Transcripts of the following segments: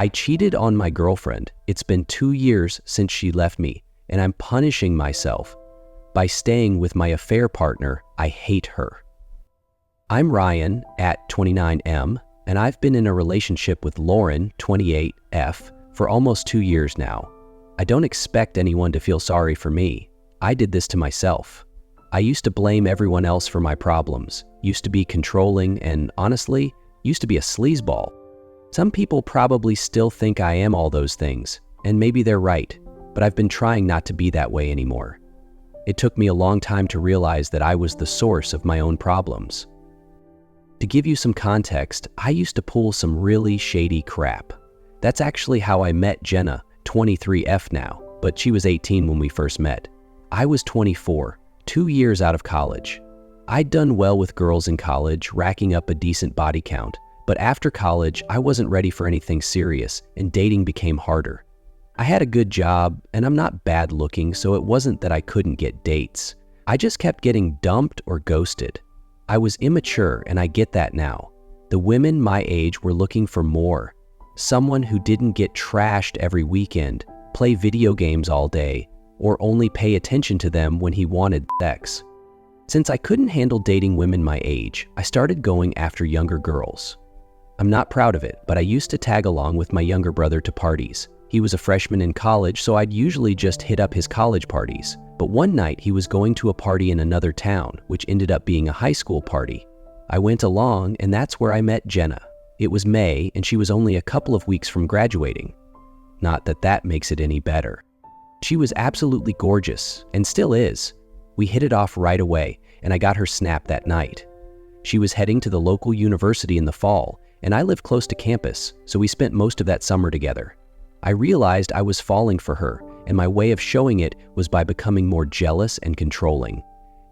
I cheated on my girlfriend. It's been 2 years since she left me, and I'm punishing myself by staying with my affair partner. I hate her. I'm Ryan, at 29M, and I've been in a relationship with Lauren, 28F, for almost 2 years now. I don't expect anyone to feel sorry for me. I did this to myself. I used to blame everyone else for my problems, used to be controlling, and honestly, used to be a sleazeball. Some people probably still think I am all those things, and maybe they're right, but I've been trying not to be that way anymore. It took me a long time to realize that I was the source of my own problems. To give you some context, I used to pull some really shady crap. That's actually how I met Jenna, 23F now, but she was 18 when we first met. I was 24, 2 years out of college. I'd done well with girls in college, racking up a decent body count, but after college, I wasn't ready for anything serious, and dating became harder. I had a good job, and I'm not bad looking, so it wasn't that I couldn't get dates. I just kept getting dumped or ghosted. I was immature, and I get that now. The women my age were looking for more. Someone who didn't get trashed every weekend, play video games all day, or only pay attention to them when he wanted sex. Since I couldn't handle dating women my age, I started going after younger girls. I'm not proud of it, but I used to tag along with my younger brother to parties. He was a freshman in college, so I'd usually just hit up his college parties. But one night he was going to a party in another town, which ended up being a high school party. I went along, and that's where I met Jenna. It was May, and she was only a couple of weeks from graduating. Not that that makes it any better. She was absolutely gorgeous, and still is. We hit it off right away, and I got her snap that night. She was heading to the local university in the fall, and I live close to campus, so we spent most of that summer together. I realized I was falling for her, and my way of showing it was by becoming more jealous and controlling.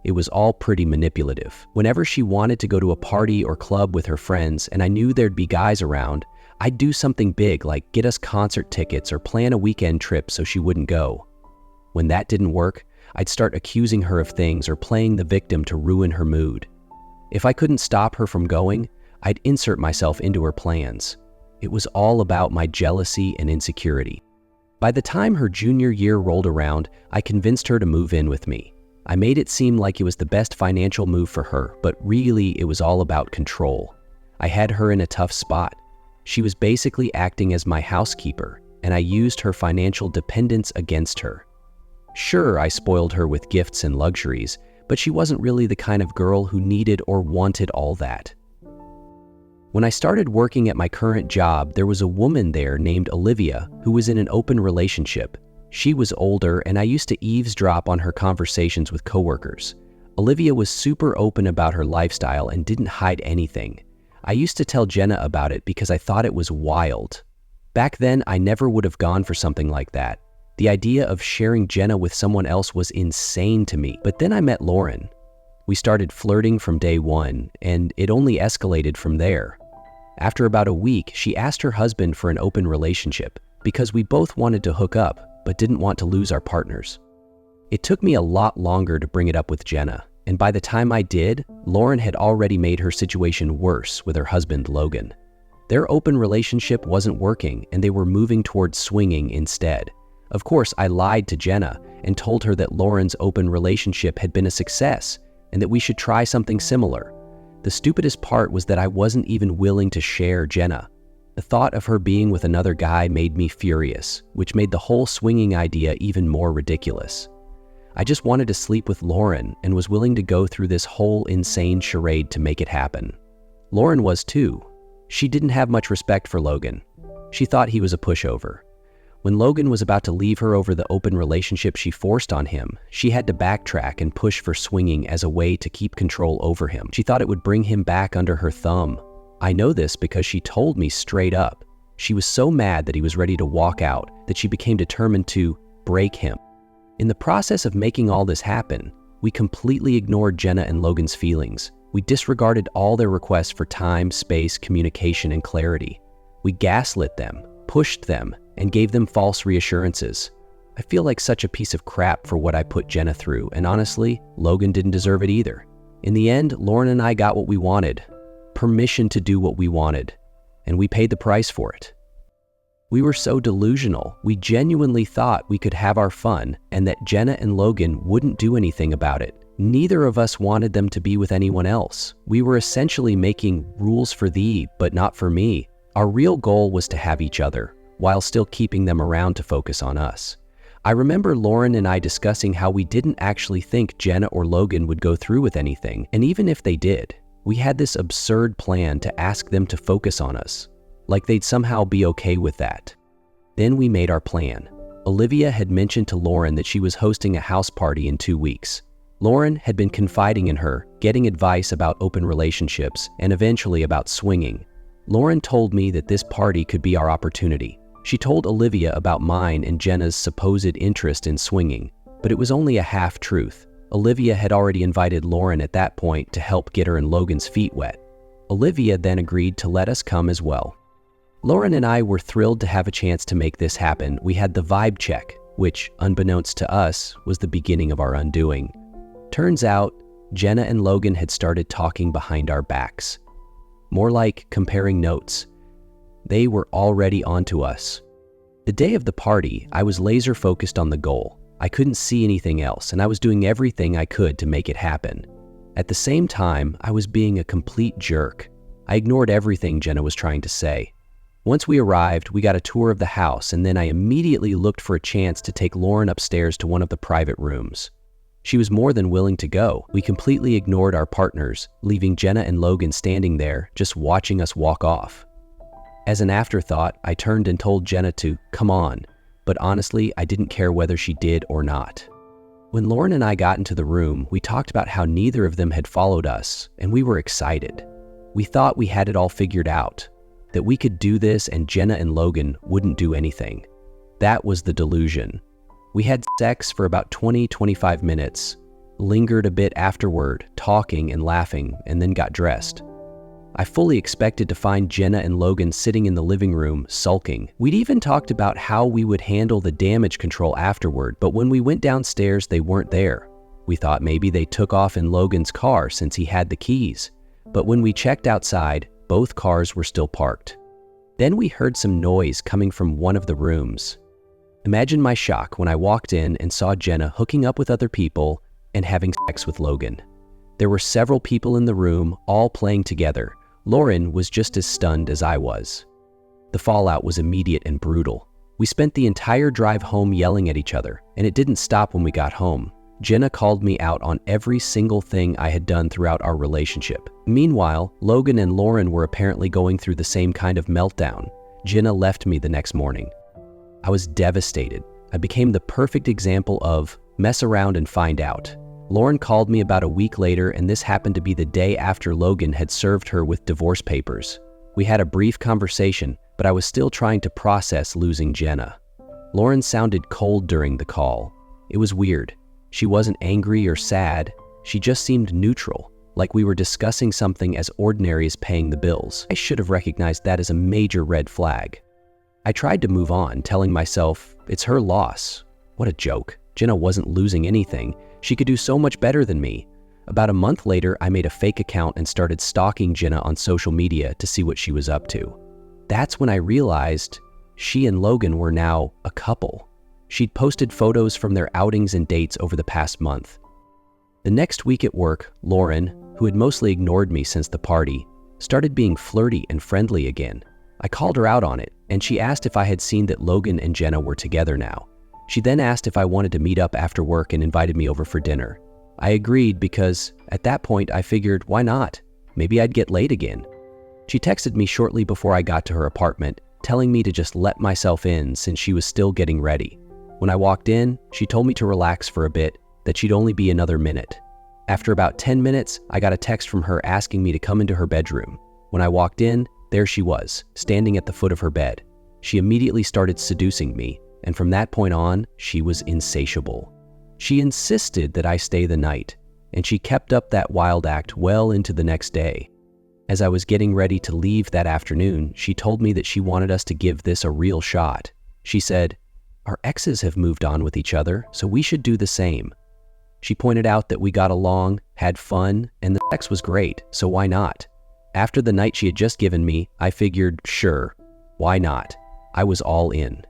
It was all pretty manipulative. Whenever she wanted to go to a party or club with her friends and I knew there'd be guys around, I'd do something big like get us concert tickets or plan a weekend trip so she wouldn't go. When that didn't work, I'd start accusing her of things or playing the victim to ruin her mood. If I couldn't stop her from going, I'd insert myself into her plans. It was all about my jealousy and insecurity. By the time her junior year rolled around, I convinced her to move in with me. I made it seem like it was the best financial move for her, but really it was all about control. I had her in a tough spot. She was basically acting as my housekeeper, and I used her financial dependence against her. Sure, I spoiled her with gifts and luxuries, but she wasn't really the kind of girl who needed or wanted all that. When I started working at my current job, there was a woman there named Olivia who was in an open relationship. She was older, and I used to eavesdrop on her conversations with coworkers. Olivia was super open about her lifestyle and didn't hide anything. I used to tell Jenna about it because I thought it was wild. Back then, I never would have gone for something like that. The idea of sharing Jenna with someone else was insane to me. But then I met Lauren. We started flirting from day one, and it only escalated from there. After about a week, she asked her husband for an open relationship because we both wanted to hook up, but didn't want to lose our partners. It took me a lot longer to bring it up with Jenna, and by the time I did, Lauren had already made her situation worse with her husband, Logan. Their open relationship wasn't working, and they were moving towards swinging instead. Of course, I lied to Jenna and told her that Lauren's open relationship had been a success and that we should try something similar. The stupidest part was that I wasn't even willing to share Jenna. The thought of her being with another guy made me furious, which made the whole swinging idea even more ridiculous. I just wanted to sleep with Lauren and was willing to go through this whole insane charade to make it happen. Lauren was too. She didn't have much respect for Logan. She thought he was a pushover. When Logan was about to leave her over the open relationship she forced on him, she had to backtrack and push for swinging as a way to keep control over him. She thought it would bring him back under her thumb. I know this because she told me straight up. She was so mad that he was ready to walk out that she became determined to break him. In the process of making all this happen, we completely ignored Jenna and Logan's feelings. We disregarded all their requests for time, space, communication, and clarity. We gaslit them, pushed them, and gave them false reassurances. I feel like such a piece of crap for what I put Jenna through, and honestly, Logan didn't deserve it either. In the end, Lauren and I got what we wanted. Permission to do what we wanted, and we paid the price for it. We were so delusional. We genuinely thought we could have our fun and that Jenna and Logan wouldn't do anything about it. Neither of us wanted them to be with anyone else. We were essentially making rules for thee, but not for me. Our real goal was to have each other, while still keeping them around to focus on us. I remember Lauren and I discussing how we didn't actually think Jenna or Logan would go through with anything, and even if they did, we had this absurd plan to ask them to focus on us, like they'd somehow be okay with that. Then we made our plan. Olivia had mentioned to Lauren that she was hosting a house party in 2 weeks. Lauren had been confiding in her, getting advice about open relationships, and eventually about swinging. Lauren told me that this party could be our opportunity. She told Olivia about mine and Jenna's supposed interest in swinging, but it was only a half-truth. Olivia had already invited Lauren at that point to help get her and Logan's feet wet. Olivia then agreed to let us come as well. Lauren and I were thrilled to have a chance to make this happen. We had the vibe check, which, unbeknownst to us, was the beginning of our undoing. Turns out, Jenna and Logan had started talking behind our backs. More like comparing notes. They were already onto us. The day of the party, I was laser focused on the goal. I couldn't see anything else, and I was doing everything I could to make it happen. At the same time, I was being a complete jerk. I ignored everything Jenna was trying to say. Once we arrived, we got a tour of the house, and then I immediately looked for a chance to take Lauren upstairs to one of the private rooms. She was more than willing to go. We completely ignored our partners, leaving Jenna and Logan standing there, just watching us walk off. As an afterthought, I turned and told Jenna to come on, but honestly, I didn't care whether she did or not. When Lauren and I got into the room, we talked about how neither of them had followed us, and we were excited. We thought we had it all figured out, that we could do this and Jenna and Logan wouldn't do anything. That was the delusion. We had sex for about 20-25 minutes, lingered a bit afterward, talking and laughing, and then got dressed. I fully expected to find Jenna and Logan sitting in the living room, sulking. We'd even talked about how we would handle the damage control afterward, but when we went downstairs, they weren't there. We thought maybe they took off in Logan's car since he had the keys. But when we checked outside, both cars were still parked. Then we heard some noise coming from one of the rooms. Imagine my shock when I walked in and saw Jenna hooking up with other people and having sex with Logan. There were several people in the room, all playing together. Lauren was just as stunned as I was. The fallout was immediate and brutal. We spent the entire drive home yelling at each other, and it didn't stop when we got home. Jenna called me out on every single thing I had done throughout our relationship. Meanwhile, Logan and Lauren were apparently going through the same kind of meltdown. Jenna left me the next morning. I was devastated. I became the perfect example of mess around and find out. Lauren called me about a week later, and this happened to be the day after Logan had served her with divorce papers. We had a brief conversation, but I was still trying to process losing Jenna. Lauren sounded cold during the call. It was weird. She wasn't angry or sad. She just seemed neutral, like we were discussing something as ordinary as paying the bills. I should have recognized that as a major red flag. I tried to move on, telling myself, it's her loss. What a joke. Jenna wasn't losing anything. She could do so much better than me. About a month later, I made a fake account and started stalking Jenna on social media to see what she was up to. That's when I realized she and Logan were now a couple. She'd posted photos from their outings and dates over the past month. The next week at work, Lauren, who had mostly ignored me since the party, started being flirty and friendly again. I called her out on it, and she asked if I had seen that Logan and Jenna were together now. She then asked if I wanted to meet up after work and invited me over for dinner. I agreed because, at that point, I figured, why not? Maybe I'd get laid again. She texted me shortly before I got to her apartment, telling me to just let myself in since she was still getting ready. When I walked in, she told me to relax for a bit, that she'd only be another minute. After about 10 minutes, I got a text from her asking me to come into her bedroom. When I walked in, there she was, standing at the foot of her bed. She immediately started seducing me, and from that point on, she was insatiable. She insisted that I stay the night, and she kept up that wild act well into the next day. As I was getting ready to leave that afternoon, she told me that she wanted us to give this a real shot. She said, "Our exes have moved on with each other, so we should do the same." She pointed out that we got along, had fun, and the sex was great, so why not? After the night she had just given me, I figured, sure, why not? I was all in.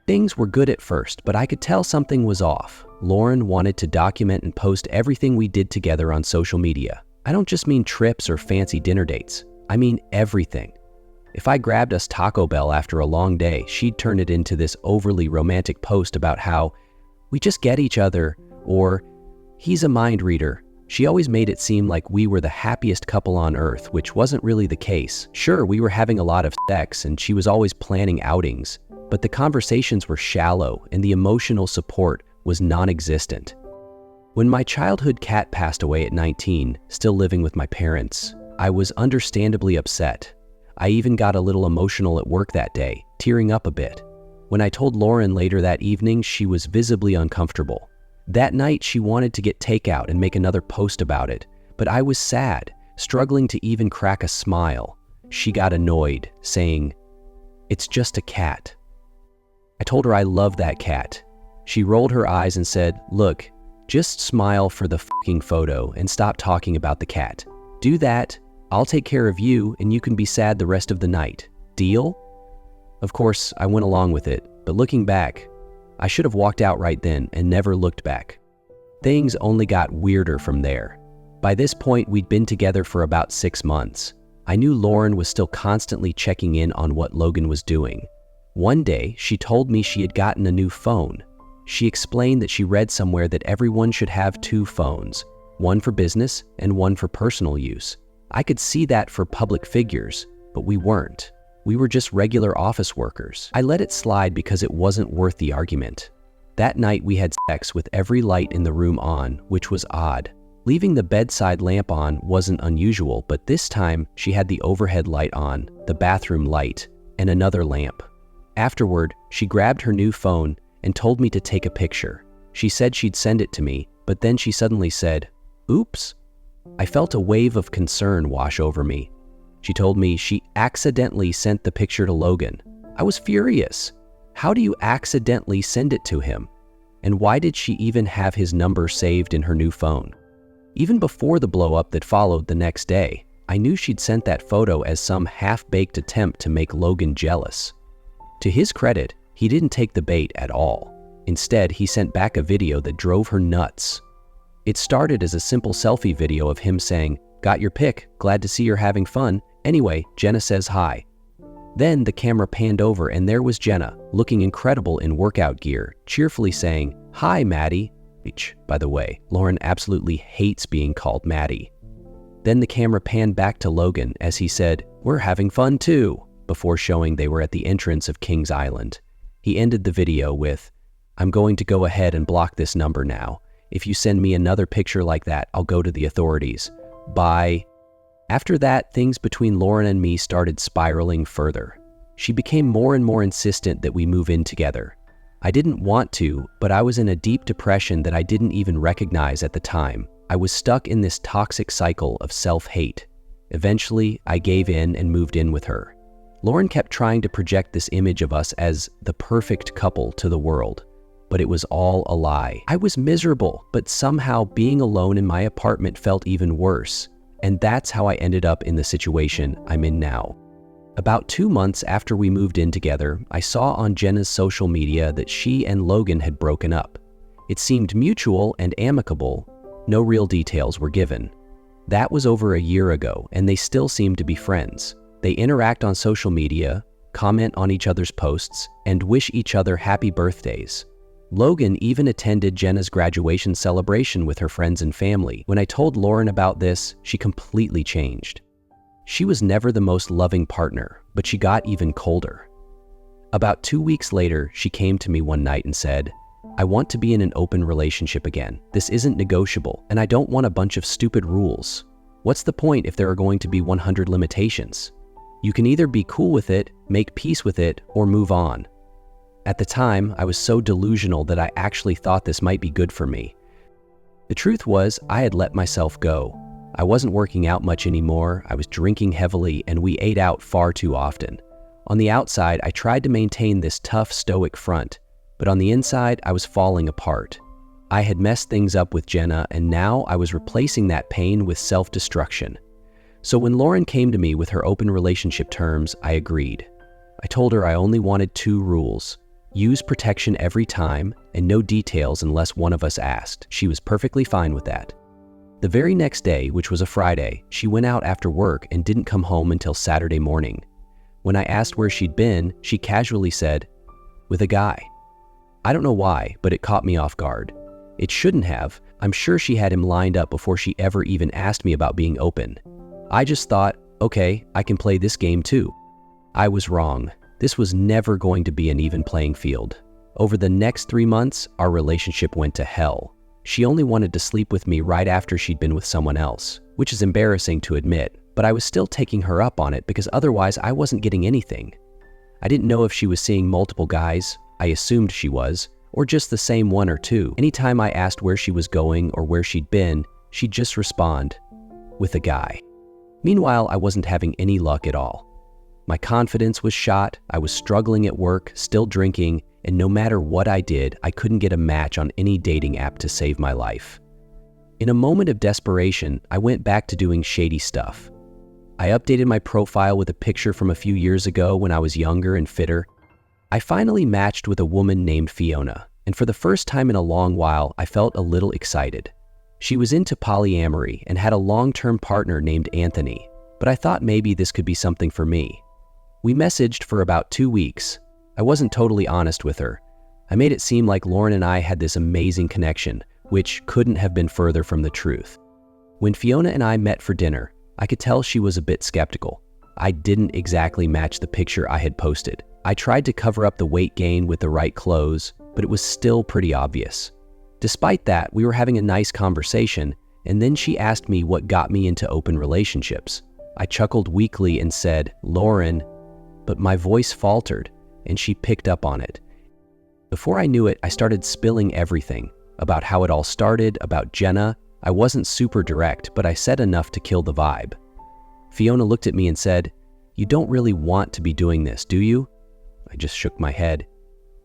Things were good at first, but I could tell something was off. Lauren wanted to document and post everything we did together on social media. I don't just mean trips or fancy dinner dates. I mean everything. If I grabbed us Taco Bell after a long day, she'd turn it into this overly romantic post about how we just get each other, or he's a mind reader. She always made it seem like we were the happiest couple on earth, which wasn't really the case. Sure, we were having a lot of sex and she was always planning outings, but the conversations were shallow and the emotional support was non-existent. When my childhood cat passed away at 19, still living with my parents, I was understandably upset. I even got a little emotional at work that day, tearing up a bit. When I told Lauren later that evening, she was visibly uncomfortable. That night, she wanted to get takeout and make another post about it, but I was sad, struggling to even crack a smile. She got annoyed, saying, "It's just a cat." I told her I love that cat. She rolled her eyes and said, "Look, just smile for the fucking photo and stop talking about the cat. Do that, I'll take care of you and you can be sad the rest of the night. Deal?" Of course, I went along with it, but looking back, I should have walked out right then and never looked back. Things only got weirder from there. By this point, we'd been together for about 6 months. I knew Lauren was still constantly checking in on what Logan was doing. One day, she told me she had gotten a new phone. She explained that she read somewhere that everyone should have 2 phones, one for business and one for personal use. I could see that for public figures, but we weren't. We were just regular office workers. I let it slide because it wasn't worth the argument. That night we had sex with every light in the room on, which was odd. Leaving the bedside lamp on wasn't unusual, but this time she had the overhead light on, the bathroom light, and another lamp. Afterward, she grabbed her new phone and told me to take a picture. She said she'd send it to me, but then she suddenly said, "Oops." I felt a wave of concern wash over me. She told me she accidentally sent the picture to Logan. I was furious. How do you accidentally send it to him? And why did she even have his number saved in her new phone? Even before the blow-up that followed the next day, I knew she'd sent that photo as some half-baked attempt to make Logan jealous. To his credit, he didn't take the bait at all. Instead, he sent back a video that drove her nuts. It started as a simple selfie video of him saying, "Got your pic, glad to see you're having fun. Anyway, Jenna says hi." Then the camera panned over and there was Jenna, looking incredible in workout gear, cheerfully saying, "Hi, Maddie," which, by the way, Lauren absolutely hates being called Maddie. Then the camera panned back to Logan as he said, "We're having fun too," before showing they were at the entrance of Kings Island. He ended the video with, "I'm going to go ahead and block this number now. If you send me another picture like that, I'll go to the authorities. Bye." After that, things between Lauren and me started spiraling further. She became more and more insistent that we move in together. I didn't want to, but I was in a deep depression that I didn't even recognize at the time. I was stuck in this toxic cycle of self-hate. Eventually, I gave in and moved in with her. Lauren kept trying to project this image of us as the perfect couple to the world, but it was all a lie. I was miserable, but somehow being alone in my apartment felt even worse. And that's how I ended up in the situation I'm in now. About 2 months after we moved in together, I saw on Jenna's social media that she and Logan had broken up. It seemed mutual and amicable. No real details were given. That was over a year ago, and they still seem to be friends. They interact on social media, comment on each other's posts, and wish each other happy birthdays. Logan even attended Jenna's graduation celebration with her friends and family. When I told Lauren about this, she completely changed. She was never the most loving partner, but she got even colder. About 2 weeks later, she came to me one night and said, "I want to be in an open relationship again. This isn't negotiable, and I don't want a bunch of stupid rules. What's the point if there are going to be 100 limitations? You can either be cool with it, make peace with it, or move on." At the time, I was so delusional that I actually thought this might be good for me. The truth was, I had let myself go. I wasn't working out much anymore, I was drinking heavily, and we ate out far too often. On the outside, I tried to maintain this tough, stoic front, but on the inside, I was falling apart. I had messed things up with Jenna, and now I was replacing that pain with self-destruction. So when Lauren came to me with her open relationship terms, I agreed. I told her I only wanted 2 rules: use protection every time and no details unless one of us asked. She was perfectly fine with that. The very next day, which was a Friday, she went out after work and didn't come home until Saturday morning. When I asked where she'd been, she casually said, "With a guy." I don't know why, but it caught me off guard. It shouldn't have. I'm sure she had him lined up before she ever even asked me about being open. I just thought, okay, I can play this game too. I was wrong. This was never going to be an even playing field. Over the next 3 months, our relationship went to hell. She only wanted to sleep with me right after she'd been with someone else, which is embarrassing to admit, but I was still taking her up on it because otherwise I wasn't getting anything. I didn't know if she was seeing multiple guys. I assumed she was, or just the same 1 or 2. Anytime I asked where she was going or where she'd been, she'd just respond, "With a guy." Meanwhile, I wasn't having any luck at all. My confidence was shot, I was struggling at work, still drinking, and no matter what I did, I couldn't get a match on any dating app to save my life. In a moment of desperation, I went back to doing shady stuff. I updated my profile with a picture from a few years ago when I was younger and fitter. I finally matched with a woman named Fiona, and for the first time in a long while, I felt a little excited. She was into polyamory and had a long-term partner named Anthony, but I thought maybe this could be something for me. We messaged for about 2 weeks. I wasn't totally honest with her. I made it seem like Lauren and I had this amazing connection, which couldn't have been further from the truth. When Fiona and I met for dinner, I could tell she was a bit skeptical. I didn't exactly match the picture I had posted. I tried to cover up the weight gain with the right clothes, but it was still pretty obvious. Despite that, we were having a nice conversation, and then she asked me what got me into open relationships. I chuckled weakly and said, "Lauren," but my voice faltered, and she picked up on it. Before I knew it, I started spilling everything about how it all started, about Jenna. I wasn't super direct, but I said enough to kill the vibe. Fiona looked at me and said, "You don't really want to be doing this, do you?" I just shook my head.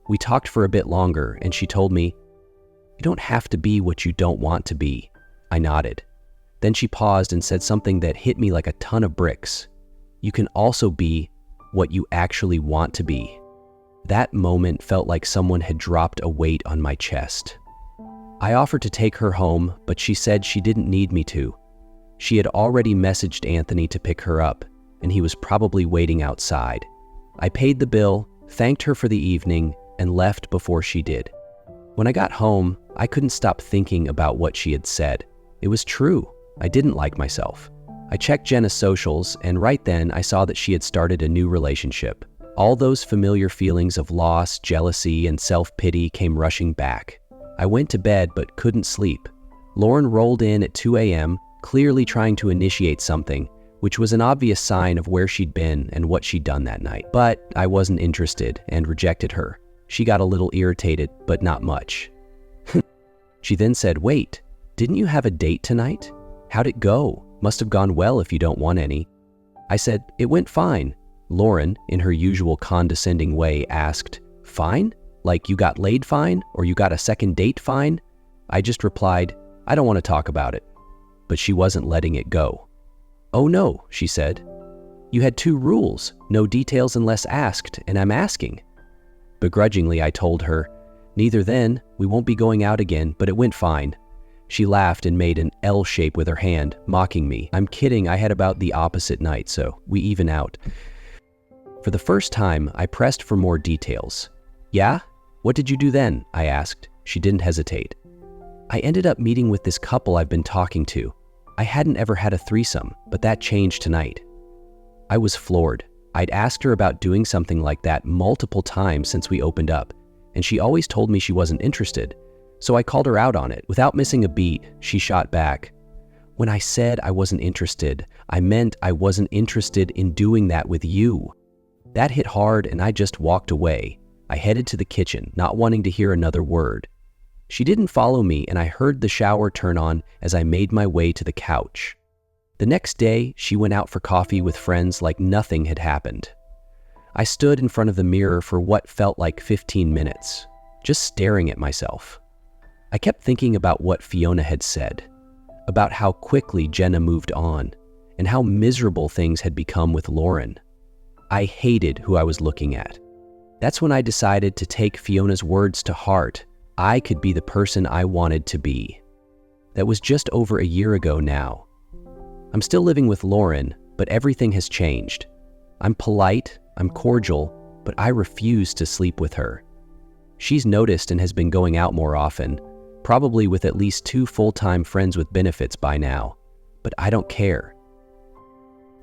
We talked for a bit longer, and she told me, "You don't have to be what you don't want to be." I nodded. Then she paused and said something that hit me like a ton of bricks. "You can also be what you actually want to be." That moment felt like someone had dropped a weight on my chest. I offered to take her home, but she said she didn't need me to. She had already messaged Anthony to pick her up, and he was probably waiting outside. I paid the bill, thanked her for the evening, and left before she did. When I got home, I couldn't stop thinking about what she had said. It was true. I didn't like myself. I checked Jenna's socials, and right then I saw that she had started a new relationship. All those familiar feelings of loss, jealousy, and self-pity came rushing back. I went to bed but couldn't sleep. Lauren rolled in at 2 a.m., clearly trying to initiate something, which was an obvious sign of where she'd been and what she'd done that night. But I wasn't interested and rejected her. She got a little irritated, but not much. She then said, "Wait, didn't you have a date tonight? How'd it go? Must have gone well if you don't want any." I said, "It went fine." Lauren, in her usual condescending way, asked, "Fine? Like you got laid fine? Or you got a second date fine?" I just replied, "I don't want to talk about it." But she wasn't letting it go. "Oh no," she said. "You had 2 rules, no details unless asked, and I'm asking." Begrudgingly, I told her, "Neither then, we won't be going out again, but it went fine." She laughed and made an L shape with her hand, mocking me. I'm kidding, I had about the opposite night, so we even out. For the first time, I pressed for more details. "Yeah? What did you do then?" I asked. She didn't hesitate. "I ended up meeting with this couple I've been talking to. I hadn't ever had a threesome, but that changed tonight." I was floored. I'd asked her about doing something like that multiple times since we opened up, and she always told me she wasn't interested. So I called her out on it. Without missing a beat, she shot back, "When I said I wasn't interested, I meant I wasn't interested in doing that with you." That hit hard, and I just walked away. I headed to the kitchen, not wanting to hear another word. She didn't follow me, and I heard the shower turn on as I made my way to the couch. The next day, she went out for coffee with friends like nothing had happened. I stood in front of the mirror for what felt like 15 minutes, just staring at myself. I kept thinking about what Fiona had said, about how quickly Jenna moved on, and how miserable things had become with Lauren. I hated who I was looking at. That's when I decided to take Fiona's words to heart. I could be the person I wanted to be. That was just over a year ago now. I'm still living with Lauren, but everything has changed. I'm polite, I'm cordial, but I refuse to sleep with her. She's noticed and has been going out more often, probably with at least 2 full-time friends with benefits by now, but I don't care.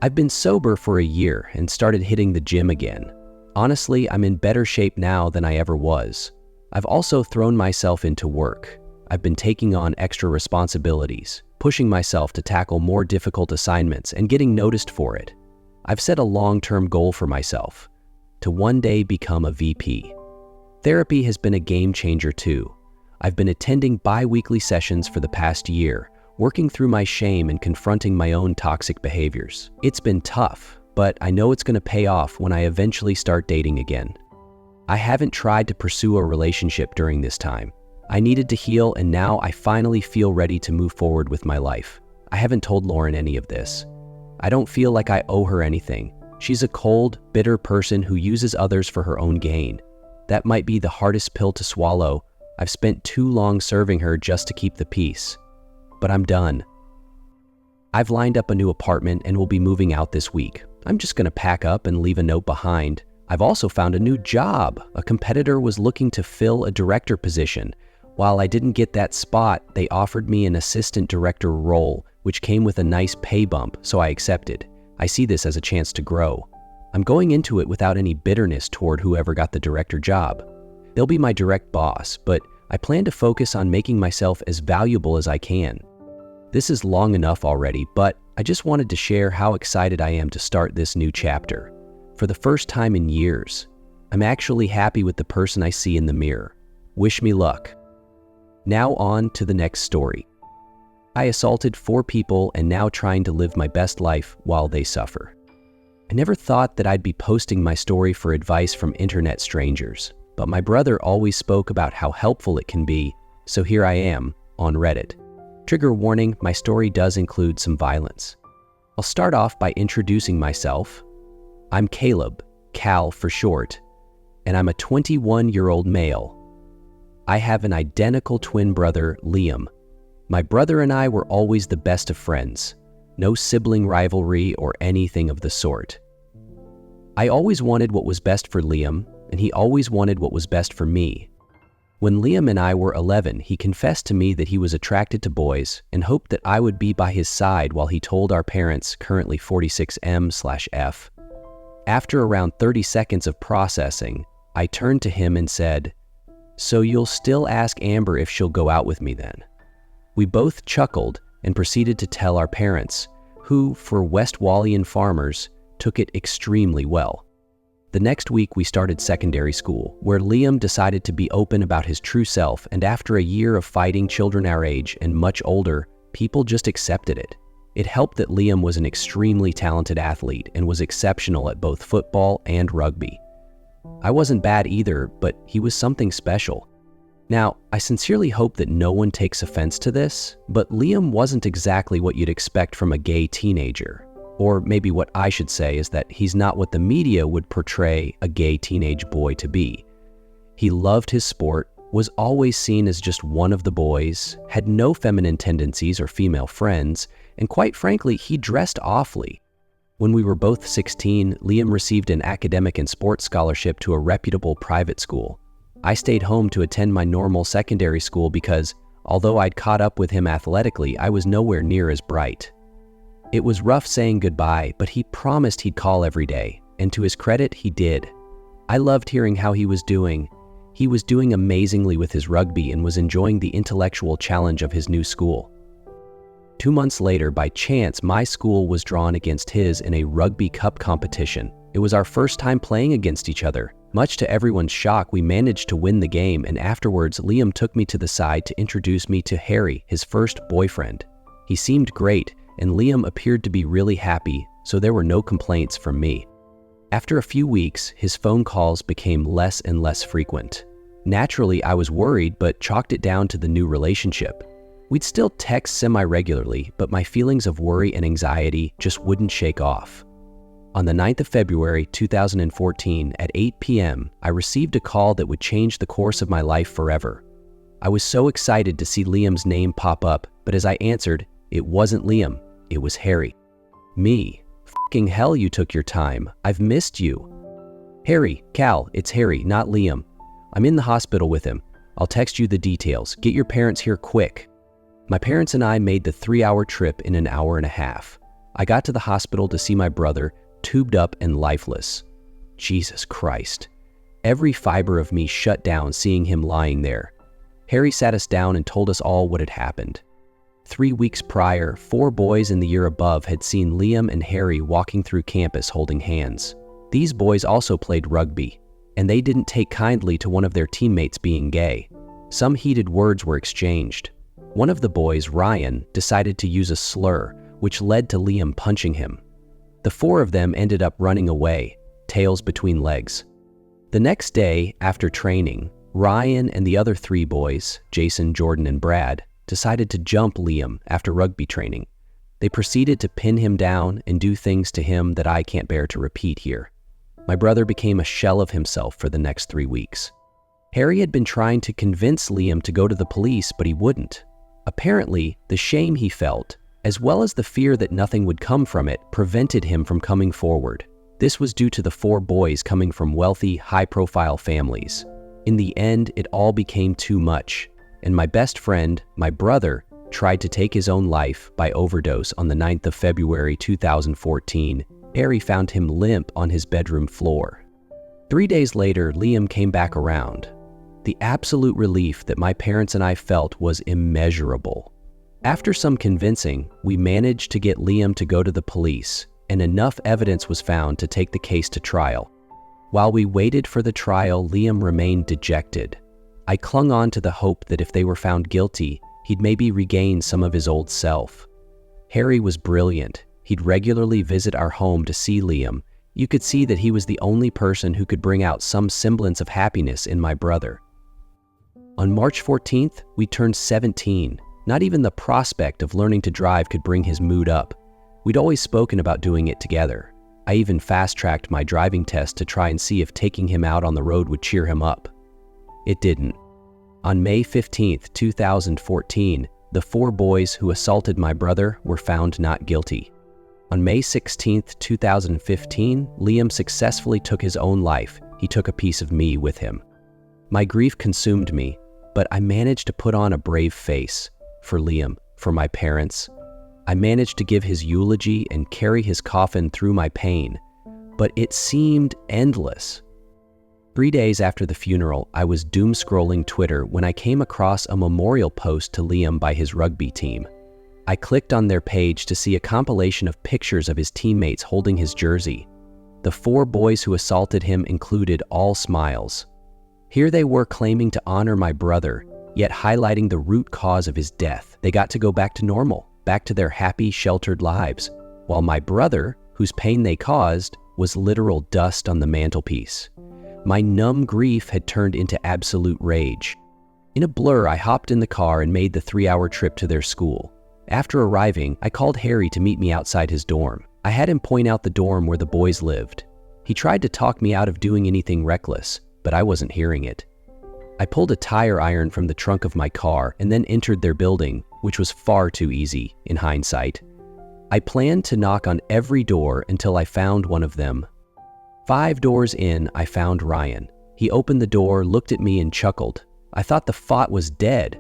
I've been sober for a year and started hitting the gym again. Honestly, I'm in better shape now than I ever was. I've also thrown myself into work. I've been taking on extra responsibilities, pushing myself to tackle more difficult assignments and getting noticed for it. I've set a long-term goal for myself, to one day become a VP. Therapy has been a game changer too. I've been attending bi-weekly sessions for the past year, working through my shame and confronting my own toxic behaviors. It's been tough, but I know it's going to pay off when I eventually start dating again. I haven't tried to pursue a relationship during this time. I needed to heal, and now I finally feel ready to move forward with my life. I haven't told Lauren any of this. I don't feel like I owe her anything. She's a cold, bitter person who uses others for her own gain. That might be the hardest pill to swallow. I've spent too long serving her just to keep the peace. But I'm done. I've lined up a new apartment and will be moving out this week. I'm just going to pack up and leave a note behind. I've also found a new job. A competitor was looking to fill a director position. While I didn't get that spot, they offered me an assistant director role, which came with a nice pay bump, so I accepted. I see this as a chance to grow. I'm going into it without any bitterness toward whoever got the director job. They'll be my direct boss, but I plan to focus on making myself as valuable as I can. This is long enough already, but I just wanted to share how excited I am to start this new chapter. For the first time in years, I'm actually happy with the person I see in the mirror. Wish me luck. Now on to the next story. I assaulted 4 people and now trying to live my best life while they suffer. I never thought that I'd be posting my story for advice from internet strangers, but my brother always spoke about how helpful it can be, so here I am, on Reddit. Trigger warning, my story does include some violence. I'll start off by introducing myself. I'm Caleb, Cal for short, and I'm a 21-year-old male. I have an identical twin brother, Liam. My brother and I were always the best of friends. No sibling rivalry or anything of the sort. I always wanted what was best for Liam, and he always wanted what was best for me. When Liam and I were 11, he confessed to me that he was attracted to boys and hoped that I would be by his side while he told our parents, currently 46M/F. After around 30 seconds of processing, I turned to him and said, "So you'll still ask Amber if she'll go out with me then?" We both chuckled and proceeded to tell our parents, who, for West Wallian farmers, took it extremely well. The next week we started secondary school, where Liam decided to be open about his true self, and after a year of fighting children our age and much older, people just accepted it. It helped that Liam was an extremely talented athlete and was exceptional at both football and rugby. I wasn't bad either, but he was something special. Now, I sincerely hope that no one takes offense to this, but Liam wasn't exactly what you'd expect from a gay teenager. Or maybe what I should say is that he's not what the media would portray a gay teenage boy to be. He loved his sport, was always seen as just one of the boys, had no feminine tendencies or female friends, and quite frankly, he dressed awfully. When we were both 16, Liam received an academic and sports scholarship to a reputable private school. I stayed home to attend my normal secondary school because, although I'd caught up with him athletically, I was nowhere near as bright. It was rough saying goodbye, but he promised he'd call every day, and to his credit, he did. I loved hearing how he was doing. He was doing amazingly with his rugby and was enjoying the intellectual challenge of his new school. 2 months later, by chance, my school was drawn against his in a rugby cup competition. It was our first time playing against each other. Much to everyone's shock, we managed to win the game, and afterwards, Liam took me to the side to introduce me to Harry, his first boyfriend. He seemed great, and Liam appeared to be really happy, so there were no complaints from me. After a few weeks, his phone calls became less and less frequent. Naturally, I was worried, but chalked it down to the new relationship. We'd still text semi-regularly, but my feelings of worry and anxiety just wouldn't shake off. On the 9th of February 2014 at 8 p.m., I received a call that would change the course of my life forever. I was so excited to see Liam's name pop up, but as I answered, it wasn't Liam, it was Harry. Me. Fucking hell, you took your time. I've missed you. Harry, Cal, it's Harry, not Liam. I'm in the hospital with him. I'll text you the details. Get your parents here quick. My parents and I made the 3-hour trip in an hour and a half. I got to the hospital to see my brother, tubed up and lifeless. Jesus Christ. Every fiber of me shut down seeing him lying there. Harry sat us down and told us all what had happened. 3 weeks prior, 4 boys in the year above had seen Liam and Harry walking through campus holding hands. These boys also played rugby, and they didn't take kindly to one of their teammates being gay. Some heated words were exchanged. One of the boys, Ryan, decided to use a slur, which led to Liam punching him. The 4 of them ended up running away, tails between legs. The next day, after training, Ryan and the other 3 boys, Jason, Jordan, and Brad, decided to jump Liam after rugby training. They proceeded to pin him down and do things to him that I can't bear to repeat here. My brother became a shell of himself for the next 3 weeks. Harry had been trying to convince Liam to go to the police, but he wouldn't. Apparently, the shame he felt, as well as the fear that nothing would come from it, prevented him from coming forward. This was due to the 4 boys coming from wealthy, high-profile families. In the end, it all became too much, and my best friend, my brother, tried to take his own life by overdose on the 9th of February 2014. Harry found him limp on his bedroom floor. 3 days later, Liam came back around. The absolute relief that my parents and I felt was immeasurable. After some convincing, we managed to get Liam to go to the police, and enough evidence was found to take the case to trial. While we waited for the trial, Liam remained dejected. I clung on to the hope that if they were found guilty, he'd maybe regain some of his old self. Harry was brilliant. He'd regularly visit our home to see Liam. You could see that he was the only person who could bring out some semblance of happiness in my brother. On March 14th, we turned 17. Not even the prospect of learning to drive could bring his mood up. We'd always spoken about doing it together. I even fast-tracked my driving test to try and see if taking him out on the road would cheer him up. It didn't. On May 15th, 2014, the 4 boys who assaulted my brother were found not guilty. On May 16th, 2015, Liam successfully took his own life. He took a piece of me with him. My grief consumed me, but I managed to put on a brave face. For Liam, for my parents. I managed to give his eulogy and carry his coffin through my pain, but it seemed endless. 3 days after the funeral, I was doom-scrolling Twitter when I came across a memorial post to Liam by his rugby team. I clicked on their page to see a compilation of pictures of his teammates holding his jersey. The 4 boys who assaulted him included all smiles. Here they were claiming to honor my brother, yet highlighting the root cause of his death. They got to go back to normal, back to their happy, sheltered lives, while my brother, whose pain they caused, was literal dust on the mantelpiece. My numb grief had turned into absolute rage. In a blur, I hopped in the car and made the 3-hour trip to their school. After arriving, I called Harry to meet me outside his dorm. I had him point out the dorm where the boys lived. He tried to talk me out of doing anything reckless, but I wasn't hearing it. I pulled a tire iron from the trunk of my car and then entered their building, which was far too easy, in hindsight. I planned to knock on every door until I found one of them. 5 doors in, I found Ryan. He opened the door, looked at me, and chuckled. I thought the fought was dead.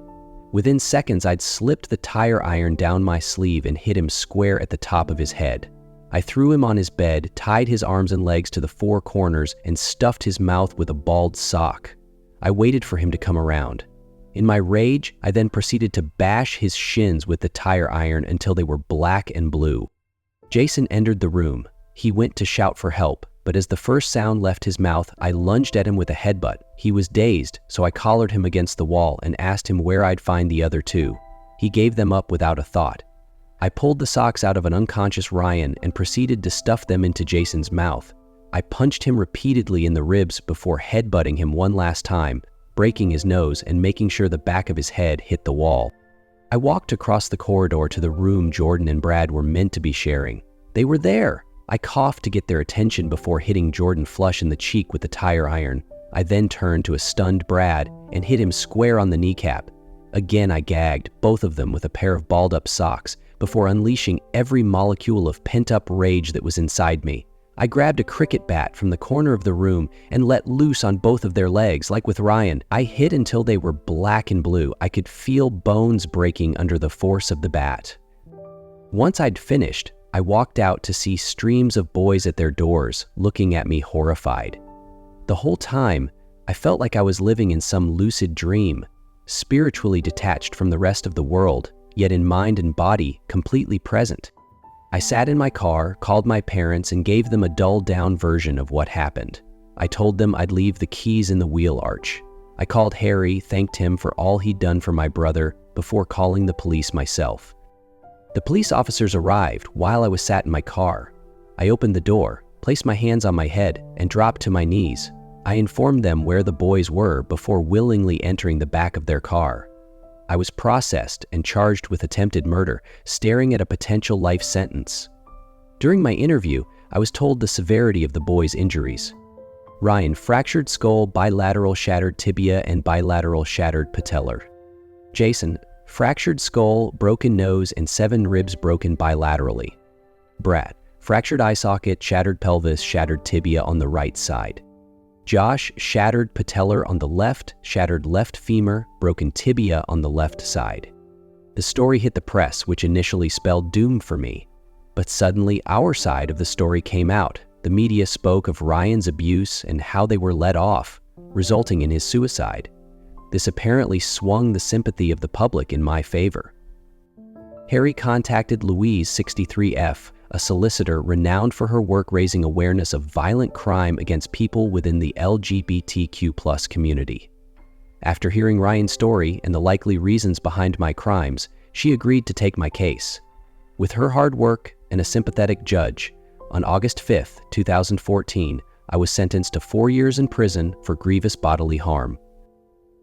Within seconds, I'd slipped the tire iron down my sleeve and hit him square at the top of his head. I threw him on his bed, tied his arms and legs to the 4 corners, and stuffed his mouth with a balled sock. I waited for him to come around. In my rage, I then proceeded to bash his shins with the tire iron until they were black and blue. Jason entered the room. He went to shout for help, but as the first sound left his mouth, I lunged at him with a headbutt. He was dazed, so I collared him against the wall and asked him where I'd find the other 2. He gave them up without a thought. I pulled the socks out of an unconscious Ryan and proceeded to stuff them into Jason's mouth. I punched him repeatedly in the ribs before headbutting him one last time, breaking his nose and making sure the back of his head hit the wall. I walked across the corridor to the room Jordan and Brad were meant to be sharing. They were there. I coughed to get their attention before hitting Jordan flush in the cheek with the tire iron. I then turned to a stunned Brad and hit him square on the kneecap. Again, I gagged both of them with a pair of balled-up socks before unleashing every molecule of pent-up rage that was inside me. I grabbed a cricket bat from the corner of the room and let loose on both of their legs. Like with Ryan, I hit until they were black and blue. I could feel bones breaking under the force of the bat. Once I'd finished, I walked out to see streams of boys at their doors, looking at me horrified. The whole time, I felt like I was living in some lucid dream, spiritually detached from the rest of the world, yet in mind and body completely present. I sat in my car, called my parents, and gave them a dulled-down version of what happened. I told them I'd leave the keys in the wheel arch. I called Harry, thanked him for all he'd done for my brother, before calling the police myself. The police officers arrived while I was sat in my car. I opened the door, placed my hands on my head, and dropped to my knees. I informed them where the boys were before willingly entering the back of their car. I was processed and charged with attempted murder, staring at a potential life sentence. During my interview, I was told the severity of the boys' injuries. Ryan, fractured skull, bilateral shattered tibia, and bilateral shattered patellar. Jason, fractured skull, broken nose, and 7 ribs broken bilaterally. Brad, fractured eye socket, shattered pelvis, shattered tibia on the right side. Josh, shattered patellar on the left, shattered left femur, broken tibia on the left side. The story hit the press, which initially spelled doom for me. But suddenly, our side of the story came out. The media spoke of Ryan's abuse and how they were let off, resulting in his suicide. This apparently swung the sympathy of the public in my favor. Harry contacted Louise, 63F, a solicitor renowned for her work raising awareness of violent crime against people within the LGBTQ+ community. After hearing Ryan's story and the likely reasons behind my crimes, she agreed to take my case. With her hard work and a sympathetic judge, on August 5, 2014, I was sentenced to 4 years in prison for grievous bodily harm.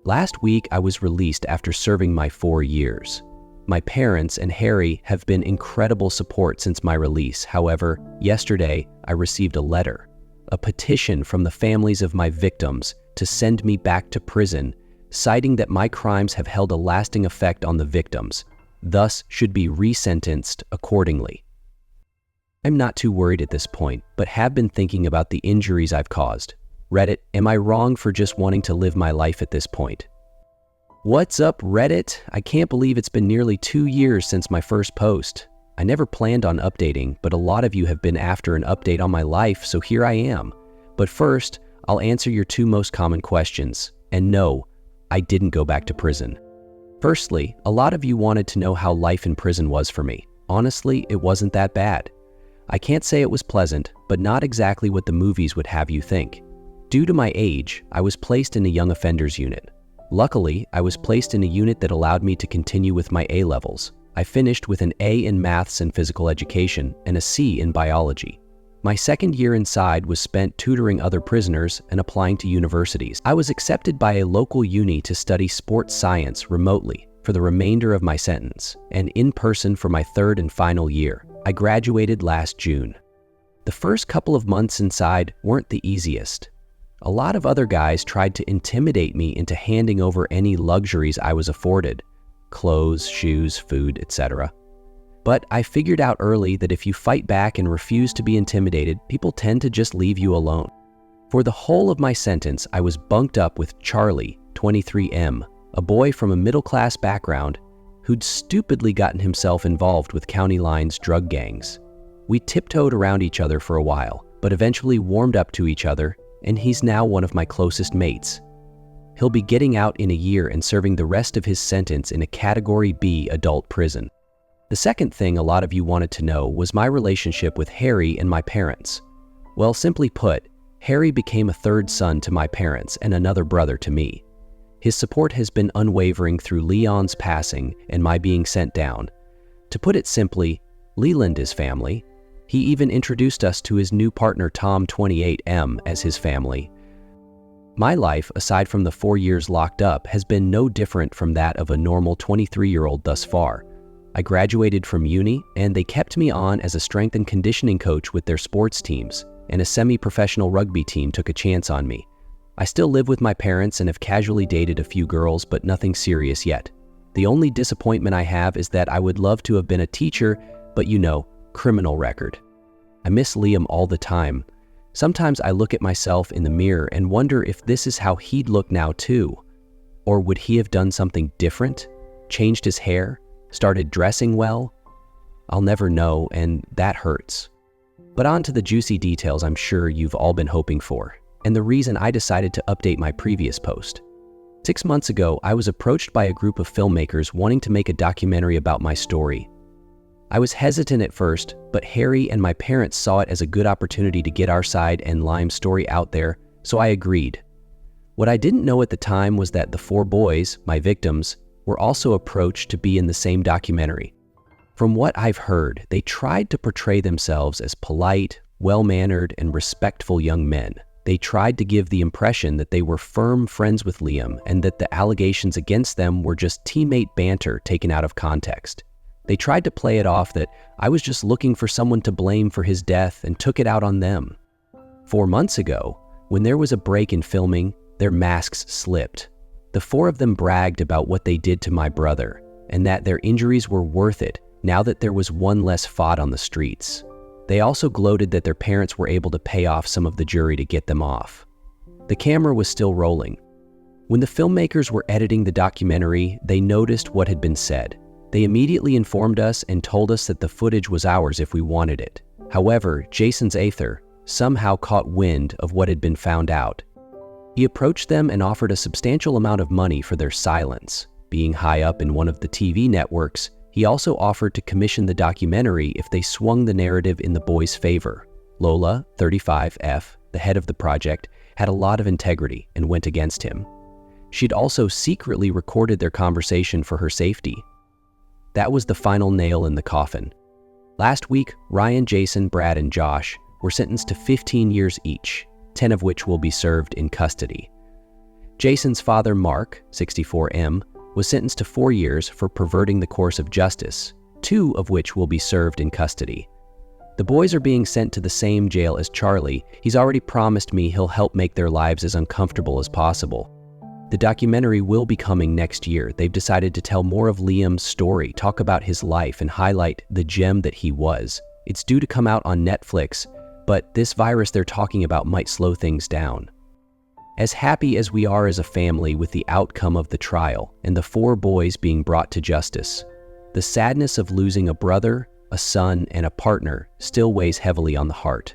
Last week, I was released after serving my 4 years. My parents and Harry have been incredible support since my release. However, yesterday, I received a letter, a petition from the families of my victims to send me back to prison, citing that my crimes have held a lasting effect on the victims, thus should be resentenced accordingly. I'm not too worried at this point, but have been thinking about the injuries I've caused. Reddit, am I wrong for just wanting to live my life at this point? What's up, Reddit? I can't believe it's been nearly 2 years since my first post. I never planned on updating, but a lot of you have been after an update on my life, so here I am. But first, I'll answer your 2 most common questions. And no, I didn't go back to prison. Firstly, a lot of you wanted to know how life in prison was for me. Honestly, it wasn't that bad. I can't say it was pleasant, but not exactly what the movies would have you think. Due to my age, I was placed in a young offenders unit. Luckily, I was placed in a unit that allowed me to continue with my A levels. I finished with an A in maths and physical education and a C in biology. My second year inside was spent tutoring other prisoners and applying to universities. I was accepted by a local uni to study sports science remotely for the remainder of my sentence, and in person for my 3rd and final year. I graduated last June. The first couple of months inside weren't the easiest. A lot of other guys tried to intimidate me into handing over any luxuries I was afforded, clothes, shoes, food, etc. But I figured out early that if you fight back and refuse to be intimidated, people tend to just leave you alone. For the whole of my sentence, I was bunked up with Charlie, 23M, a boy from a middle-class background who'd stupidly gotten himself involved with County Line's drug gangs. We tiptoed around each other for a while, but eventually warmed up to each other, and he's now one of my closest mates. He'll be getting out in a year and serving the rest of his sentence in a Category B adult prison. The second thing a lot of you wanted to know was my relationship with Harry and my parents. Well, simply put, Harry became a 3rd son to my parents and another brother to me. His support has been unwavering through Leon's passing and my being sent down. To put it simply, Leland is family. He even introduced us to his new partner Tom, 28M, as his family. My life, aside from the 4 years locked up, has been no different from that of a normal 23-year-old thus far. I graduated from uni, and they kept me on as a strength and conditioning coach with their sports teams, and a semi-professional rugby team took a chance on me. I still live with my parents and have casually dated a few girls, but nothing serious yet. The only disappointment I have is that I would love to have been a teacher, but criminal record. I miss Liam all the time. Sometimes I look at myself in the mirror and wonder if this is how he'd look now too. Or would he have done something different? Changed his hair? Started dressing well? I'll never know, and that hurts. But on to the juicy details I'm sure you've all been hoping for, and the reason I decided to update my previous post. 6 months ago, I was approached by a group of filmmakers wanting to make a documentary about my story. I was hesitant at first, but Harry and my parents saw it as a good opportunity to get our side and Liam's story out there, so I agreed. What I didn't know at the time was that the 4 boys, my victims, were also approached to be in the same documentary. From what I've heard, they tried to portray themselves as polite, well-mannered, and respectful young men. They tried to give the impression that they were firm friends with Liam and that the allegations against them were just teammate banter taken out of context. They tried to play it off that I was just looking for someone to blame for his death and took it out on them. 4 months ago, when there was a break in filming, their masks slipped. The 4 of them bragged about what they did to my brother and that their injuries were worth it now that there was one less fought on the streets. They also gloated that their parents were able to pay off some of the jury to get them off. The camera was still rolling. When the filmmakers were editing the documentary, they noticed what had been said. They immediately informed us and told us that the footage was ours if we wanted it. However, Jason's AITA somehow caught wind of what had been found out. He approached them and offered a substantial amount of money for their silence. Being high up in one of the TV networks, he also offered to commission the documentary if they swung the narrative in the boys' favor. Lola, 35F, the head of the project, had a lot of integrity and went against him. She'd also secretly recorded their conversation for her safety. That was the final nail in the coffin. Last week, Ryan, Jason, Brad, and Josh were sentenced to 15 years each, 10 of which will be served in custody. Jason's father, Mark, 64M, was sentenced to 4 years for perverting the course of justice, 2 of which will be served in custody. The boys are being sent to the same jail as Charlie. He's already promised me he'll help make their lives as uncomfortable as possible. The documentary will be coming next year. They've decided to tell more of Liam's story, talk about his life, and highlight the gem that he was. It's due to come out on Netflix, but this virus they're talking about might slow things down. As happy as we are as a family with the outcome of the trial and the 4 boys being brought to justice, the sadness of losing a brother, a son, and a partner still weighs heavily on the heart.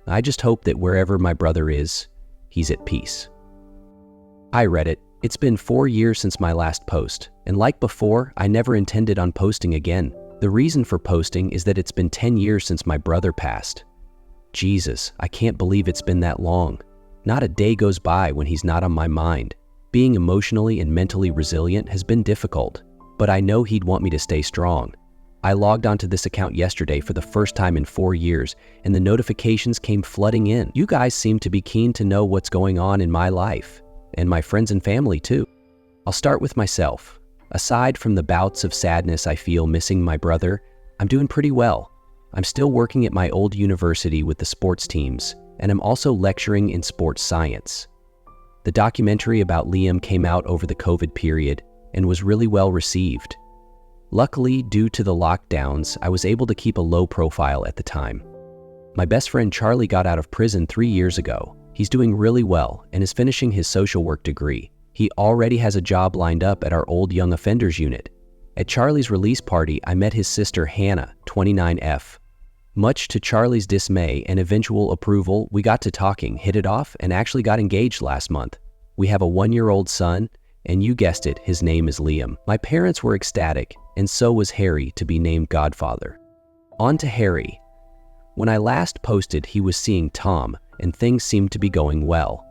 I just hope that wherever my brother is, he's at peace. Hi Reddit, it's been 4 years since my last post, and like before, I never intended on posting again. The reason for posting is that it's been 10 years since my brother passed. Jesus, I can't believe it's been that long. Not a day goes by when he's not on my mind. Being emotionally and mentally resilient has been difficult, but I know he'd want me to stay strong. I logged onto this account yesterday for the first time in 4 years, and the notifications came flooding in. You guys seem to be keen to know what's going on in my life, and my friends and family too. I'll start with myself. Aside from the bouts of sadness I feel missing my brother, I'm doing pretty well. I'm still working at my old university with the sports teams, and I'm also lecturing in sports science. The documentary about Liam came out over the COVID period and was really well received. Luckily, due to the lockdowns, I was able to keep a low profile at the time. My best friend Charlie got out of prison 3 years ago. He's doing really well and is finishing his social work degree. He already has a job lined up at our old young offenders unit. At Charlie's release party, I met his sister Hannah, 29F. Much to Charlie's dismay and eventual approval, we got to talking, hit it off, and actually got engaged last month. We have a 1-year-old son, and you guessed it, his name is Liam. My parents were ecstatic, and so was Harry to be named godfather. On to Harry. When I last posted, he was seeing Tom, and things seemed to be going well.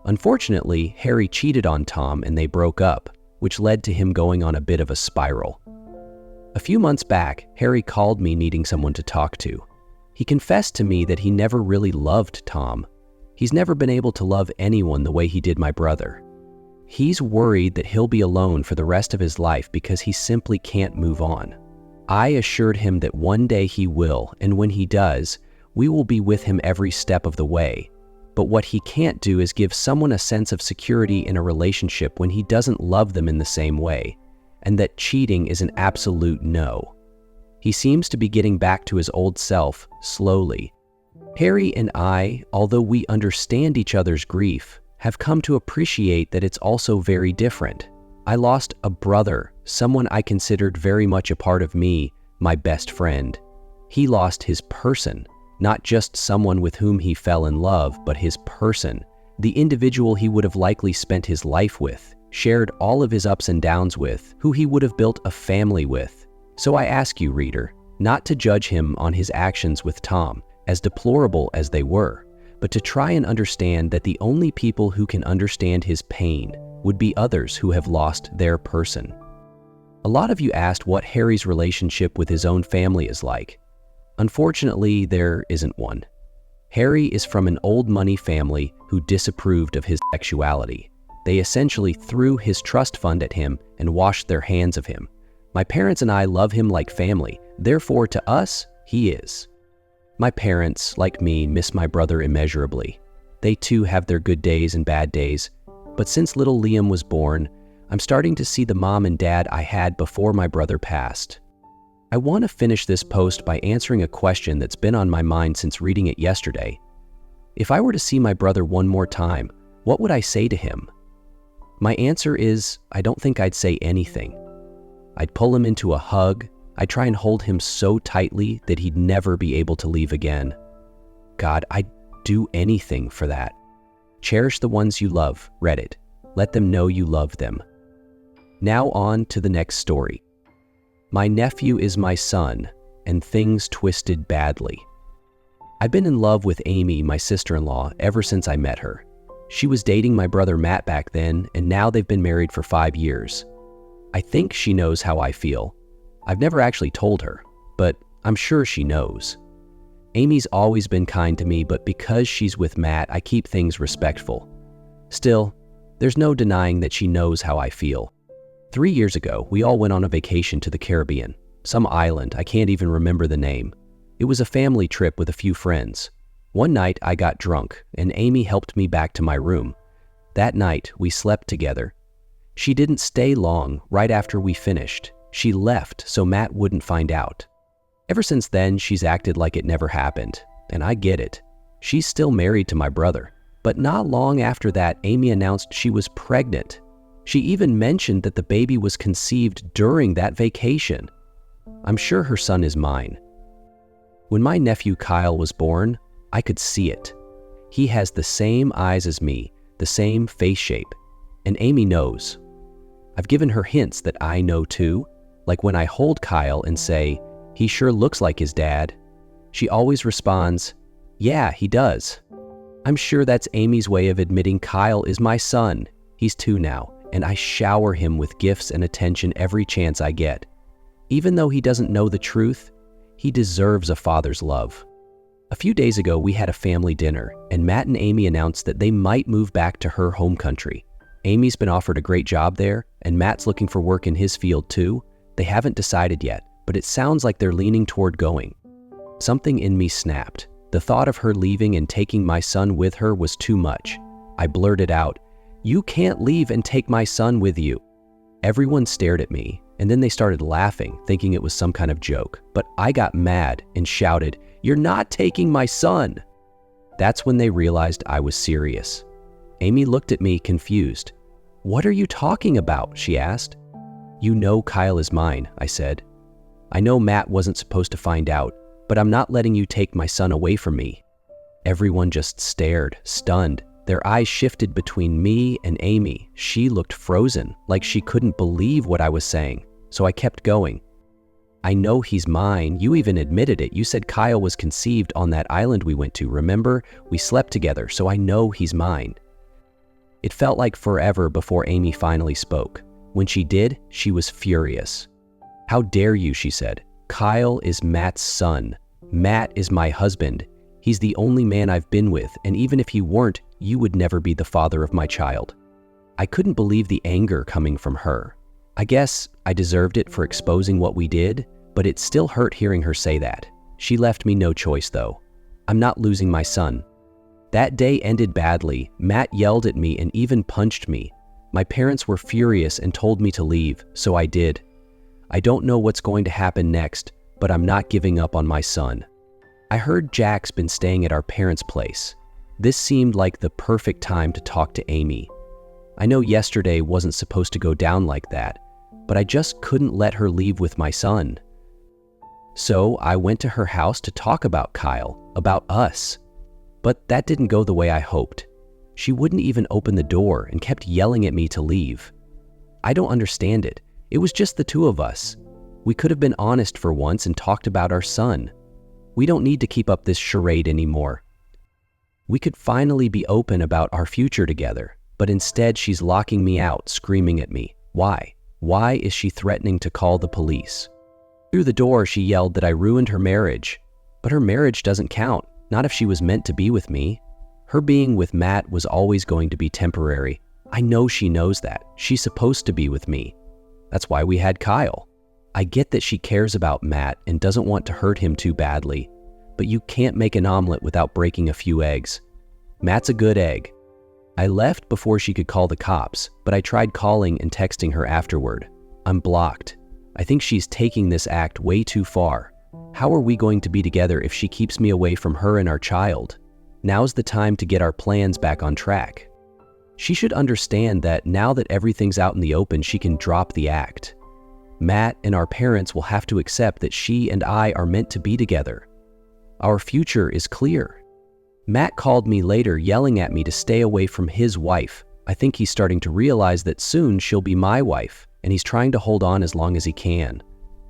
Unfortunately, Harry cheated on Tom and they broke up, which led to him going on a bit of a spiral. A few months back, Harry called me needing someone to talk to. He confessed to me that he never really loved Tom. He's never been able to love anyone the way he did my brother. He's worried that he'll be alone for the rest of his life because he simply can't move on. I assured him that one day he will, and when he does, we will be with him every step of the way. But what he can't do is give someone a sense of security in a relationship when he doesn't love them in the same way, and that cheating is an absolute no. He seems to be getting back to his old self, slowly. Harry and I, although we understand each other's grief, have come to appreciate that it's also very different. I lost a brother, someone I considered very much a part of me, my best friend. He lost his person, not just someone with whom he fell in love, but his person, the individual he would have likely spent his life with, shared all of his ups and downs with, who he would have built a family with. So I ask you, reader, not to judge him on his actions with Tom, as deplorable as they were, but to try and understand that the only people who can understand his pain would be others who have lost their person. A lot of you asked what Harry's relationship with his own family is like. Unfortunately, there isn't one. Harry is from an old money family who disapproved of his sexuality. They essentially threw his trust fund at him and washed their hands of him. My parents and I love him like family, therefore to us, he is. My parents, like me, miss my brother immeasurably. They too have their good days and bad days, but since little Liam was born, I'm starting to see the mom and dad I had before my brother passed. I want to finish this post by answering a question that's been on my mind since reading it yesterday. If I were to see my brother one more time, what would I say to him? My answer is, I don't think I'd say anything. I'd pull him into a hug. I'd try and hold him so tightly that he'd never be able to leave again. God, I'd do anything for that. Cherish the ones you love, Reddit. Let them know you love them. Now on to the next story. My nephew is my son, and things twisted badly. I've been in love with Amy, my sister-in-law, ever since I met her. She was dating my brother Matt back then, and now they've been married for 5 years. I think she knows how I feel. I've never actually told her, but I'm sure she knows. Amy's always been kind to me, but because she's with Matt, I keep things respectful. Still, there's no denying that she knows how I feel. 3 years ago, we all went on a vacation to the Caribbean, some island, I can't even remember the name. It was a family trip with a few friends. One night, I got drunk, and Amy helped me back to my room. That night, we slept together. She didn't stay long. Right after we finished, she left so Matt wouldn't find out. Ever since then, she's acted like it never happened, and I get it. She's still married to my brother, but not long after that, Amy announced she was pregnant. She even mentioned that the baby was conceived during that vacation. I'm sure her son is mine. When my nephew Kyle was born, I could see it. He has the same eyes as me, the same face shape, and Amy knows. I've given her hints that I know too, like when I hold Kyle and say, "He sure looks like his dad." She always responds, "Yeah, he does." I'm sure that's Amy's way of admitting Kyle is my son. He's 2 now, and I shower him with gifts and attention every chance I get. Even though he doesn't know the truth, he deserves a father's love. A few days ago, we had a family dinner, and Matt and Amy announced that they might move back to her home country. Amy's been offered a great job there, and Matt's looking for work in his field too. They haven't decided yet, but it sounds like they're leaning toward going. Something in me snapped. The thought of her leaving and taking my son with her was too much. I blurted out, "You can't leave and take my son with you." Everyone stared at me, and then they started laughing, thinking it was some kind of joke. But I got mad and shouted, "You're not taking my son!" That's when they realized I was serious. Amy looked at me confused. "What are you talking about?" she asked. "You know Kyle is mine," I said. "I know Matt wasn't supposed to find out, but I'm not letting you take my son away from me." Everyone just stared, stunned. Their eyes shifted between me and Amy. She looked frozen, like she couldn't believe what I was saying, so I kept going. "I know he's mine. You even admitted it. You said Kyle was conceived on that island we went to, remember? We slept together, so I know he's mine." It felt like forever before Amy finally spoke. When she did, she was furious. "How dare you," she said. "Kyle is Matt's son. Matt is my husband. He's the only man I've been with, and even if he weren't, you would never be the father of my child." I couldn't believe the anger coming from her. I guess I deserved it for exposing what we did, but it still hurt hearing her say that. She left me no choice though. I'm not losing my son. That day ended badly. Matt yelled at me and even punched me. My parents were furious and told me to leave, so I did. I don't know what's going to happen next, but I'm not giving up on my son. I heard Jack's been staying at our parents' place. This seemed like the perfect time to talk to Amy. I know yesterday wasn't supposed to go down like that, but I just couldn't let her leave with my son. So I went to her house to talk about Kyle, about us. But that didn't go the way I hoped. She wouldn't even open the door and kept yelling at me to leave. I don't understand it. It was just the two of us. We could have been honest for once and talked about our son. We don't need to keep up this charade anymore. We could finally be open about our future together, but instead she's locking me out, screaming at me. Why? Why is she threatening to call the police? Through the door, she yelled that I ruined her marriage. But her marriage doesn't count, not if she was meant to be with me. Her being with Matt was always going to be temporary. I know she knows that. She's supposed to be with me. That's why we had Kyle. I get that she cares about Matt and doesn't want to hurt him too badly, but you can't make an omelet without breaking a few eggs. Matt's a good egg. I left before she could call the cops, but I tried calling and texting her afterward. I'm blocked. I think she's taking this act way too far. How are we going to be together if she keeps me away from her and our child? Now's the time to get our plans back on track. She should understand that now that everything's out in the open, she can drop the act. Matt and our parents will have to accept that she and I are meant to be together. Our future is clear. Matt called me later yelling at me to stay away from his wife. I think he's starting to realize that soon she'll be my wife, and he's trying to hold on as long as he can.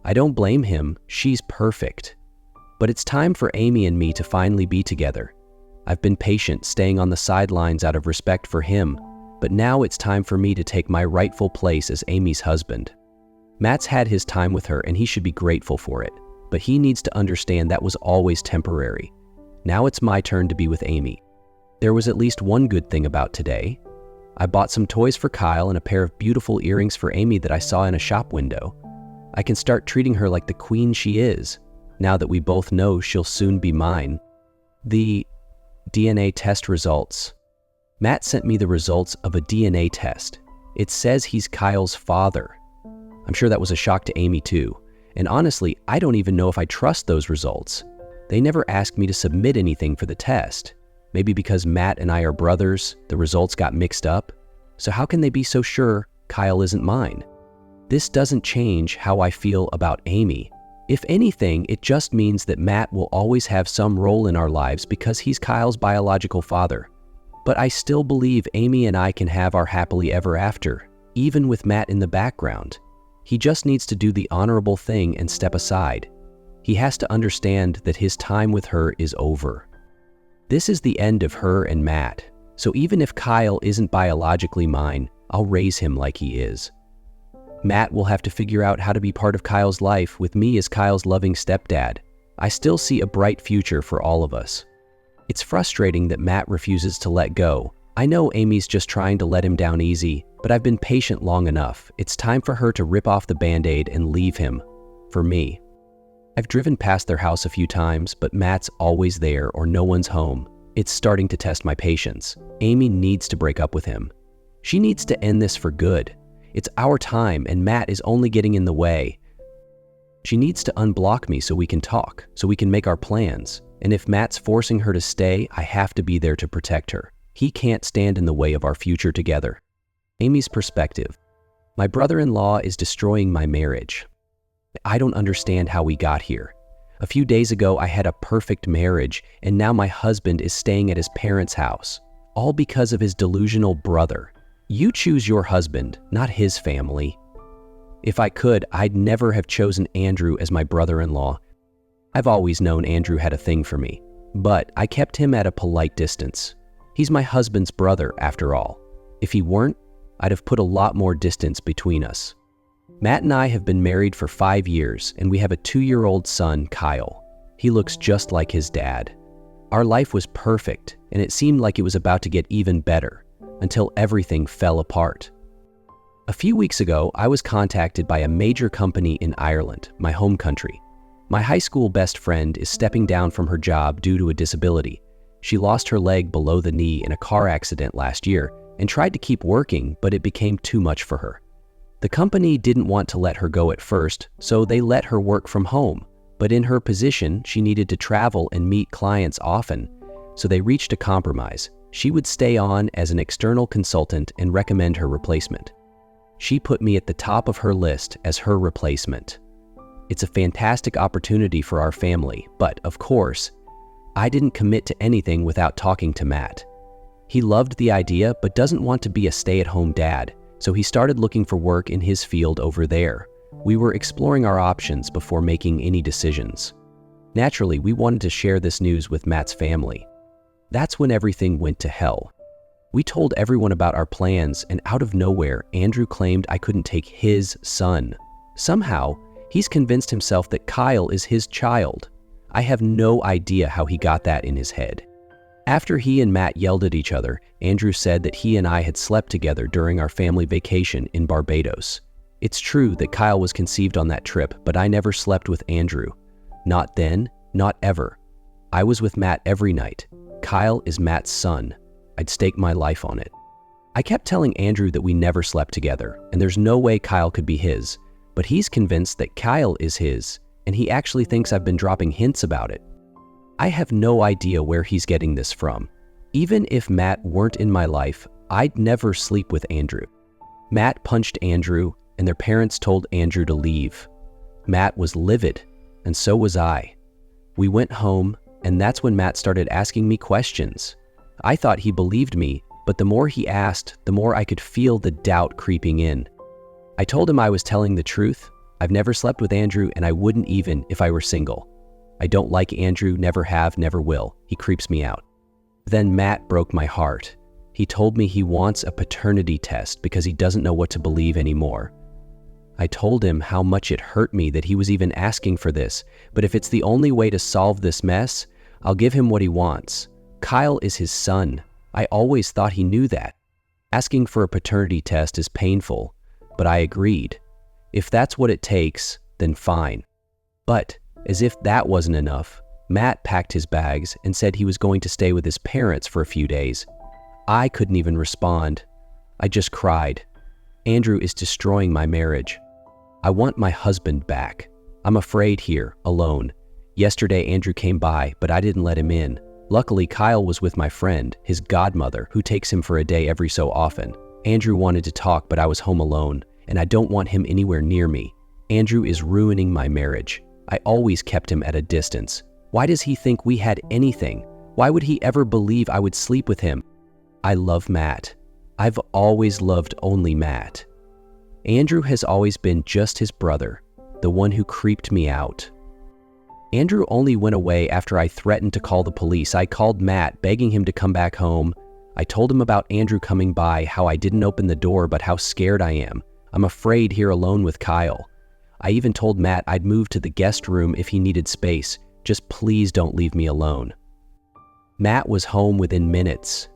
I don't blame him. She's perfect. But it's time for Amy and me to finally be together. I've been patient, staying on the sidelines out of respect for him, but now it's time for me to take my rightful place as Amy's husband. Matt's had his time with her and he should be grateful for it, but he needs to understand that was always temporary. Now it's my turn to be with Amy. There was at least one good thing about today. I bought some toys for Kyle and a pair of beautiful earrings for Amy that I saw in a shop window. I can start treating her like the queen she is, now that we both know she'll soon be mine. The DNA test results. Matt sent me the results of a DNA test. It says he's Kyle's father. I'm sure that was a shock to Amy too. And honestly, I don't even know if I trust those results. They never asked me to submit anything for the test. Maybe because Matt and I are brothers, the results got mixed up. So how can they be so sure Kyle isn't mine? This doesn't change how I feel about Amy. If anything, it just means that Matt will always have some role in our lives because he's Kyle's biological father. But I still believe Amy and I can have our happily ever after, even with Matt in the background. He just needs to do the honorable thing and step aside. He has to understand that his time with her is over. This is the end of her and Matt, so even if Kyle isn't biologically mine, I'll raise him like he is. Matt will have to figure out how to be part of Kyle's life with me as Kyle's loving stepdad. I still see a bright future for all of us. It's frustrating that Matt refuses to let go. I know Amy's just trying to let him down easy, but I've been patient long enough. It's time for her to rip off the Band-Aid and leave him. For me. I've driven past their house a few times, but Matt's always there or no one's home. It's starting to test my patience. Amy needs to break up with him. She needs to end this for good. It's our time and Matt is only getting in the way. She needs to unblock me so we can talk, so we can make our plans. And if Matt's forcing her to stay, I have to be there to protect her. He can't stand in the way of our future together. Amy's perspective. My brother-in-law is destroying my marriage. I don't understand how we got here. A few days ago, I had a perfect marriage, and now my husband is staying at his parents' house, all because of his delusional brother. You choose your husband, not his family. If I could, I'd never have chosen Andrew as my brother-in-law. I've always known Andrew had a thing for me, but I kept him at a polite distance. He's my husband's brother, after all. If he weren't, I'd have put a lot more distance between us. Matt and I have been married for 5 years, and we have a 2-year-old son, Kyle. He looks just like his dad. Our life was perfect, and it seemed like it was about to get even better, until everything fell apart. A few weeks ago, I was contacted by a major company in Ireland, my home country. My high school best friend is stepping down from her job due to a disability. She lost her leg below the knee in a car accident last year and tried to keep working, but it became too much for her. The company didn't want to let her go at first, so they let her work from home. But in her position, she needed to travel and meet clients often, so they reached a compromise. She would stay on as an external consultant and recommend her replacement. She put me at the top of her list as her replacement. It's a fantastic opportunity for our family, but of course, I didn't commit to anything without talking to Matt. He loved the idea but doesn't want to be a stay-at-home dad, so he started looking for work in his field over there. We were exploring our options before making any decisions. Naturally, we wanted to share this news with Matt's family. That's when everything went to hell. We told everyone about our plans, and out of nowhere, Andrew claimed I couldn't take his son. Somehow, he's convinced himself that Kyle is his child. I have no idea how he got that in his head. After he and Matt yelled at each other, Andrew said that he and I had slept together during our family vacation in Barbados. It's true that Kyle was conceived on that trip, but I never slept with Andrew. Not then, not ever. I was with Matt every night. Kyle is Matt's son. I'd stake my life on it. I kept telling Andrew that we never slept together, and there's no way Kyle could be his, but he's convinced that Kyle is his, and he actually thinks I've been dropping hints about it. I have no idea where he's getting this from. Even if Matt weren't in my life, I'd never sleep with Andrew. Matt punched Andrew, and their parents told Andrew to leave. Matt was livid, and so was I. We went home, and that's when Matt started asking me questions. I thought he believed me, but the more he asked, the more I could feel the doubt creeping in. I told him I was telling the truth. I've never slept with Andrew, and I wouldn't even if I were single. I don't like Andrew, never have, never will. He creeps me out. Then Matt broke my heart. He told me he wants a paternity test because he doesn't know what to believe anymore. I told him how much it hurt me that he was even asking for this, but if it's the only way to solve this mess, I'll give him what he wants. Kyle is his son. I always thought he knew that. Asking for a paternity test is painful, but I agreed. If that's what it takes, then fine. But, as if that wasn't enough, Matt packed his bags and said he was going to stay with his parents for a few days. I couldn't even respond. I just cried. Andrew is destroying my marriage. I want my husband back. I'm afraid here, alone. Yesterday, Andrew came by, but I didn't let him in. Luckily, Kyle was with my friend, his godmother, who takes him for a day every so often. Andrew wanted to talk, but I was home alone, and I don't want him anywhere near me. Andrew is ruining my marriage. I always kept him at a distance. Why does he think we had anything? Why would he ever believe I would sleep with him? I love Matt. I've always loved only Matt. Andrew has always been just his brother, the one who creeped me out. Andrew only went away after I threatened to call the police. I called Matt, begging him to come back home. I told him about Andrew coming by, how I didn't open the door, but how scared I am. I'm afraid here alone with Kyle. I even told Matt I'd move to the guest room if he needed space. Just please don't leave me alone. Matt was home within minutes.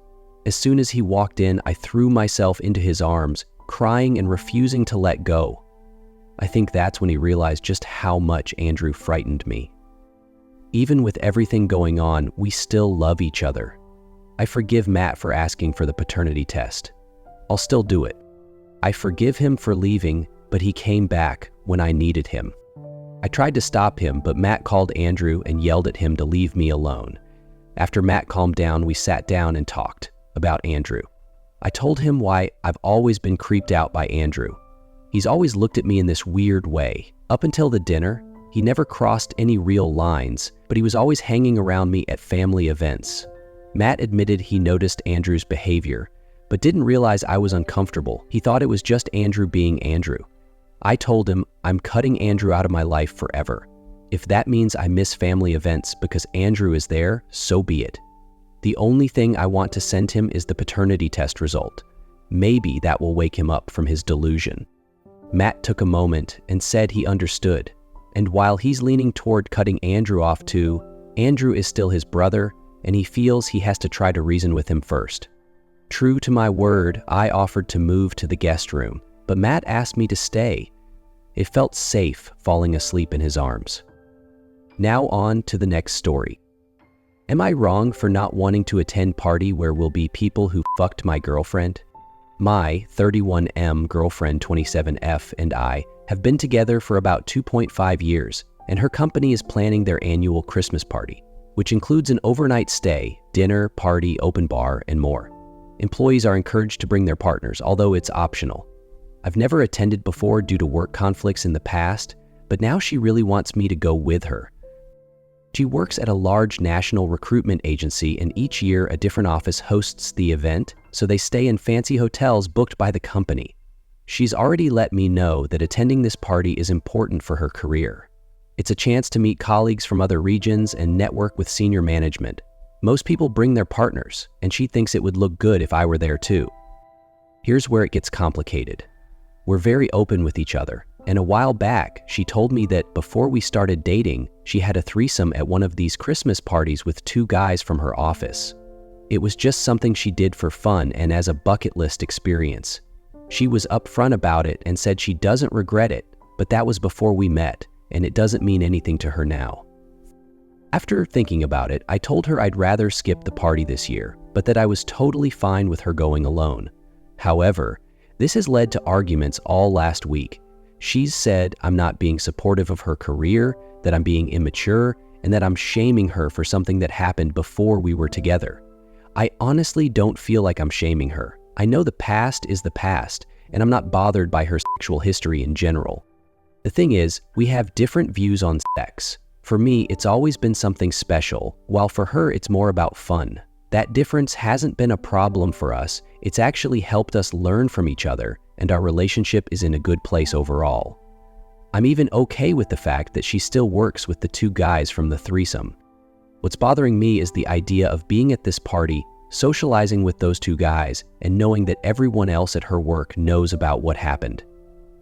As soon as he walked in, I threw myself into his arms, crying and refusing to let go. I think that's when he realized just how much Andrew frightened me. Even with everything going on, we still love each other. I forgive Matt for asking for the paternity test. I'll still do it. I forgive him for leaving, but he came back when I needed him. I tried to stop him, but Matt called Andrew and yelled at him to leave me alone. After Matt calmed down, we sat down and talked about Andrew. I told him why I've always been creeped out by Andrew. He's always looked at me in this weird way. Up until the dinner, he never crossed any real lines, but he was always hanging around me at family events. Matt admitted he noticed Andrew's behavior, but didn't realize I was uncomfortable. He thought it was just Andrew being Andrew. I told him I'm cutting Andrew out of my life forever. If that means I miss family events because Andrew is there, so be it. The only thing I want to send him is the paternity test result. Maybe that will wake him up from his delusion. Matt took a moment and said he understood. And while he's leaning toward cutting Andrew off too, Andrew is still his brother, and he feels he has to try to reason with him first. True to my word, I offered to move to the guest room. but Matt asked me to stay. It felt safe falling asleep in his arms. Now on to the next story. Am I wrong for not wanting to attend party where will be people who fucked my girlfriend? My 31M girlfriend 27F and I have been together for about 2.5 years, and her company is planning their annual Christmas party, which includes an overnight stay, dinner, party, open bar, and more. Employees are encouraged to bring their partners, although it's optional. I've never attended before due to work conflicts in the past, but now she really wants me to go with her. She works at a large national recruitment agency, and each year a different office hosts the event, so they stay in fancy hotels booked by the company. She's already let me know that attending this party is important for her career. It's a chance to meet colleagues from other regions and network with senior management. Most people bring their partners, and she thinks it would look good if I were there too. Here's where it gets complicated. We're very open with each other, and a while back, she told me that before we started dating, she had a threesome at one of these Christmas parties with 2 guys from her office. It was just something she did for fun and as a bucket list experience. She was upfront about it and said she doesn't regret it, but that was before we met, and it doesn't mean anything to her now. After thinking about it, I told her I'd rather skip the party this year, but that I was totally fine with her going alone. However, this has led to arguments all last week. She's said I'm not being supportive of her career, that I'm being immature, and that I'm shaming her for something that happened before we were together. I honestly don't feel like I'm shaming her. I know the past is the past, and I'm not bothered by her sexual history in general. The thing is, we have different views on sex. For me, it's always been something special, while for her it's more about fun. That difference hasn't been a problem for us. It's actually helped us learn from each other, and our relationship is in a good place overall. I'm even okay with the fact that she still works with the 2 guys from the threesome. What's bothering me is the idea of being at this party, socializing with those 2 guys, and knowing that everyone else at her work knows about what happened.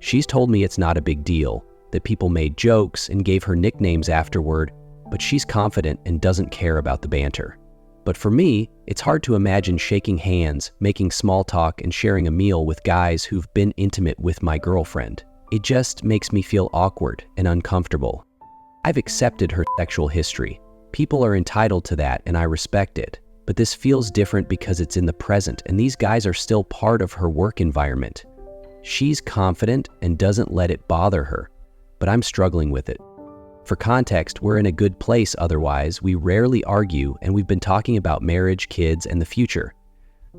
She's told me it's not a big deal, that people made jokes and gave her nicknames afterward, but she's confident and doesn't care about the banter. But for me, it's hard to imagine shaking hands, making small talk, and sharing a meal with guys who've been intimate with my girlfriend. It just makes me feel awkward and uncomfortable. I've accepted her sexual history. People are entitled to that, and I respect it. But this feels different because it's in the present, and these guys are still part of her work environment. She's confident and doesn't let it bother her, but I'm struggling with it. For context, we're in a good place otherwise. We rarely argue, and we've been talking about marriage, kids, and the future.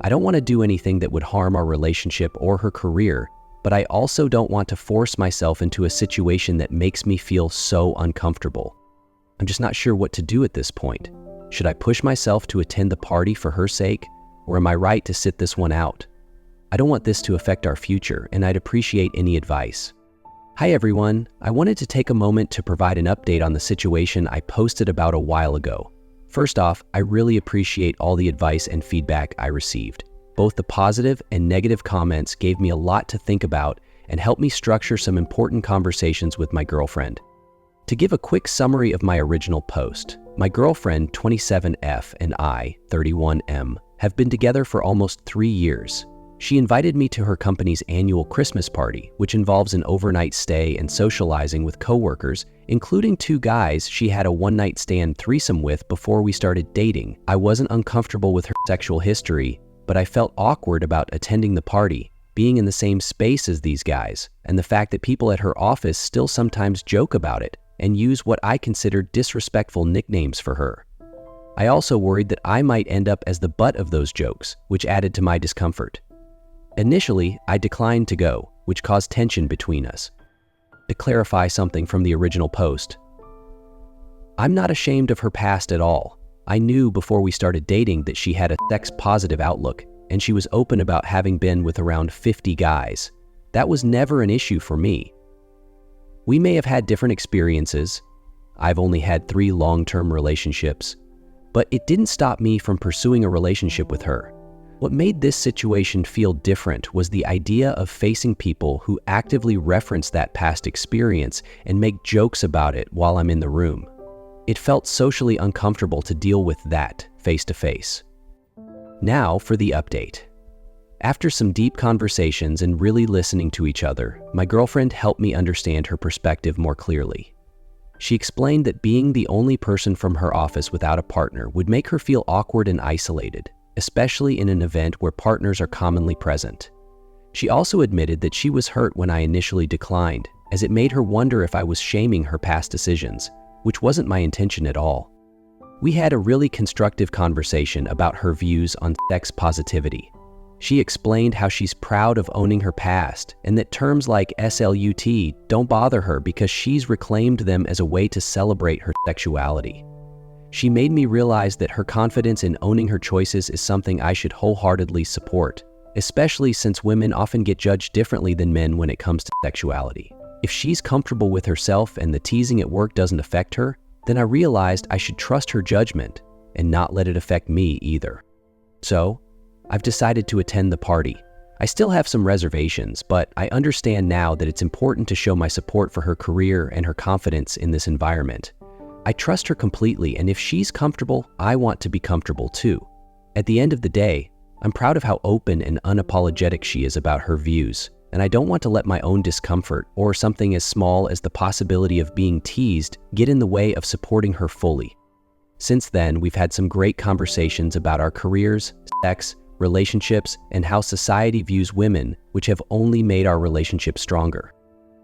I don't want to do anything that would harm our relationship or her career, but I also don't want to force myself into a situation that makes me feel so uncomfortable. I'm just not sure what to do at this point. Should I push myself to attend the party for her sake, or am I right to sit this one out? I don't want this to affect our future, and I'd appreciate any advice. Hi everyone, I wanted to take a moment to provide an update on the situation I posted about a while ago. First off, I really appreciate all the advice and feedback I received. Both the positive and negative comments gave me a lot to think about and helped me structure some important conversations with my girlfriend. To give a quick summary of my original post, my girlfriend 27F and I, 31M, have been together for almost 3 years. She invited me to her company's annual Christmas party, which involves an overnight stay and socializing with coworkers, including 2 guys she had a one-night stand threesome with before we started dating. I wasn't uncomfortable with her sexual history, but I felt awkward about attending the party, being in the same space as these guys, and the fact that people at her office still sometimes joke about it and use what I consider disrespectful nicknames for her. I also worried that I might end up as the butt of those jokes, which added to my discomfort. Initially, I declined to go, which caused tension between us. To clarify something from the original post, I'm not ashamed of her past at all. I knew before we started dating that she had a sex-positive outlook, and she was open about having been with around 50 guys. That was never an issue for me. We may have had different experiences. I've only had 3 long-term relationships, but it didn't stop me from pursuing a relationship with her. What made this situation feel different was the idea of facing people who actively reference that past experience and make jokes about it while I'm in the room. It felt socially uncomfortable to deal with that face to face. Now for the update. After some deep conversations and really listening to each other, my girlfriend helped me understand her perspective more clearly. She explained that being the only person from her office without a partner would make her feel awkward and isolated, especially in an event where partners are commonly present. She also admitted that she was hurt when I initially declined, as it made her wonder if I was shaming her past decisions, which wasn't my intention at all. We had a really constructive conversation about her views on sex positivity. She explained how she's proud of owning her past and that terms like SLUT don't bother her because she's reclaimed them as a way to celebrate her sexuality. She made me realize that her confidence in owning her choices is something I should wholeheartedly support, especially since women often get judged differently than men when it comes to sexuality. If she's comfortable with herself and the teasing at work doesn't affect her, then I realized I should trust her judgment and not let it affect me either. So, I've decided to attend the party. I still have some reservations, but I understand now that it's important to show my support for her career and her confidence in this environment. I trust her completely, and if she's comfortable, I want to be comfortable too. At the end of the day, I'm proud of how open and unapologetic she is about her views, and I don't want to let my own discomfort or something as small as the possibility of being teased get in the way of supporting her fully. Since then, we've had some great conversations about our careers, sex, relationships, and how society views women, which have only made our relationship stronger.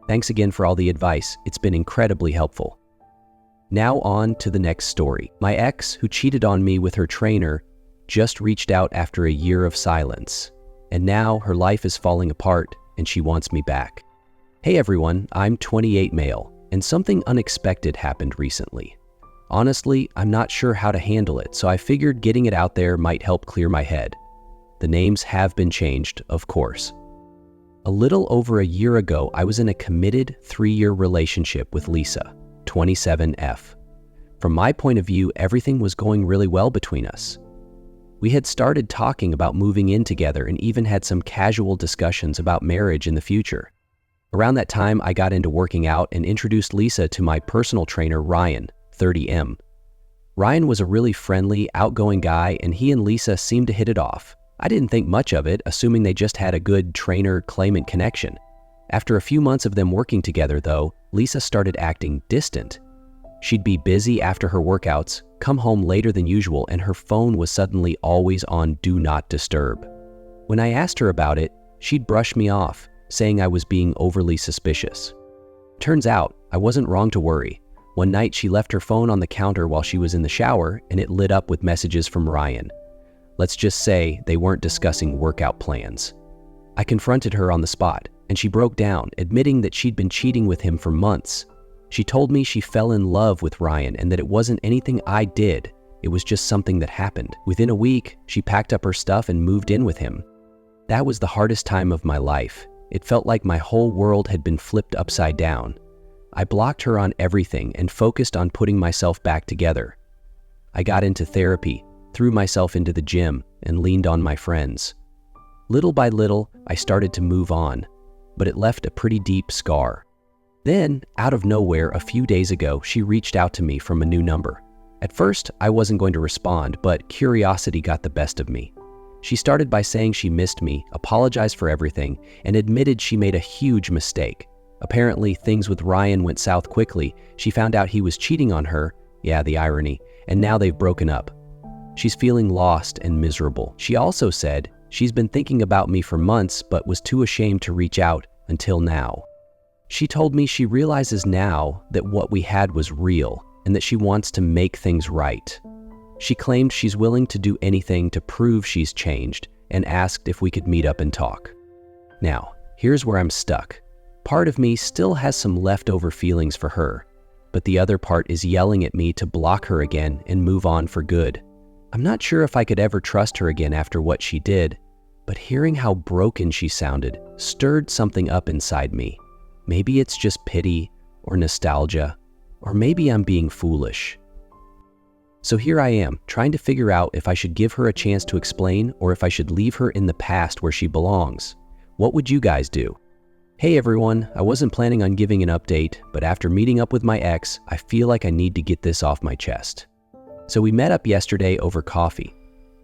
Thanks again for all the advice. It's been incredibly helpful. Now on to the next story. My ex, who cheated on me with her trainer, just reached out after a year of silence. And now her life is falling apart and she wants me back. Hey everyone, I'm 28 male, and something unexpected happened recently. Honestly, I'm not sure how to handle it, so I figured getting it out there might help clear my head. The names have been changed, of course. A little over a year ago, I was in a committed 3-year relationship with Lisa, 27F. From my point of view, everything was going really well between us. We had started talking about moving in together and even had some casual discussions about marriage in the future. Around that time, I got into working out and introduced Lisa to my personal trainer, Ryan, 30M. Ryan was a really friendly, outgoing guy, and he and Lisa seemed to hit it off. I didn't think much of it, assuming they just had a good trainer-claimant connection. After a few months of them working together, though, Lisa started acting distant. She'd be busy after her workouts, come home later than usual, and her phone was suddenly always on Do Not Disturb. When I asked her about it, she'd brush me off, saying I was being overly suspicious. Turns out, I wasn't wrong to worry. One night, she left her phone on the counter while she was in the shower, and it lit up with messages from Ryan. Let's just say they weren't discussing workout plans. I confronted her on the spot, and she broke down, admitting that she'd been cheating with him for months. She told me she fell in love with Ryan and that it wasn't anything I did, it was just something that happened. Within a week, she packed up her stuff and moved in with him. That was the hardest time of my life. It felt like my whole world had been flipped upside down. I blocked her on everything and focused on putting myself back together. I got into therapy, threw myself into the gym, and leaned on my friends. Little by little, I started to move on, but it left a pretty deep scar. Then, out of nowhere, a few days ago, she reached out to me from a new number. At first, I wasn't going to respond, but curiosity got the best of me. She started by saying she missed me, apologized for everything, and admitted she made a huge mistake. Apparently, things with Ryan went south quickly. She found out he was cheating on her, yeah, the irony, and now they've broken up. She's feeling lost and miserable. She also said she's been thinking about me for months but was too ashamed to reach out until now. She told me she realizes now that what we had was real and that she wants to make things right. She claimed she's willing to do anything to prove she's changed and asked if we could meet up and talk. Now, here's where I'm stuck. Part of me still has some leftover feelings for her, but the other part is yelling at me to block her again and move on for good. I'm not sure if I could ever trust her again after what she did, but hearing how broken she sounded stirred something up inside me. Maybe it's just pity or nostalgia, or maybe I'm being foolish. So here I am, trying to figure out if I should give her a chance to explain or if I should leave her in the past where she belongs. What would you guys do? Hey everyone, I wasn't planning on giving an update, but after meeting up with my ex, I feel like I need to get this off my chest. So we met up yesterday over coffee.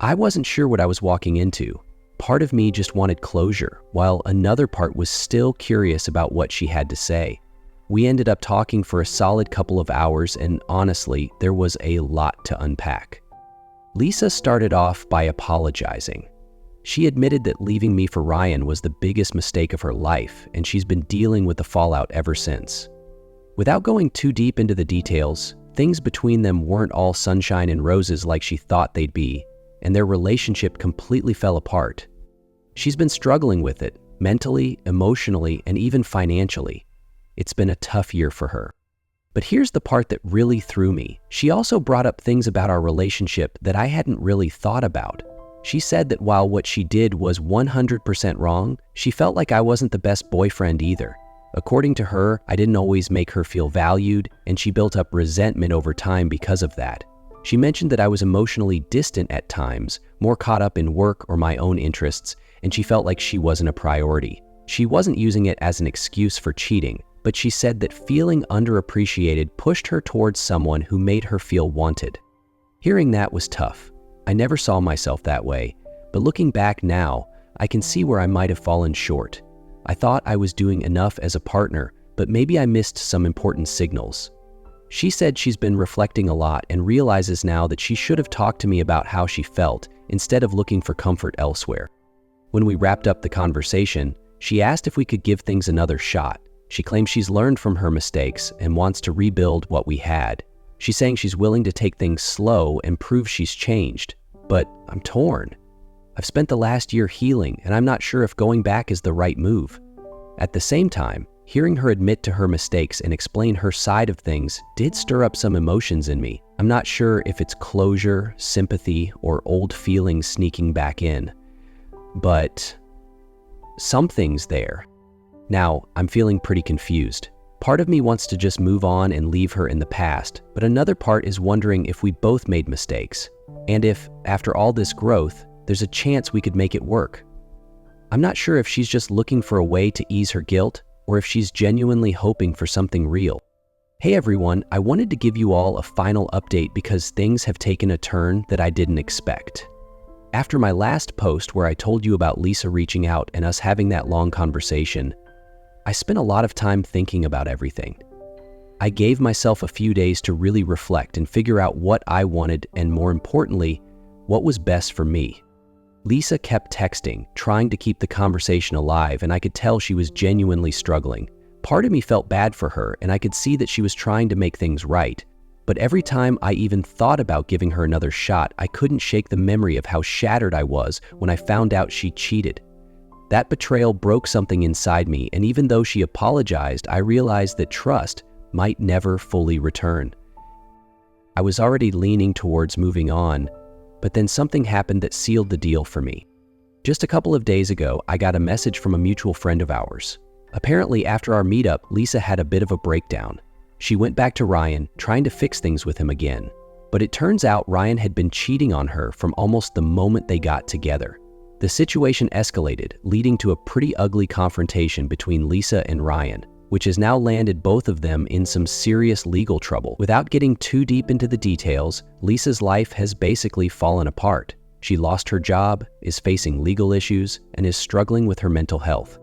I wasn't sure what I was walking into, part of me just wanted closure, while another part was still curious about what she had to say. We ended up talking for a solid couple of hours, and honestly, there was a lot to unpack. Lisa started off by apologizing. She admitted that leaving me for Ryan was the biggest mistake of her life, and she's been dealing with the fallout ever since. Without going too deep into the details, things between them weren't all sunshine and roses like she thought they'd be, and their relationship completely fell apart. She's been struggling with it, mentally, emotionally, and even financially. It's been a tough year for her. But here's the part that really threw me. She also brought up things about our relationship that I hadn't really thought about. She said that while what she did was 100% wrong, she felt like I wasn't the best boyfriend either. According to her, I didn't always make her feel valued, and she built up resentment over time because of that. She mentioned that I was emotionally distant at times, more caught up in work or my own interests, and she felt like she wasn't a priority. She wasn't using it as an excuse for cheating, but she said that feeling underappreciated pushed her towards someone who made her feel wanted. Hearing that was tough. I never saw myself that way, but looking back now, I can see where I might have fallen short. I thought I was doing enough as a partner, but maybe I missed some important signals. She said she's been reflecting a lot and realizes now that she should have talked to me about how she felt instead of looking for comfort elsewhere. When we wrapped up the conversation, she asked if we could give things another shot. She claims she's learned from her mistakes and wants to rebuild what we had. She's saying she's willing to take things slow and prove she's changed, but I'm torn. I've spent the last year healing, and I'm not sure if going back is the right move. At the same time, hearing her admit to her mistakes and explain her side of things did stir up some emotions in me. I'm not sure if it's closure, sympathy, or old feelings sneaking back in, but something's there. Now, I'm feeling pretty confused. Part of me wants to just move on and leave her in the past, but another part is wondering if we both made mistakes, and if, after all this growth, there's a chance we could make it work. I'm not sure if she's just looking for a way to ease her guilt, or if she's genuinely hoping for something real. Hey everyone, I wanted to give you all a final update because things have taken a turn that I didn't expect. After my last post where I told you about Lisa reaching out and us having that long conversation, I spent a lot of time thinking about everything. I gave myself a few days to really reflect and figure out what I wanted and, more importantly, what was best for me. Lisa kept texting, trying to keep the conversation alive, and I could tell she was genuinely struggling. Part of me felt bad for her, and I could see that she was trying to make things right. But every time I even thought about giving her another shot, I couldn't shake the memory of how shattered I was when I found out she cheated. That betrayal broke something inside me, and even though she apologized, I realized that trust might never fully return. I was already leaning towards moving on, but then something happened that sealed the deal for me. Just a couple of days ago, I got a message from a mutual friend of ours. Apparently, after our meetup, Lisa had a bit of a breakdown. She went back to Ryan, trying to fix things with him again. But it turns out Ryan had been cheating on her from almost the moment they got together. The situation escalated, leading to a pretty ugly confrontation between Lisa and Ryan, which has now landed both of them in some serious legal trouble. Without getting too deep into the details, Lisa's life has basically fallen apart. She lost her job, is facing legal issues, and is struggling with her mental health.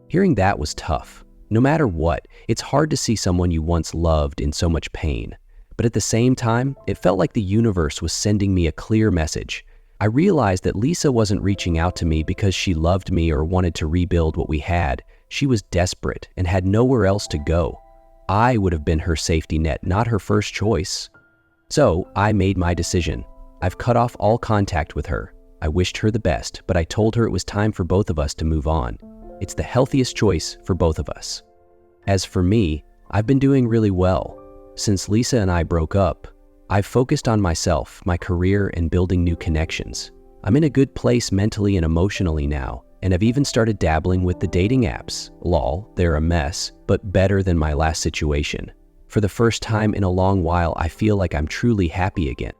Hearing that was tough. No matter what, it's hard to see someone you once loved in so much pain. But at the same time, it felt like the universe was sending me a clear message. I realized that Lisa wasn't reaching out to me because she loved me or wanted to rebuild what we had. She was desperate and had nowhere else to go. I would have been her safety net, not her first choice. So I made my decision. I've cut off all contact with her. I wished her the best, but I told her it was time for both of us to move on. It's the healthiest choice for both of us. As for me, I've been doing really well. Since Lisa and I broke up, I've focused on myself, my career, and building new connections. I'm in a good place mentally and emotionally now, and I've even started dabbling with the dating apps. Lol, they're a mess, but better than my last situation. For the first time in a long while, I feel like I'm truly happy again.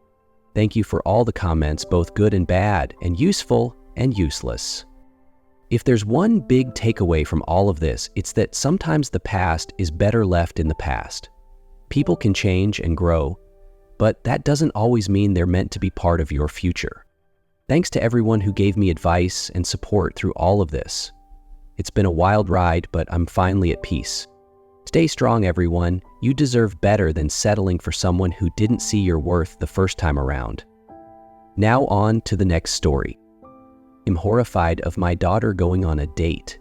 Thank you for all the comments, both good and bad, and useful and useless. If there's one big takeaway from all of this, it's that sometimes the past is better left in the past. People can change and grow, but that doesn't always mean they're meant to be part of your future. Thanks to everyone who gave me advice and support through all of this. It's been a wild ride, but I'm finally at peace. Stay strong, everyone. You deserve better than settling for someone who didn't see your worth the first time around. Now on to the next story. I'm horrified of my daughter going on a date.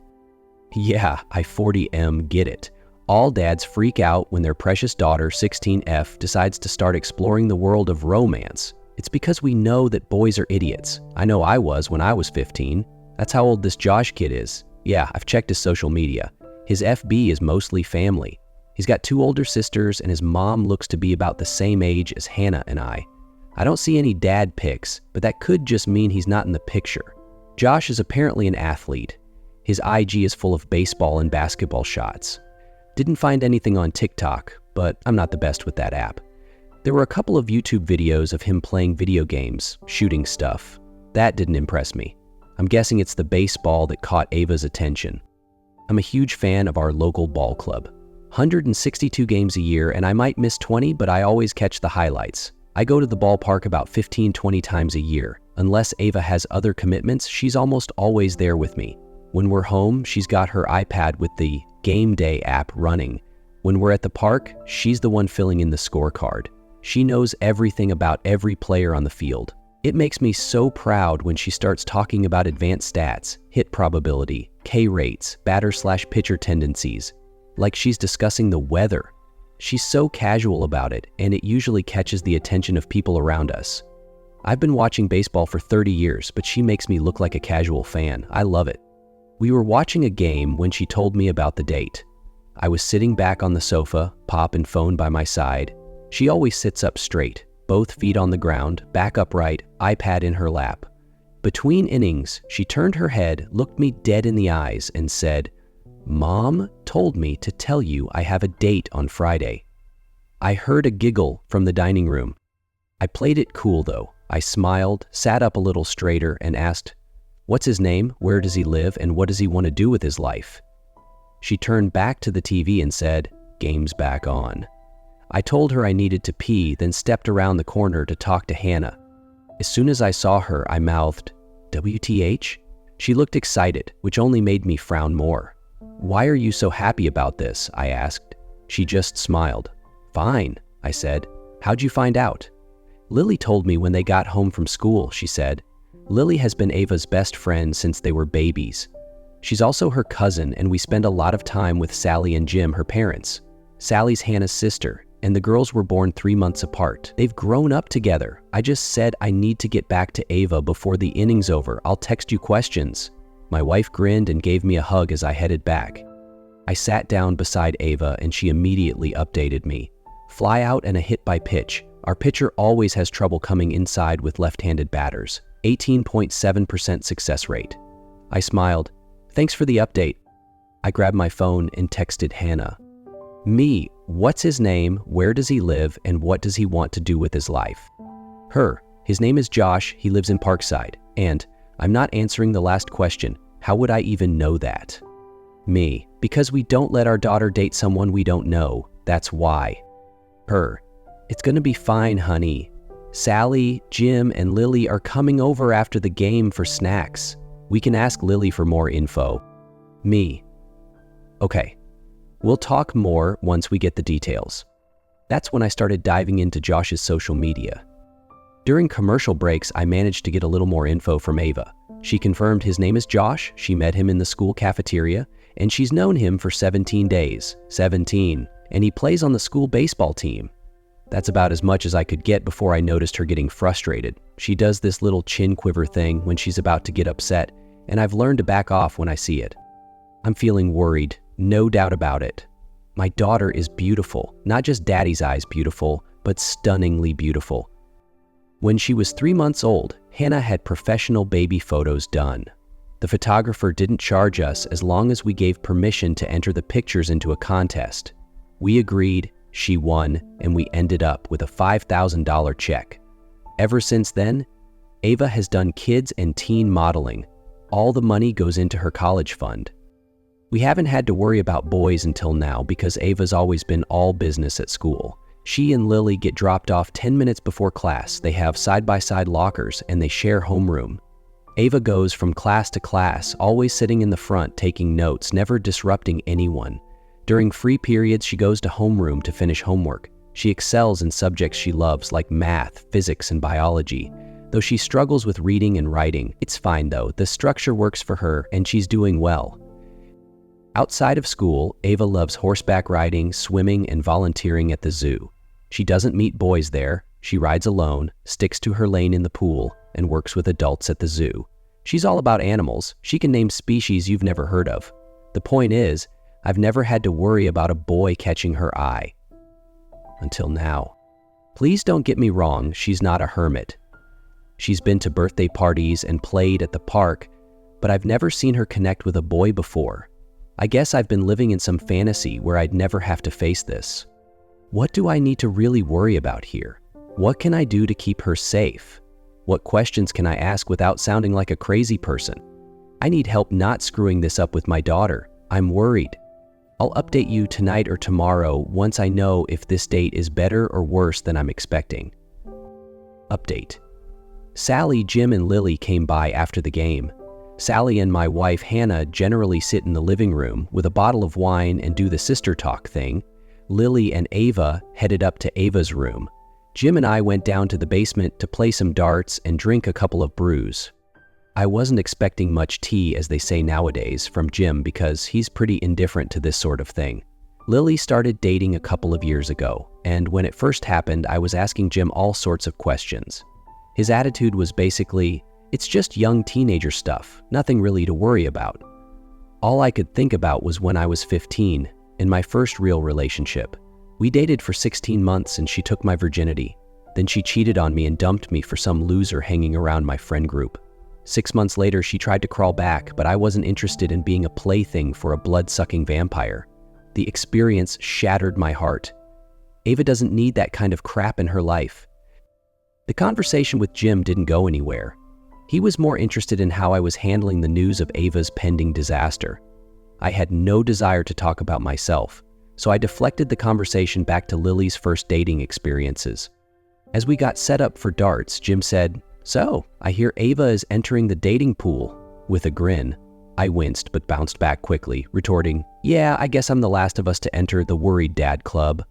Yeah, I 40M get it. All dads freak out when their precious daughter, 16F, decides to start exploring the world of romance. It's because we know that boys are idiots. I know I was when I was 15. That's how old this Josh kid is. Yeah, I've checked his social media. His FB is mostly family. He's got 2 older sisters and his mom looks to be about the same age as Hannah and I. I don't see any dad pics, but that could just mean he's not in the picture. Josh is apparently an athlete. His IG is full of baseball and basketball shots. Didn't find anything on TikTok, but I'm not the best with that app. There were a couple of YouTube videos of him playing video games, shooting stuff. That didn't impress me. I'm guessing it's the baseball that caught Ava's attention. I'm a huge fan of our local ball club. 162 games a year, and I might miss 20, but I always catch the highlights. I go to the ballpark about 15-20 times a year. Unless Ava has other commitments, she's almost always there with me. When we're home, she's got her iPad with the Game Day app running. When we're at the park, she's the one filling in the scorecard. She knows everything about every player on the field. It makes me so proud when she starts talking about advanced stats, hit probability, K rates, batter/pitcher tendencies, like she's discussing the weather. She's so casual about it, and it usually catches the attention of people around us. I've been watching baseball for 30 years, but she makes me look like a casual fan. I love it. We were watching a game when she told me about the date. I was sitting back on the sofa, Pop and phone by my side. She always sits up straight, both feet on the ground, back upright, iPad in her lap. Between innings, she turned her head, looked me dead in the eyes, and said, "Mom told me to tell you I have a date on Friday." I heard a giggle from the dining room. I played it cool though. I smiled, sat up a little straighter, and asked, "What's his name? Where does he live? And what does he want to do with his life?" She turned back to the TV and said, "Game's back on." I told her I needed to pee, then stepped around the corner to talk to Hannah. As soon as I saw her, I mouthed, "WTH?" She looked excited, which only made me frown more. "Why are you so happy about this?" I asked. She just smiled. "Fine," I said. "How'd you find out?" "Lily told me when they got home from school," she said. Lily has been Ava's best friend since they were babies. She's also her cousin, and we spend a lot of time with Sally and Jim, her parents. Sally's Hannah's sister, and the girls were born 3 months apart. They've grown up together. I just said I need to get back to Ava before the inning's over. I'll text you questions. My wife grinned and gave me a hug as I headed back. I sat down beside Ava and she immediately updated me. Fly out and a hit by pitch. Our pitcher always has trouble coming inside with left-handed batters. 18.7% success rate. I smiled. Thanks for the update. I grabbed my phone and texted Hannah. Me, what's his name, where does he live, and what does he want to do with his life? Her, his name is Josh, he lives in Parkside. And, I'm not answering the last question. How would I even know that? Me, because we don't let our daughter date someone we don't know. That's why. Her, it's gonna be fine, honey. Sally, Jim, and Lily are coming over after the game for snacks. We can ask Lily for more info. Me, okay. We'll talk more once we get the details. That's when I started diving into Josh's social media. During commercial breaks, I managed to get a little more info from Ava. She confirmed his name is Josh, she met him in the school cafeteria, and she's known him for 17 days. 17. And he plays on the school baseball team. That's about as much as I could get before I noticed her getting frustrated. She does this little chin quiver thing when she's about to get upset, and I've learned to back off when I see it. I'm feeling worried. No doubt about it. My daughter is beautiful, not just daddy's eyes beautiful, but stunningly beautiful. When she was 3 months old, Hannah had professional baby photos done. The photographer didn't charge us as long as we gave permission to enter the pictures into a contest. We agreed, she won, and we ended up with a $5,000 check. Ever since then, Ava has done kids and teen modeling. All the money goes into her college fund. We haven't had to worry about boys until now because Ava's always been all business at school. She and Lily get dropped off 10 minutes before class. They have side-by-side lockers and they share homeroom. Ava goes from class to class, always sitting in the front taking notes, never disrupting anyone. During free periods, she goes to homeroom to finish homework. She excels in subjects she loves like math, physics, and biology. Though she struggles with reading and writing, it's fine though. The structure works for her and she's doing well. Outside of school, Ava loves horseback riding, swimming, and volunteering at the zoo. She doesn't meet boys there. She rides alone, sticks to her lane in the pool, and works with adults at the zoo. She's all about animals. She can name species you've never heard of. The point is, I've never had to worry about a boy catching her eye. Until now. Please don't get me wrong, she's not a hermit. She's been to birthday parties and played at the park, but I've never seen her connect with a boy before. I guess I've been living in some fantasy where I'd never have to face this. What do I need to really worry about here? What can I do to keep her safe? What questions can I ask without sounding like a crazy person? I need help not screwing this up with my daughter. I'm worried. I'll update you tonight or tomorrow once I know if this date is better or worse than I'm expecting. Update. Sally, Jim, and Lily came by after the game. Sally and my wife Hannah generally sit in the living room with a bottle of wine and do the sister talk thing. Lily and Ava headed up to Ava's room. Jim and I went down to the basement to play some darts and drink a couple of brews. I wasn't expecting much tea, as they say nowadays, from Jim because he's pretty indifferent to this sort of thing. Lily started dating a couple of years ago, and when it first happened, I was asking Jim all sorts of questions. His attitude was basically, "It's just young teenager stuff, nothing really to worry about." All I could think about was when I was 15, in my first real relationship. We dated for 16 months and she took my virginity. Then she cheated on me and dumped me for some loser hanging around my friend group. 6 months later, she tried to crawl back, but I wasn't interested in being a plaything for a blood-sucking vampire. The experience shattered my heart. Ava doesn't need that kind of crap in her life. The conversation with Jim didn't go anywhere. He was more interested in how I was handling the news of Ava's pending disaster. I had no desire to talk about myself, so I deflected the conversation back to Lily's first dating experiences. As we got set up for darts, Jim said, "So, I hear Ava is entering the dating pool," with a grin. I winced but bounced back quickly, retorting, "Yeah, I guess I'm the last of us to enter the worried dad club."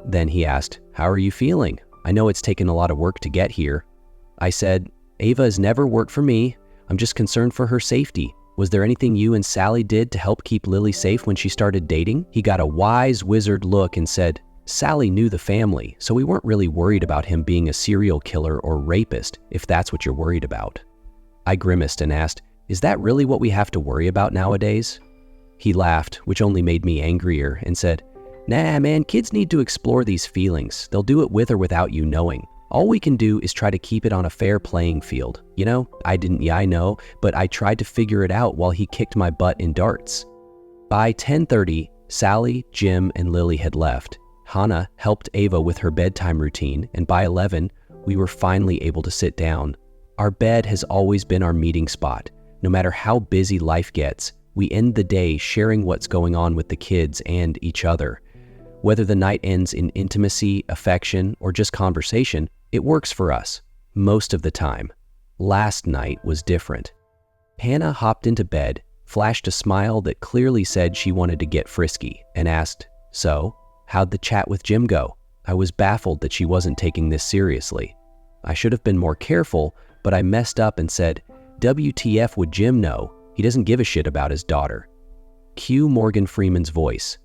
Then he asked, "How are you feeling? I know it's taken a lot of work to get here." I said, "Ava has never worked for me. I'm just concerned for her safety. Was there anything you and Sally did to help keep Lily safe when she started dating?" He got a wise wizard look and said, "Sally knew the family, so we weren't really worried about him being a serial killer or rapist, if that's what you're worried about." I grimaced and asked, "Is that really what we have to worry about nowadays?" He laughed, which only made me angrier, and said, "Nah, man, kids need to explore these feelings. They'll do it with or without you knowing. All we can do is try to keep it on a fair playing field. You know, I know, but I tried to figure it out while he kicked my butt in darts." By 10:30, Sally, Jim, and Lily had left. Hannah helped Ava with her bedtime routine, and by 11, we were finally able to sit down. Our bed has always been our meeting spot. No matter how busy life gets, we end the day sharing what's going on with the kids and each other. Whether the night ends in intimacy, affection, or just conversation, it works for us, most of the time. Last night was different. Hannah hopped into bed, flashed a smile that clearly said she wanted to get frisky, and asked, "So, how'd the chat with Jim go?" I was baffled that she wasn't taking this seriously. I should have been more careful, but I messed up and said, "WTF would Jim know? He doesn't give a shit about his daughter." Cue Morgan Freeman's voice.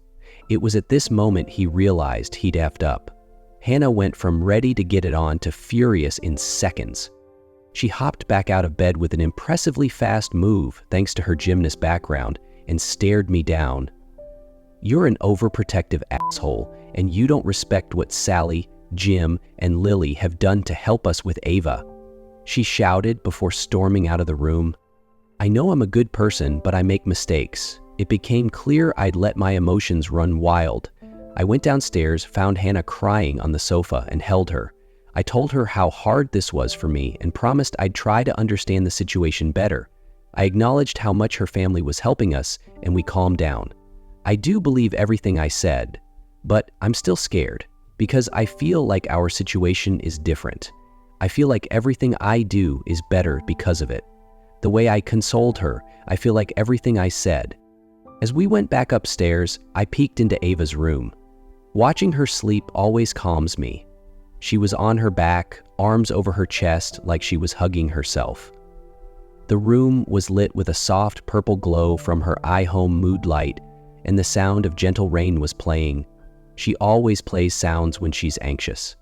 It was at this moment he realized he'd effed up. Hannah went from ready to get it on to furious in seconds. She hopped back out of bed with an impressively fast move thanks to her gymnast background and stared me down. "You're an overprotective asshole, and you don't respect what Sally, Jim, and Lily have done to help us with Ava," she shouted before storming out of the room. I know I'm a good person, but I make mistakes. It became clear I'd let my emotions run wild. I went downstairs, found Hannah crying on the sofa, and held her. I told her how hard this was for me and promised I'd try to understand the situation better. I acknowledged how much her family was helping us, and we calmed down. I do believe everything I said, but I'm still scared. because I feel like our situation is different. I feel like everything I do is better because of it. The way I consoled her, I feel like everything I said. As we went back upstairs, I peeked into Ava's room. Watching her sleep always calms me. She was on her back, arms over her chest like she was hugging herself. The room was lit with a soft purple glow from her iHome mood light, and the sound of gentle rain was playing. She always plays sounds when she's anxious.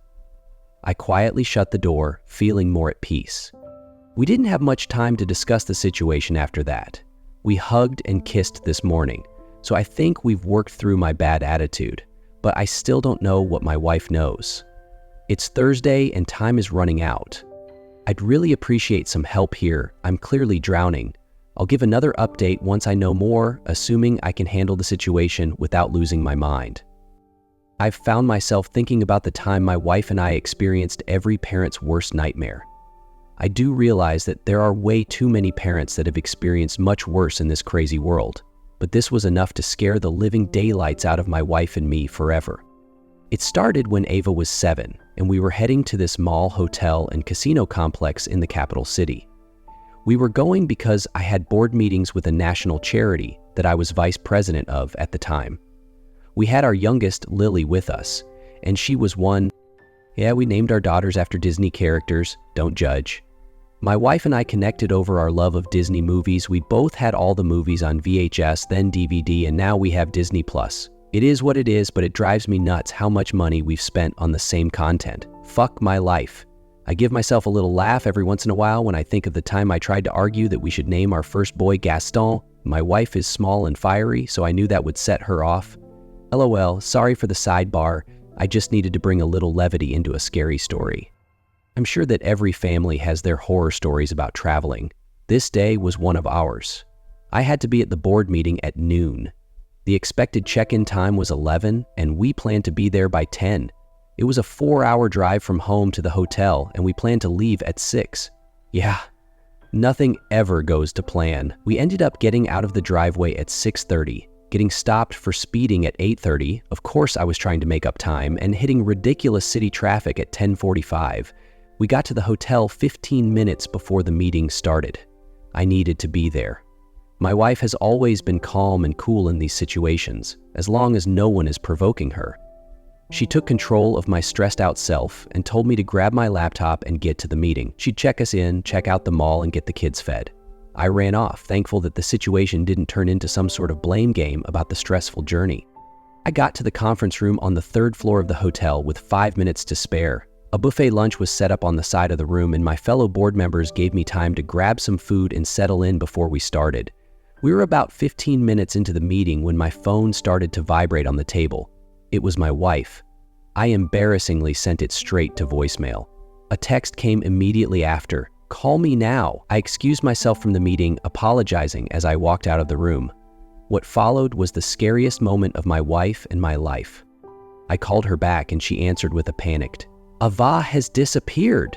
I quietly shut the door, feeling more at peace. We didn't have much time to discuss the situation after that. We hugged and kissed this morning, so I think we've worked through my bad attitude, but I still don't know what my wife knows. It's Thursday and time is running out. I'd really appreciate some help here. I'm clearly drowning. I'll give another update once I know more, assuming I can handle the situation without losing my mind. I've found myself thinking about the time my wife and I experienced every parent's worst nightmare. I do realize that there are way too many parents that have experienced much worse in this crazy world, but this was enough to scare the living daylights out of my wife and me forever. It started when Ava was 7, and we were heading to this mall, hotel, and casino complex in the capital city. We were going because I had board meetings with a national charity that I was vice president of at the time. We had our youngest, Lily, with us, and she was one. Yeah, we named our daughters after Disney characters, don't judge. My wife and I connected over our love of Disney movies. We both had all the movies on VHS, then DVD, and now we have Disney+. It is what it is, but it drives me nuts how much money we've spent on the same content. Fuck my life. I give myself a little laugh every once in a while when I think of the time I tried to argue that we should name our first boy Gaston. My wife is small and fiery, so I knew that would set her off. LOL, sorry for the sidebar. I just needed to bring a little levity into a scary story. I'm sure that every family has their horror stories about traveling. This day was one of ours. I had to be at the board meeting at noon. The expected check-in time was 11, and we planned to be there by 10. It was a 4-hour drive from home to the hotel, and we planned to leave at 6. Yeah, nothing ever goes to plan. We ended up getting out of the driveway at 6:30, getting stopped for speeding at 8:30. Of course I was trying to make up time, and hitting ridiculous city traffic at 10:45. We got to the hotel 15 minutes before the meeting started. I needed to be there. My wife has always been calm and cool in these situations, as long as no one is provoking her. She took control of my stressed out self and told me to grab my laptop and get to the meeting. She'd check us in, check out the mall, and get the kids fed. I ran off, thankful that the situation didn't turn into some sort of blame game about the stressful journey. I got to the conference room on the 3rd floor of the hotel with 5 minutes to spare. A buffet lunch was set up on the side of the room, and my fellow board members gave me time to grab some food and settle in before we started. We were about 15 minutes into the meeting when my phone started to vibrate on the table. It was my wife. I embarrassingly sent it straight to voicemail. A text came immediately after. "Call me now." I excused myself from the meeting, apologizing as I walked out of the room. What followed was the scariest moment of my wife and my life. I called her back and she answered with a panicked, "Ava has disappeared."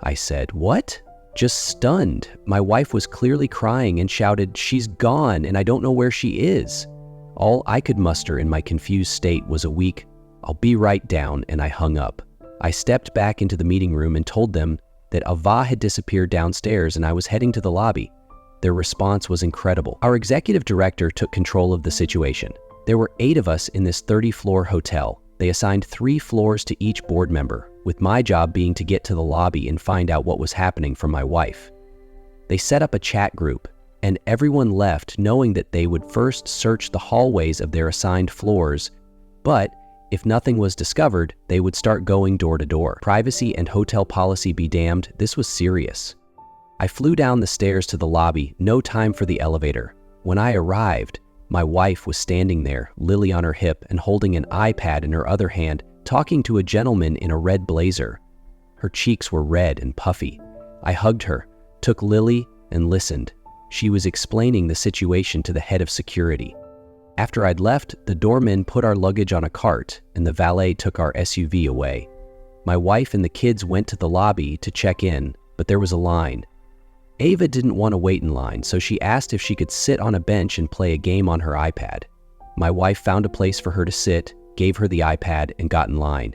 I said, "What?" Just stunned. My wife was clearly crying and shouted, "She's gone and I don't know where she is." All I could muster in my confused state was a weak, "I'll be right down," and I hung up. I stepped back into the meeting room and told them that Ava had disappeared downstairs and I was heading to the lobby. Their response was incredible. Our executive director took control of the situation. There were 8 of us in this 30-floor hotel. They assigned 3 floors to each board member, with my job being to get to the lobby and find out what was happening from my wife. They set up a chat group, and everyone left knowing that they would first search the hallways of their assigned floors, but if nothing was discovered, they would start going door to door. Privacy and hotel policy be damned, this was serious. I flew down the stairs to the lobby, no time for the elevator. When I arrived, my wife was standing there, Lily on her hip and holding an iPad in her other hand, talking to a gentleman in a red blazer. Her cheeks were red and puffy. I hugged her, took Lily, and listened. She was explaining the situation to the head of security. After I'd left, the doorman put our luggage on a cart and the valet took our SUV away. My wife and the kids went to the lobby to check in, but there was a line. Ava didn't want to wait in line, so she asked if she could sit on a bench and play a game on her iPad. My wife found a place for her to sit, gave her the iPad, and got in line.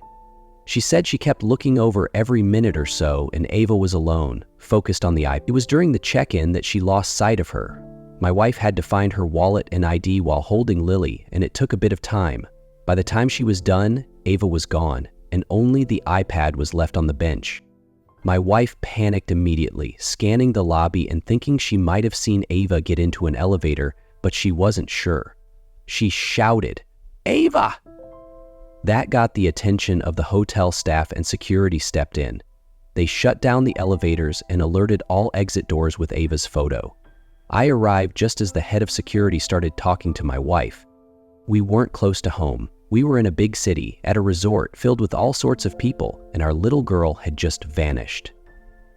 She said she kept looking over every minute or so and Ava was alone, focused on the iPad. It was during the check-in that she lost sight of her. My wife had to find her wallet and ID while holding Lily, and it took a bit of time. By the time she was done, Ava was gone, and only the iPad was left on the bench. My wife panicked immediately, scanning the lobby and thinking she might have seen Ava get into an elevator, but she wasn't sure. She shouted, "Ava!" That got the attention of the hotel staff and security stepped in. They shut down the elevators and alerted all exit doors with Ava's photo. I arrived just as the head of security started talking to my wife. We weren't close to home. We were in a big city, at a resort filled with all sorts of people, and our little girl had just vanished.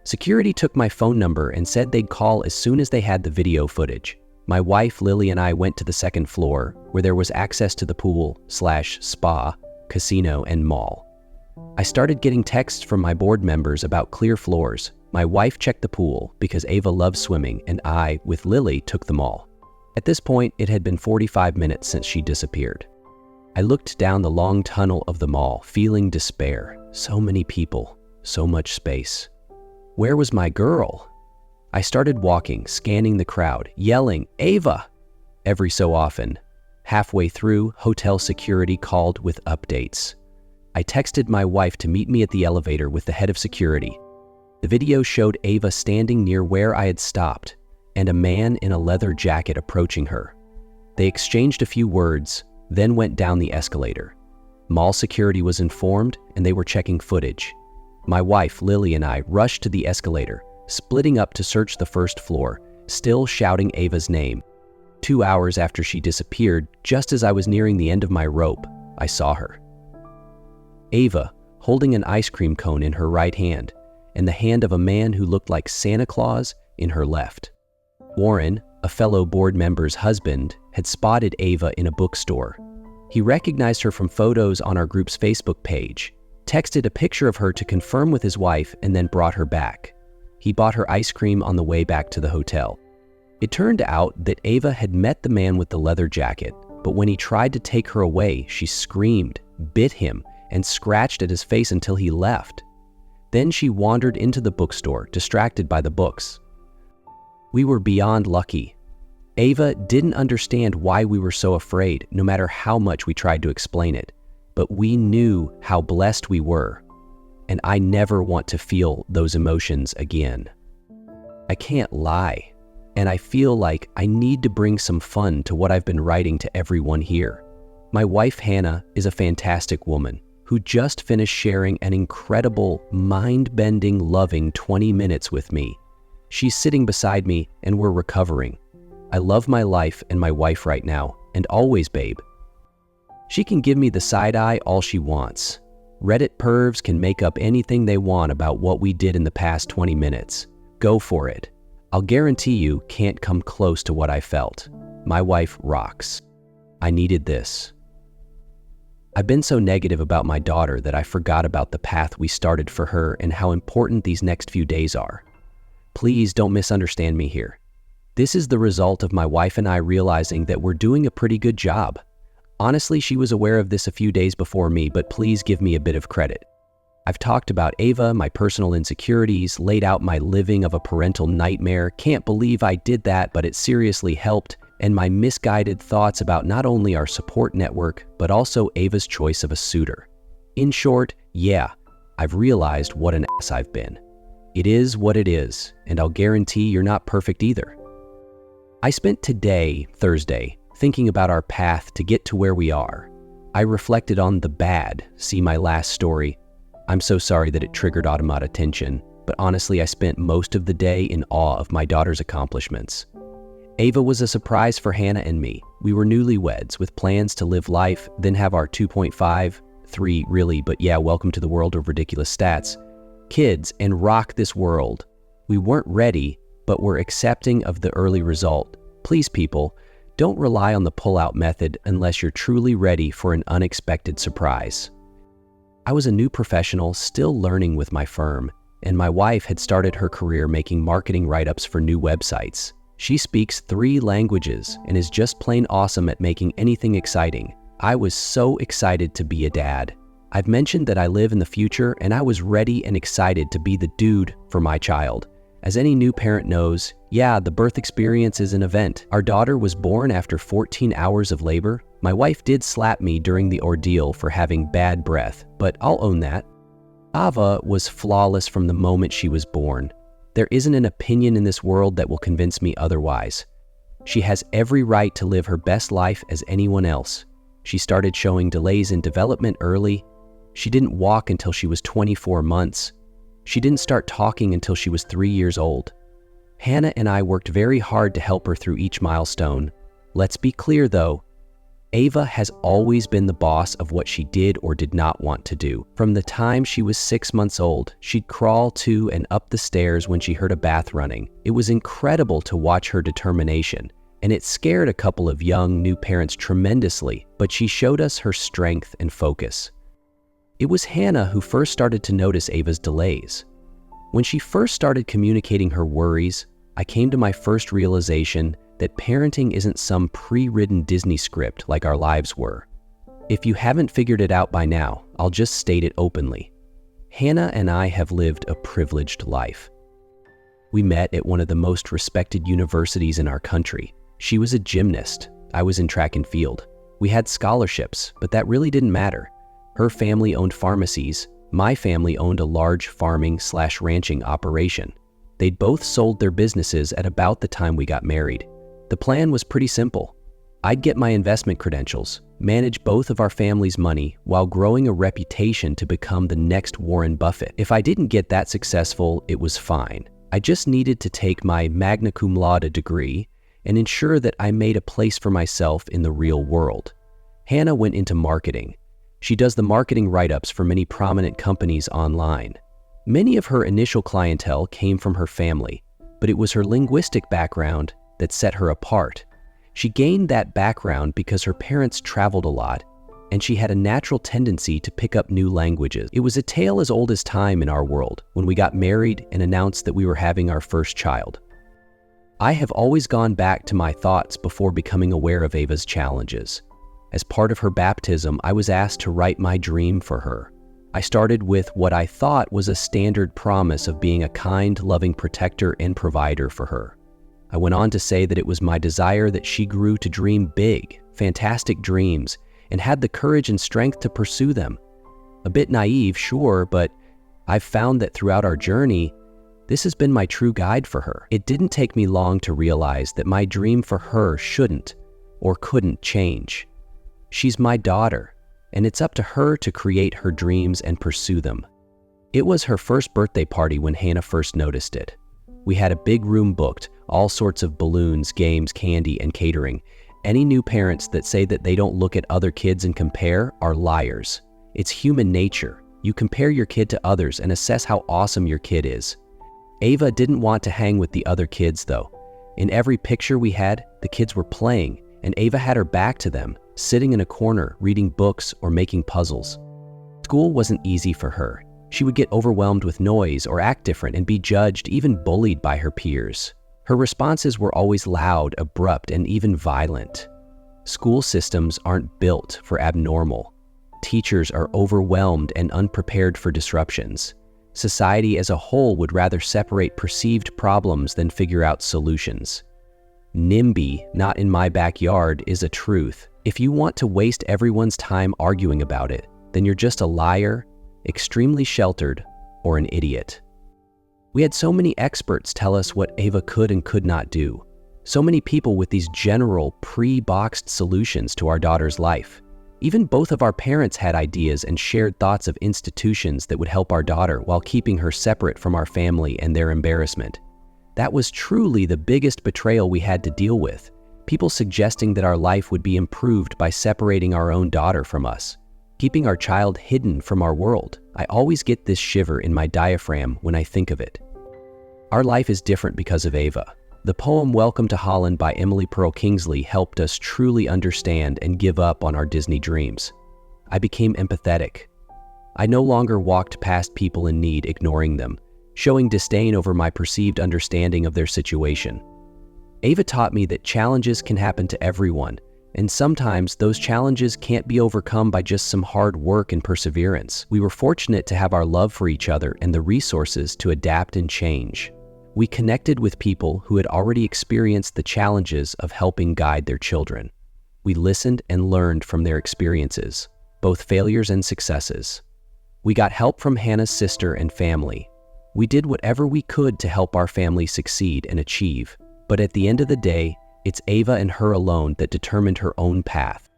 Security took my phone number and said they'd call as soon as they had the video footage. My wife, Lily, and I went to the second floor, where there was access to the pool/spa, casino, and mall. I started getting texts from my board members about clear floors. My wife checked the pool because Ava loves swimming, and I, with Lily, took them all. At this point, it had been 45 minutes since she disappeared. I looked down the long tunnel of the mall, feeling despair. So many people, so much space. Where was my girl? I started walking, scanning the crowd, yelling, "Ava!" every so often. Halfway through, hotel security called with updates. I texted my wife to meet me at the elevator with the head of security. The video showed Ava standing near where I had stopped, and a man in a leather jacket approaching her. They exchanged a few words, then went down the escalator. Mall security was informed, and they were checking footage. My wife, Lily, and I rushed to the escalator, splitting up to search the first floor, still shouting Ava's name. 2 hours after she disappeared, just as I was nearing the end of my rope, I saw her. Ava, holding an ice cream cone in her right hand, and the hand of a man who looked like Santa Claus in her left. Warren, a fellow board member's husband, had spotted Ava in a bookstore. He recognized her from photos on our group's Facebook page, texted a picture of her to confirm with his wife, and then brought her back. He bought her ice cream on the way back to the hotel. It turned out that Ava had met the man with the leather jacket, but when he tried to take her away, she screamed, bit him, and scratched at his face until he left. Then she wandered into the bookstore, distracted by the books. We were beyond lucky. Ava didn't understand why we were so afraid, no matter how much we tried to explain it, but we knew how blessed we were, and I never want to feel those emotions again. I can't lie, and I feel like I need to bring some fun to what I've been writing to everyone here. My wife, Hannah, is a fantastic woman who just finished sharing an incredible, mind-bending, loving 20 minutes with me. She's sitting beside me, and we're recovering. I love my life and my wife right now, and always, babe. She can give me the side eye all she wants. Reddit pervs can make up anything they want about what we did in the past 20 minutes. Go for it. I'll guarantee you can't come close to what I felt. My wife rocks. I needed this. I've been so negative about my daughter that I forgot about the path we started for her and how important these next few days are. Please don't misunderstand me here. This is the result of my wife and I realizing that we're doing a pretty good job. Honestly, she was aware of this a few days before me, but please give me a bit of credit. I've talked about Ava, my personal insecurities, laid out my living of a parental nightmare, can't believe I did that, but it seriously helped, and my misguided thoughts about not only our support network, but also Ava's choice of a suitor. In short, yeah, I've realized what an ass I've been. It is what it is, and I'll guarantee you're not perfect either. I spent today, Thursday, thinking about our path to get to where we are. I reflected on the bad, see my last story. I'm so sorry that it triggered automata tension, but honestly I spent most of the day in awe of my daughter's accomplishments. Ava was a surprise for Hannah and me. We were newlyweds with plans to live life, then have our 2.5, 3 really, but yeah, welcome to the world of ridiculous stats, kids, and rock this world. We weren't ready, but we're accepting of the early result. Please, people, don't rely on the pull-out method unless you're truly ready for an unexpected surprise. I was a new professional still learning with my firm, and my wife had started her career making marketing write-ups for new websites. She speaks 3 languages and is just plain awesome at making anything exciting. I was so excited to be a dad. I've mentioned that I live in the future, and I was ready and excited to be the dude for my child. As any new parent knows, yeah, the birth experience is an event. Our daughter was born after 14 hours of labor. My wife did slap me during the ordeal for having bad breath, but I'll own that. Ava was flawless from the moment she was born. There isn't an opinion in this world that will convince me otherwise. She has every right to live her best life as anyone else. She started showing delays in development early. She didn't walk until she was 24 months. She didn't start talking until she was 3 years old. Hannah and I worked very hard to help her through each milestone. Let's be clear though, Ava has always been the boss of what she did or did not want to do. From the time she was 6 months old, she'd crawl to and up the stairs when she heard a bath running. It was incredible to watch her determination, and it scared a couple of young new parents tremendously, but she showed us her strength and focus. It was Hannah who first started to notice Ava's delays. When she first started communicating her worries, I came to my first realization that parenting isn't some pre-written Disney script like our lives were. If you haven't figured it out by now, I'll just state it openly. Hannah and I have lived a privileged life. We met at one of the most respected universities in our country. She was a gymnast. I was in track and field. We had scholarships, but that really didn't matter. Her family owned pharmacies. My family owned a large farming/ranching operation. They'd both sold their businesses at about the time we got married. The plan was pretty simple. I'd get my investment credentials, manage both of our family's money while growing a reputation to become the next Warren Buffett. If I didn't get that successful, it was fine. I just needed to take my magna cum laude degree and ensure that I made a place for myself in the real world. Hannah went into marketing. She does the marketing write-ups for many prominent companies online. Many of her initial clientele came from her family, but it was her linguistic background that set her apart. She gained that background because her parents traveled a lot, and she had a natural tendency to pick up new languages. It was a tale as old as time in our world when we got married and announced that we were having our first child. I have always gone back to my thoughts before becoming aware of Ava's challenges. As part of her baptism, I was asked to write my dream for her. I started with what I thought was a standard promise of being a kind, loving protector and provider for her. I went on to say that it was my desire that she grew to dream big, fantastic dreams, and had the courage and strength to pursue them. A bit naive, sure, but I've found that throughout our journey, this has been my true guide for her. It didn't take me long to realize that my dream for her shouldn't or couldn't change. She's my daughter, and it's up to her to create her dreams and pursue them. It was her first birthday party when Hannah first noticed it. We had a big room booked, all sorts of balloons, games, candy, and catering. Any new parents that say that they don't look at other kids and compare are liars. It's human nature. You compare your kid to others and assess how awesome your kid is. Ava didn't want to hang with the other kids though. In every picture we had, the kids were playing, and Ava had her back to them, sitting in a corner, reading books or making puzzles. School wasn't easy for her. She would get overwhelmed with noise or act different and be judged, even bullied by her peers. Her responses were always loud, abrupt, and even violent. School systems aren't built for abnormal. Teachers are overwhelmed and unprepared for disruptions. Society as a whole would rather separate perceived problems than figure out solutions. NIMBY, not in my backyard, is a truth. If you want to waste everyone's time arguing about it, then you're just a liar, extremely sheltered, or an idiot. We had so many experts tell us what Ava could and could not do. So many people with these general, pre-boxed solutions to our daughter's life. Even both of our parents had ideas and shared thoughts of institutions that would help our daughter while keeping her separate from our family and their embarrassment. That was truly the biggest betrayal we had to deal with. People suggesting that our life would be improved by separating our own daughter from us, keeping our child hidden from our world. I always get this shiver in my diaphragm when I think of it. Our life is different because of Ava. The poem Welcome to Holland by Emily Pearl Kingsley helped us truly understand and give up on our Disney dreams. I became empathetic. I no longer walked past people in need, ignoring them, showing disdain over my perceived understanding of their situation. Ava taught me that challenges can happen to everyone, And sometimes those challenges can't be overcome by just some hard work and perseverance. We were fortunate to have our love for each other and the resources to adapt and change. We connected with people who had already experienced the challenges of helping guide their children. We listened and learned from their experiences, both failures and successes. We got help from Hannah's sister and family. We did whatever we could to help our family succeed and achieve. But at the end of the day, it's Ava and her alone that determined her own path.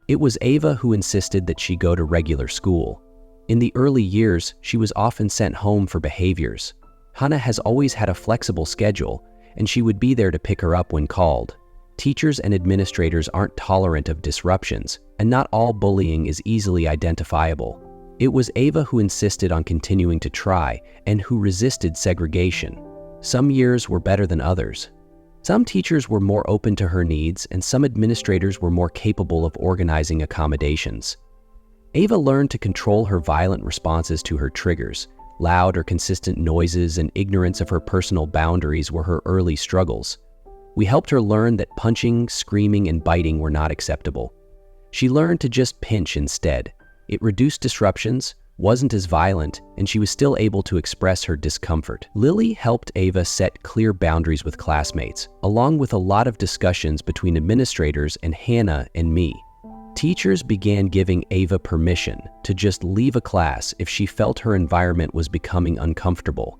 It was Ava who insisted that she go to regular school. In the early years, she was often sent home for behaviors. Hannah has always had a flexible schedule, and she would be there to pick her up when called. Teachers and administrators aren't tolerant of disruptions, and not all bullying is easily identifiable. It was Ava who insisted on continuing to try and who resisted segregation. Some years were better than others. Some teachers were more open to her needs, and some administrators were more capable of organizing accommodations. Ava learned to control her violent responses to her triggers. Loud or consistent noises and ignorance of her personal boundaries were her early struggles. We helped her learn that punching, screaming, and biting were not acceptable. She learned to just pinch instead. It reduced disruptions, wasn't as violent, and she was still able to express her discomfort. Lily helped Ava set clear boundaries with classmates, along with a lot of discussions between administrators and Hannah and me. Teachers began giving Ava permission to just leave a class if she felt her environment was becoming uncomfortable.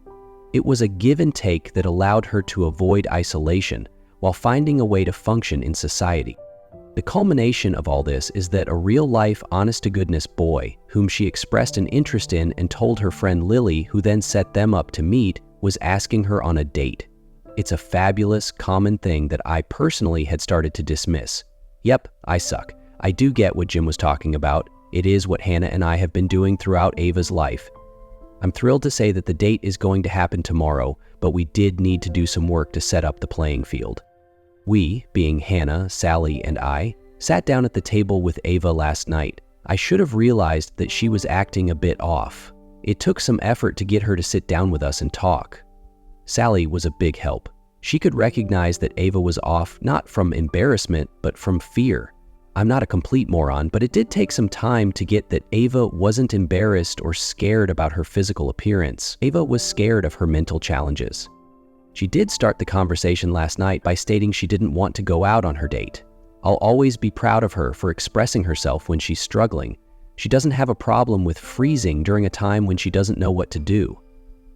It was a give and take that allowed her to avoid isolation while finding a way to function in society. The culmination of all this is that a real-life, honest-to-goodness boy, whom she expressed an interest in and told her friend Lily, who then set them up to meet, was asking her on a date. It's a fabulous, common thing that I personally had started to dismiss. Yep, I suck. I do get what Jim was talking about. It is what Hannah and I have been doing throughout Ava's life. I'm thrilled to say that the date is going to happen tomorrow, but we did need to do some work to set up the playing field. We, being Hannah, Sally, and I, sat down at the table with Ava last night. I should have realized that she was acting a bit off. It took some effort to get her to sit down with us and talk. Sally was a big help. She could recognize that Ava was off not from embarrassment, but from fear. I'm not a complete moron, but it did take some time to get that Ava wasn't embarrassed or scared about her physical appearance. Ava was scared of her mental challenges. She did start the conversation last night by stating she didn't want to go out on her date. I'll always be proud of her for expressing herself when she's struggling. She doesn't have a problem with freezing during a time when she doesn't know what to do.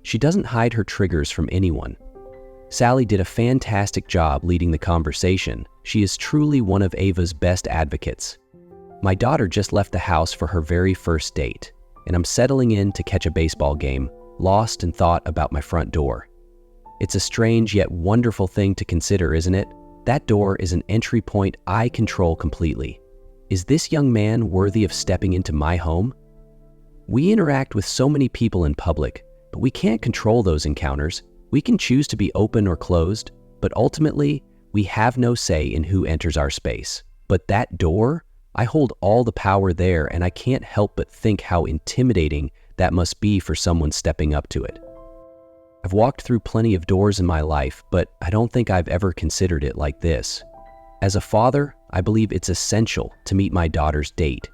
She doesn't hide her triggers from anyone. Sally did a fantastic job leading the conversation. She is truly one of Ava's best advocates. My daughter just left the house for her very first date, and I'm settling in to catch a baseball game, lost in thought about my front door. It's a strange yet wonderful thing to consider, isn't it? That door is an entry point I control completely. Is this young man worthy of stepping into my home? We interact with so many people in public, but we can't control those encounters. We can choose to be open or closed, but ultimately, we have no say in who enters our space. But that door, I hold all the power there, and I can't help but think how intimidating that must be for someone stepping up to it. I've walked through plenty of doors in my life, but I don't think I've ever considered it like this. As a father, I believe it's essential to meet my daughter's date.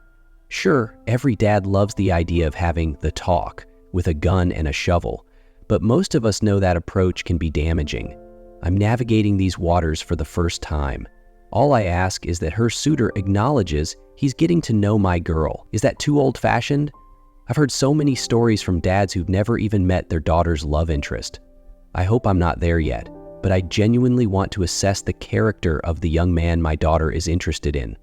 Sure, every dad loves the idea of having the talk with a gun and a shovel, but most of us know that approach can be damaging. I'm navigating these waters for the first time. All I ask is that her suitor acknowledges he's getting to know my girl. Is that too old-fashioned? I've heard so many stories from dads who've never even met their daughter's love interest. I hope I'm not there yet, but I genuinely want to assess the character of the young man my daughter is interested in.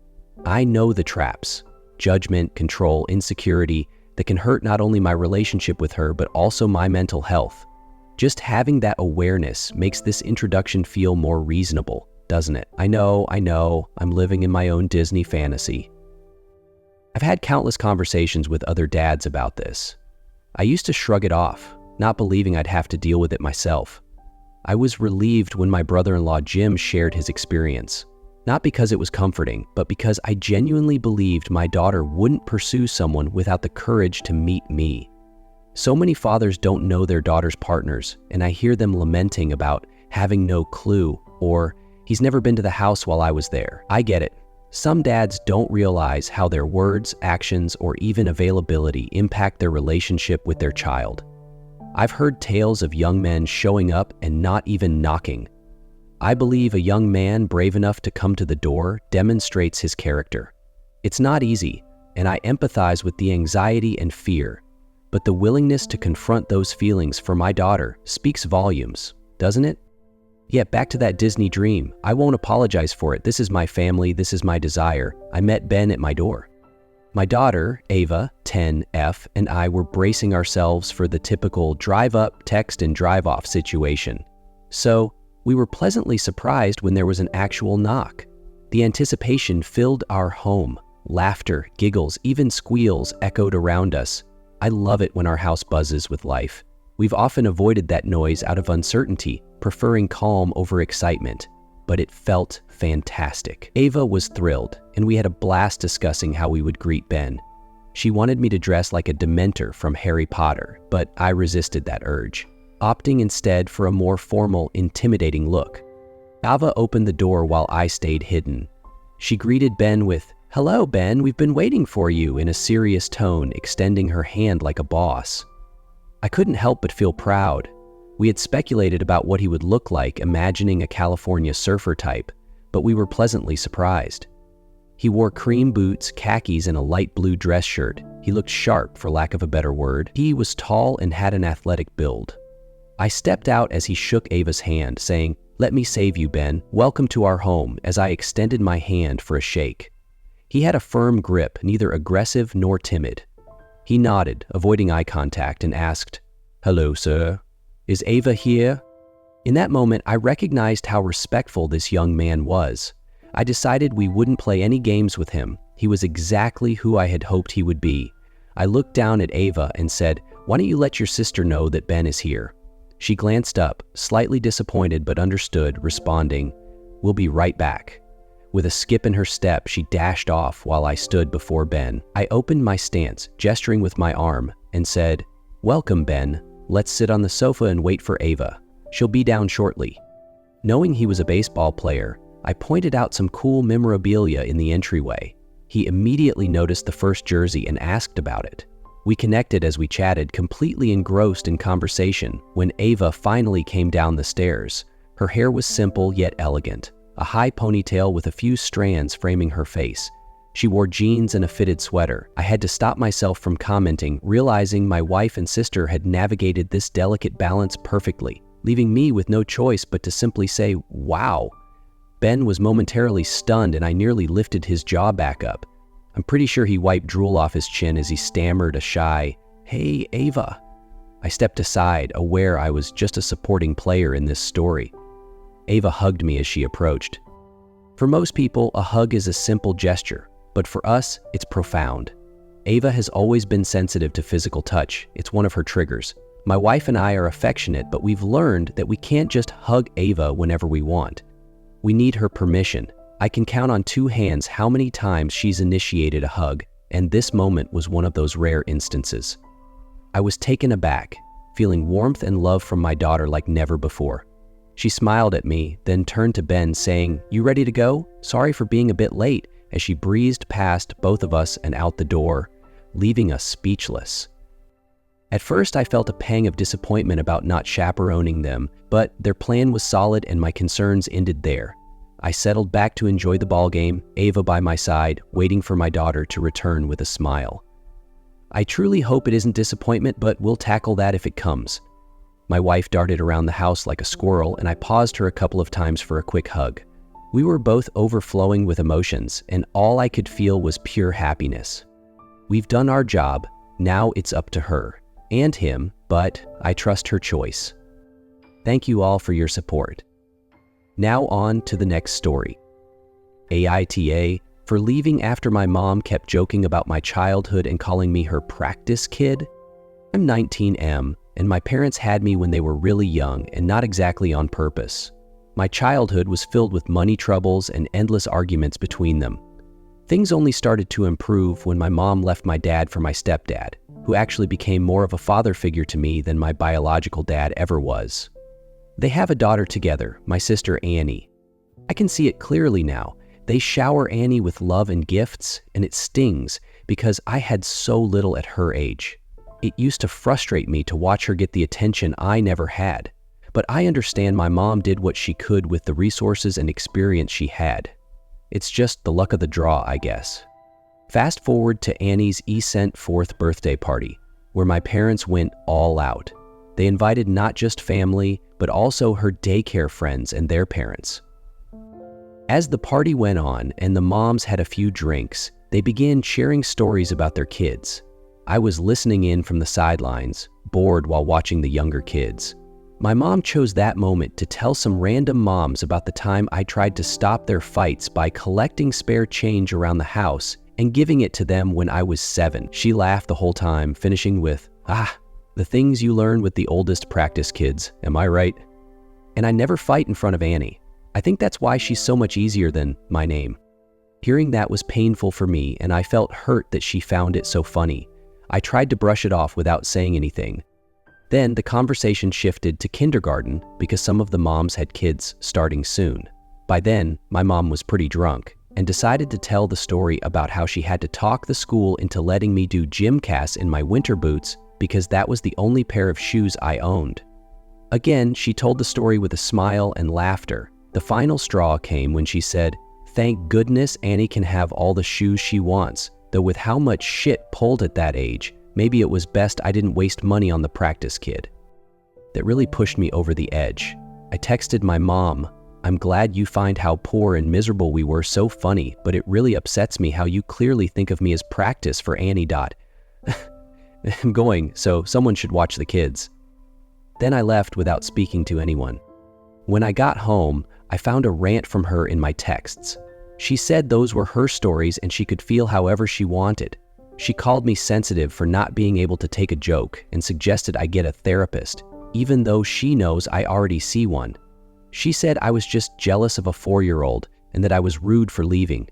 I know the traps, judgment, control, insecurity, that can hurt not only my relationship with her, but also my mental health. Just having that awareness makes this introduction feel more reasonable, doesn't it? I know, I'm living in my own Disney fantasy. I've had countless conversations with other dads about this. I used to shrug it off, not believing I'd have to deal with it myself. I was relieved when my brother-in-law Jim shared his experience, not because it was comforting, but because I genuinely believed my daughter wouldn't pursue someone without the courage to meet me. So many fathers don't know their daughter's partners, and I hear them lamenting about having no clue, or he's never been to the house while I was there. I get it. Some dads don't realize how their words, actions, or even availability impact their relationship with their child. I've heard tales of young men showing up and not even knocking. I believe a young man brave enough to come to the door demonstrates his character. It's not easy, and I empathize with the anxiety and fear, but the willingness to confront those feelings for my daughter speaks volumes, doesn't it? Yet back to that Disney dream, I won't apologize for it. This is my family, this is my desire. I met Ben at my door. My daughter, Ava, 10F, and I were bracing ourselves for the typical drive up, text, and drive off situation. So, we were pleasantly surprised when there was an actual knock. The anticipation filled our home. Laughter, giggles, even squeals echoed around us. I love it when our house buzzes with life. We've often avoided that noise out of uncertainty, preferring calm over excitement, but it felt fantastic. Ava was thrilled, and we had a blast discussing how we would greet Ben. She wanted me to dress like a Dementor from Harry Potter, but I resisted that urge, opting instead for a more formal, intimidating look. Ava opened the door while I stayed hidden. She greeted Ben with, "Hello, Ben, we've been waiting for you," in a serious tone, extending her hand like a boss. I couldn't help but feel proud. We had speculated about what he would look like, imagining a California surfer type, but we were pleasantly surprised. He wore cream boots, khakis, and a light blue dress shirt. He looked sharp, for lack of a better word. He was tall and had an athletic build. I stepped out as he shook Ava's hand, saying, "Let me save you, Ben. Welcome to our home," as I extended my hand for a shake. He had a firm grip, neither aggressive nor timid. He nodded, avoiding eye contact, and asked, "Hello, sir. Is Ava here?" In that moment, I recognized how respectful this young man was. I decided we wouldn't play any games with him. He was exactly who I had hoped he would be. I looked down at Ava and said, "Why don't you let your sister know that Ben is here?" She glanced up, slightly disappointed but understood, responding, "We'll be right back." With a skip in her step, she dashed off while I stood before Ben. I opened my stance, gesturing with my arm, and said, "Welcome, Ben. Let's sit on the sofa and wait for Ava. She'll be down shortly." Knowing he was a baseball player, I pointed out some cool memorabilia in the entryway. He immediately noticed the first jersey and asked about it. We connected as we chatted, completely engrossed in conversation, when Ava finally came down the stairs. Her hair was simple yet elegant, a high ponytail with a few strands framing her face. She wore jeans and a fitted sweater. I had to stop myself from commenting, realizing my wife and sister had navigated this delicate balance perfectly, leaving me with no choice but to simply say, "Wow." Ben was momentarily stunned, and I nearly lifted his jaw back up. I'm pretty sure he wiped drool off his chin as he stammered a shy, "Hey, Ava." I stepped aside, aware I was just a supporting player in this story. Ava hugged me as she approached. For most people, a hug is a simple gesture, but for us, it's profound. Ava has always been sensitive to physical touch. It's one of her triggers. My wife and I are affectionate, but we've learned that we can't just hug Ava whenever we want. We need her permission. I can count on two hands how many times she's initiated a hug, and this moment was one of those rare instances. I was taken aback, feeling warmth and love from my daughter like never before. She smiled at me, then turned to Ben, saying, "You ready to go? Sorry for being a bit late," as she breezed past both of us and out the door, leaving us speechless. At first, I felt a pang of disappointment about not chaperoning them, but their plan was solid and my concerns ended there. I settled back to enjoy the ballgame, Ava by my side, waiting for my daughter to return with a smile. I truly hope it isn't disappointment, but we'll tackle that if it comes. My wife darted around the house like a squirrel, and I paused her a couple of times for a quick hug. We were both overflowing with emotions, and all I could feel was pure happiness. We've done our job, now it's up to her. And him, but I trust her choice. Thank you all for your support. Now on to the next story. AITA for leaving after my mom kept joking about my childhood and calling me her practice kid. I'm 19M, and my parents had me when they were really young and not exactly on purpose. My childhood was filled with money troubles and endless arguments between them. Things only started to improve when my mom left my dad for my stepdad, who actually became more of a father figure to me than my biological dad ever was. They have a daughter together, my sister Annie. I can see it clearly now. They shower Annie with love and gifts, and it stings because I had so little at her age. It used to frustrate me to watch her get the attention I never had. But I understand my mom did what she could with the resources and experience she had. It's just the luck of the draw, I guess. Fast forward to Annie's Ecent 4th birthday party, where my parents went all out. They invited not just family, but also her daycare friends and their parents. As the party went on and the moms had a few drinks, they began sharing stories about their kids. I was listening in from the sidelines, bored while watching the younger kids. My mom chose that moment to tell some random moms about the time I tried to stop their fights by collecting spare change around the house and giving it to them when I was 7. She laughed the whole time, finishing with, the things you learn with the oldest practice kids, am I right? And I never fight in front of Annie. I think that's why she's so much easier than my name. Hearing that was painful for me, and I felt hurt that she found it so funny. I tried to brush it off without saying anything. Then the conversation shifted to kindergarten because some of the moms had kids starting soon. By then, my mom was pretty drunk and decided to tell the story about how she had to talk the school into letting me do gym casts in my winter boots because that was the only pair of shoes I owned. Again, she told the story with a smile and laughter. The final straw came when she said, "Thank goodness Annie can have all the shoes she wants, though with how much shit pulled at that age, maybe it was best I didn't waste money on the practice kid." That really pushed me over the edge. I texted my mom, "I'm glad you find how poor and miserable we were so funny, but it really upsets me how you clearly think of me as practice for Annie. I'm going, so someone should watch the kids." Then I left without speaking to anyone. When I got home, I found a rant from her in my texts. She said those were her stories and she could feel however she wanted. She called me sensitive for not being able to take a joke and suggested I get a therapist, even though she knows I already see one. She said I was just jealous of a 4-year-old and that I was rude for leaving.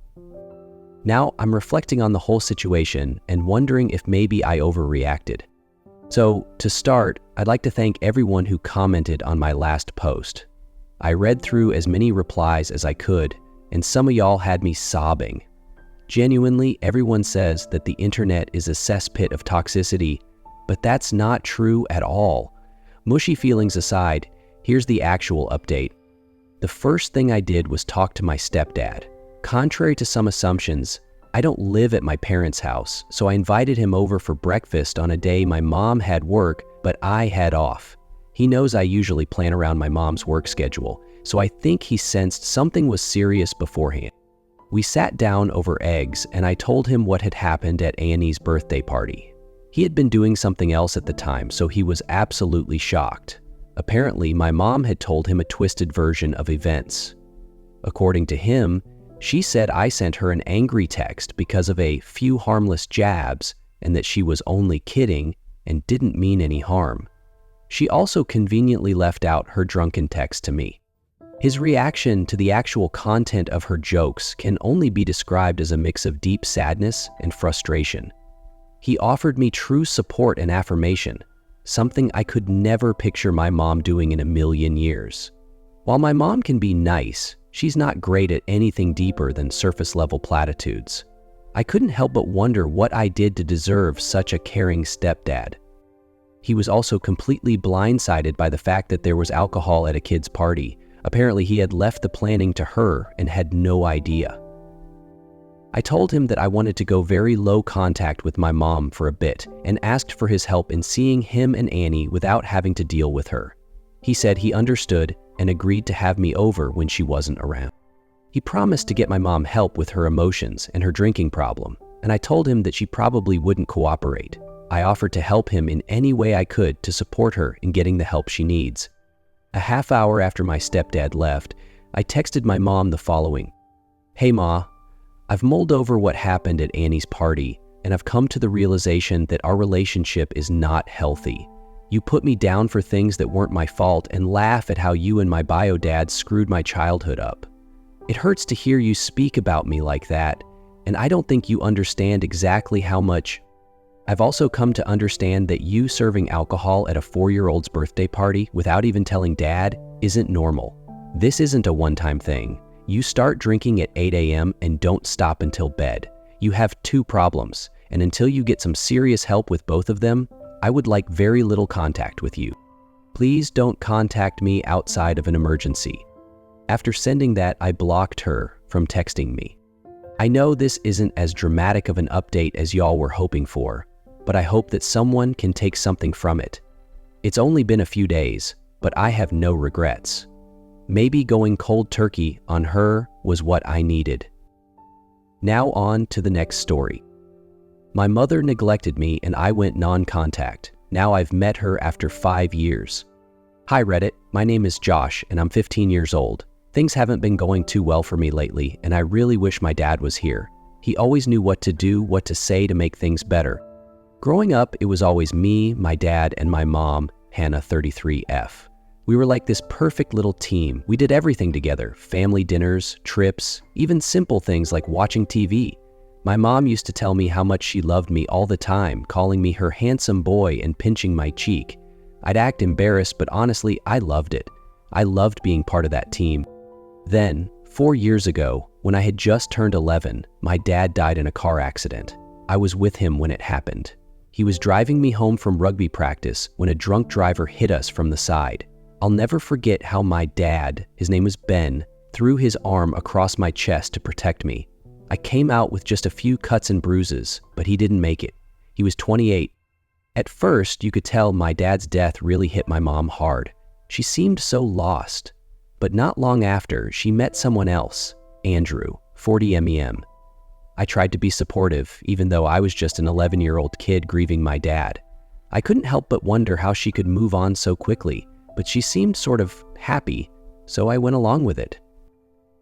Now I'm reflecting on the whole situation and wondering if maybe I overreacted. So, to start, I'd like to thank everyone who commented on my last post. I read through as many replies as I could, and some of y'all had me sobbing. Genuinely, everyone says that the internet is a cesspit of toxicity, but that's not true at all. Mushy feelings aside, here's the actual update. The first thing I did was talk to my stepdad. Contrary to some assumptions, I don't live at my parents' house, so I invited him over for breakfast on a day my mom had work, but I had off. He knows I usually plan around my mom's work schedule, so I think he sensed something was serious beforehand. We sat down over eggs, and I told him what had happened at Annie's birthday party. He had been doing something else at the time, so he was absolutely shocked. Apparently, my mom had told him a twisted version of events. According to him, she said I sent her an angry text because of a few harmless jabs and that she was only kidding and didn't mean any harm. She also conveniently left out her drunken text to me. His reaction to the actual content of her jokes can only be described as a mix of deep sadness and frustration. He offered me true support and affirmation, something I could never picture my mom doing in a million years. While my mom can be nice, she's not great at anything deeper than surface-level platitudes. I couldn't help but wonder what I did to deserve such a caring stepdad. He was also completely blindsided by the fact that there was alcohol at a kid's party. Apparently, he had left the planning to her and had no idea. I told him that I wanted to go very low contact with my mom for a bit and asked for his help in seeing him and Annie without having to deal with her. He said he understood and agreed to have me over when she wasn't around. He promised to get my mom help with her emotions and her drinking problem, and I told him that she probably wouldn't cooperate. I offered to help him in any way I could to support her in getting the help she needs. A half hour after my stepdad left, I texted my mom the following: "Hey Ma, I've mulled over what happened at Annie's party, and I've come to the realization that our relationship is not healthy. You put me down for things that weren't my fault and laugh at how you and my bio dad screwed my childhood up. It hurts to hear you speak about me like that, and I don't think you understand exactly how much. I've also come to understand that you serving alcohol at a 4-year-old's birthday party without even telling Dad isn't normal. This isn't a one-time thing. You start drinking at 8 a.m. and don't stop until bed. You have two problems, and until you get some serious help with both of them, I would like very little contact with you. Please don't contact me outside of an emergency." After sending that, I blocked her from texting me. I know this isn't as dramatic of an update as y'all were hoping for, but I hope that someone can take something from it. It's only been a few days, but I have no regrets. Maybe going cold turkey on her was what I needed. Now on to the next story. My mother neglected me and I went non-contact. Now I've met her after 5 years. Hi Reddit, my name is Josh and I'm 15 years old. Things haven't been going too well for me lately and I really wish my dad was here. He always knew what to do, what to say to make things better. Growing up, it was always me, my dad, and my mom, Hannah 33F. We were like this perfect little team. We did everything together, family dinners, trips, even simple things like watching TV. My mom used to tell me how much she loved me all the time, calling me her handsome boy and pinching my cheek. I'd act embarrassed, but honestly, I loved it. I loved being part of that team. Then, 4 years ago, when I had just turned 11, my dad died in a car accident. I was with him when it happened. He was driving me home from rugby practice when a drunk driver hit us from the side. I'll never forget how my dad, his name was Ben, threw his arm across my chest to protect me. I came out with just a few cuts and bruises, but he didn't make it. He was 28. At first, you could tell my dad's death really hit my mom hard. She seemed so lost. But not long after, she met someone else, Andrew, 40 MEM. I tried to be supportive, even though I was just an 11-year-old kid grieving my dad. I couldn't help but wonder how she could move on so quickly, but she seemed sort of happy, so I went along with it.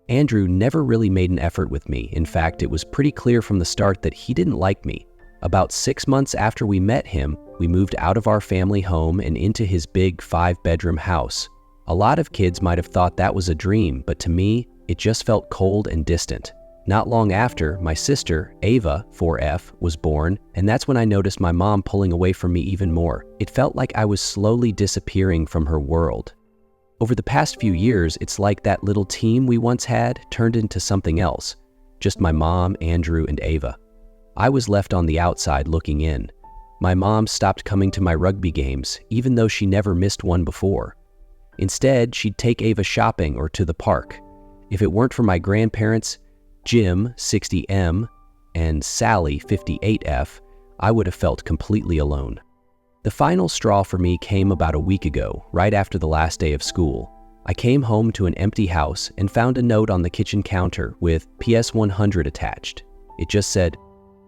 Andrew never really made an effort with me. In fact, it was pretty clear from the start that he didn't like me. About 6 months after we met him, we moved out of our family home and into his big 5-bedroom house. A lot of kids might have thought that was a dream, but to me, it just felt cold and distant. Not long after, my sister, Ava, 4F, was born, and that's when I noticed my mom pulling away from me even more. It felt like I was slowly disappearing from her world. Over the past few years, it's like that little team we once had turned into something else. Just my mom, Andrew, and Ava. I was left on the outside looking in. My mom stopped coming to my rugby games, even though she never missed one before. Instead, she'd take Ava shopping or to the park. If it weren't for my grandparents, Jim, 60M, and Sally, 58F, I would have felt completely alone. The final straw for me came about a week ago, right after the last day of school. I came home to an empty house and found a note on the kitchen counter with PS 100 attached. It just said,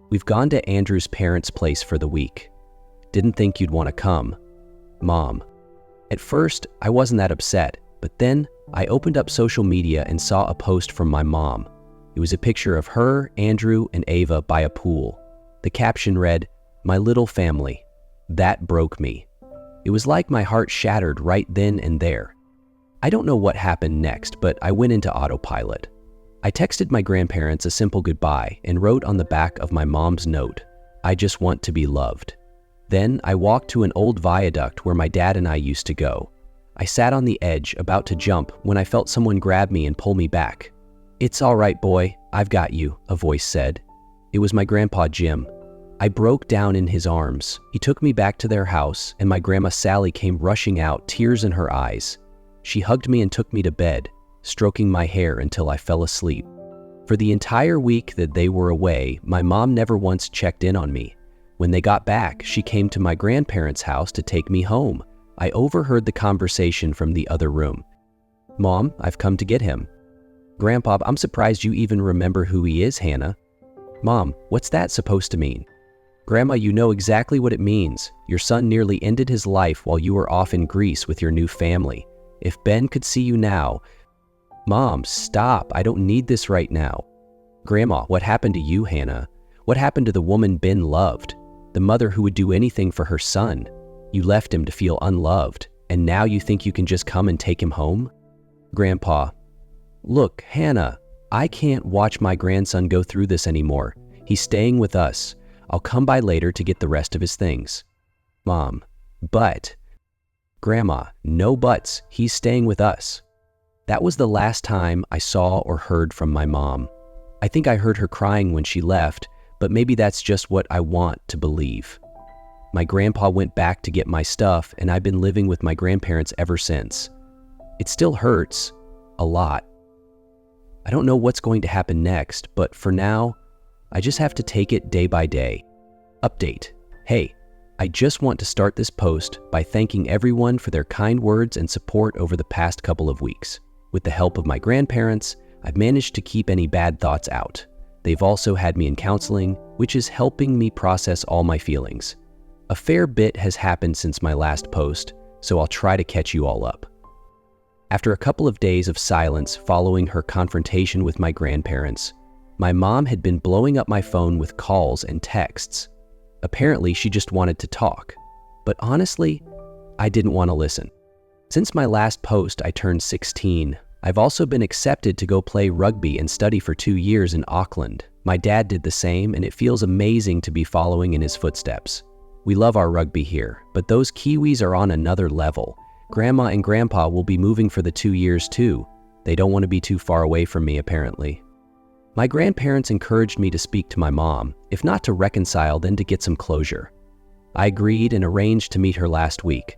"We've gone to Andrew's parents' place for the week. Didn't think you'd want to come. Mom." At first, I wasn't that upset, but then I opened up social media and saw a post from my mom. It was a picture of her, Andrew, and Ava by a pool. The caption read, "My little family." That broke me. It was like my heart shattered right then and there. I don't know what happened next, but I went into autopilot. I texted my grandparents a simple goodbye and wrote on the back of my mom's note, "I just want to be loved." Then I walked to an old viaduct where my dad and I used to go. I sat on the edge, about to jump, when I felt someone grab me and pull me back. "It's all right, boy. I've got you," a voice said. It was my grandpa, Jim. I broke down in his arms. He took me back to their house, and my grandma Sally came rushing out, tears in her eyes. She hugged me and took me to bed, stroking my hair until I fell asleep. For the entire week that they were away, my mom never once checked in on me. When they got back, she came to my grandparents' house to take me home. I overheard the conversation from the other room. "Mom, I've come to get him." "Grandpa, I'm surprised you even remember who he is, Hannah." "Mom, what's that supposed to mean?" "Grandma, you know exactly what it means. Your son nearly ended his life while you were off in Greece with your new family. If Ben could see you now..." "Mom, stop. I don't need this right now." "Grandma, what happened to you, Hannah? What happened to the woman Ben loved? The mother who would do anything for her son? You left him to feel unloved, and now you think you can just come and take him home?" "Grandpa, look, Hannah, I can't watch my grandson go through this anymore. He's staying with us. I'll come by later to get the rest of his things." "Mom, but..." "Grandma, no buts. He's staying with us." That was the last time I saw or heard from my mom. I think I heard her crying when she left, but maybe that's just what I want to believe. My grandpa went back to get my stuff, and I've been living with my grandparents ever since. It still hurts, a lot. I don't know what's going to happen next, but for now, I just have to take it day by day. Update. Hey, I just want to start this post by thanking everyone for their kind words and support over the past couple of weeks. With the help of my grandparents, I've managed to keep any bad thoughts out. They've also had me in counseling, which is helping me process all my feelings. A fair bit has happened since my last post, so I'll try to catch you all up. After a couple of days of silence following her confrontation with my grandparents, my mom had been blowing up my phone with calls and texts. Apparently, she just wanted to talk. But honestly, I didn't want to listen. Since my last post, I turned 16. I've also been accepted to go play rugby and study for 2 years in Auckland. My dad did the same, and it feels amazing to be following in his footsteps. We love our rugby here, but those Kiwis are on another level. Grandma and Grandpa will be moving for the 2 years too. They don't want to be too far away from me, apparently. My grandparents encouraged me to speak to my mom, if not to reconcile, then to get some closure. I agreed and arranged to meet her last week.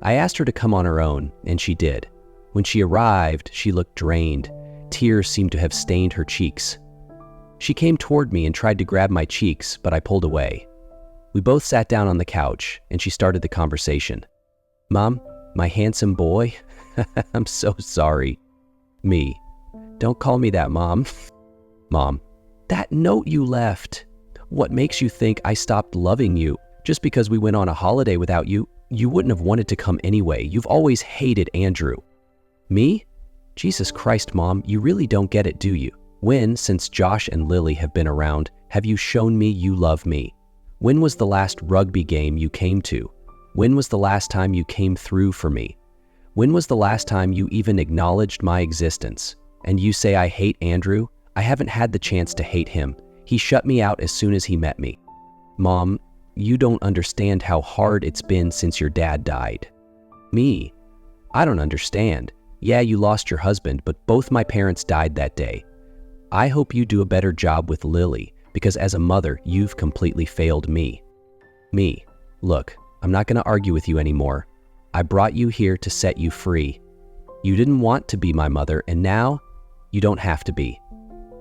I asked her to come on her own, and she did. When she arrived, she looked drained. Tears seemed to have stained her cheeks. She came toward me and tried to grab my cheeks, but I pulled away. We both sat down on the couch, and she started the conversation. "Mom, my handsome boy, I'm so sorry." Me. "Don't call me that, Mom." Mom. "That note you left. What makes you think I stopped loving you? Just because we went on a holiday without you, you wouldn't have wanted to come anyway. You've always hated Andrew." Me? "Jesus Christ, Mom, you really don't get it, do you? When, since Josh and Lily have been around, have you shown me you love me? When was the last rugby game you came to? When was the last time you came through for me? When was the last time you even acknowledged my existence? And you say I hate Andrew? I haven't had the chance to hate him. He shut me out as soon as he met me." Mom, you don't understand how hard it's been since your dad died. Me, I don't understand. Yeah, you lost your husband, but both my parents died that day. I hope you do a better job with Lily, because as a mother, you've completely failed me. Me, look, I'm not going to argue with you anymore. I brought you here to set you free. You didn't want to be my mother, and now you don't have to be.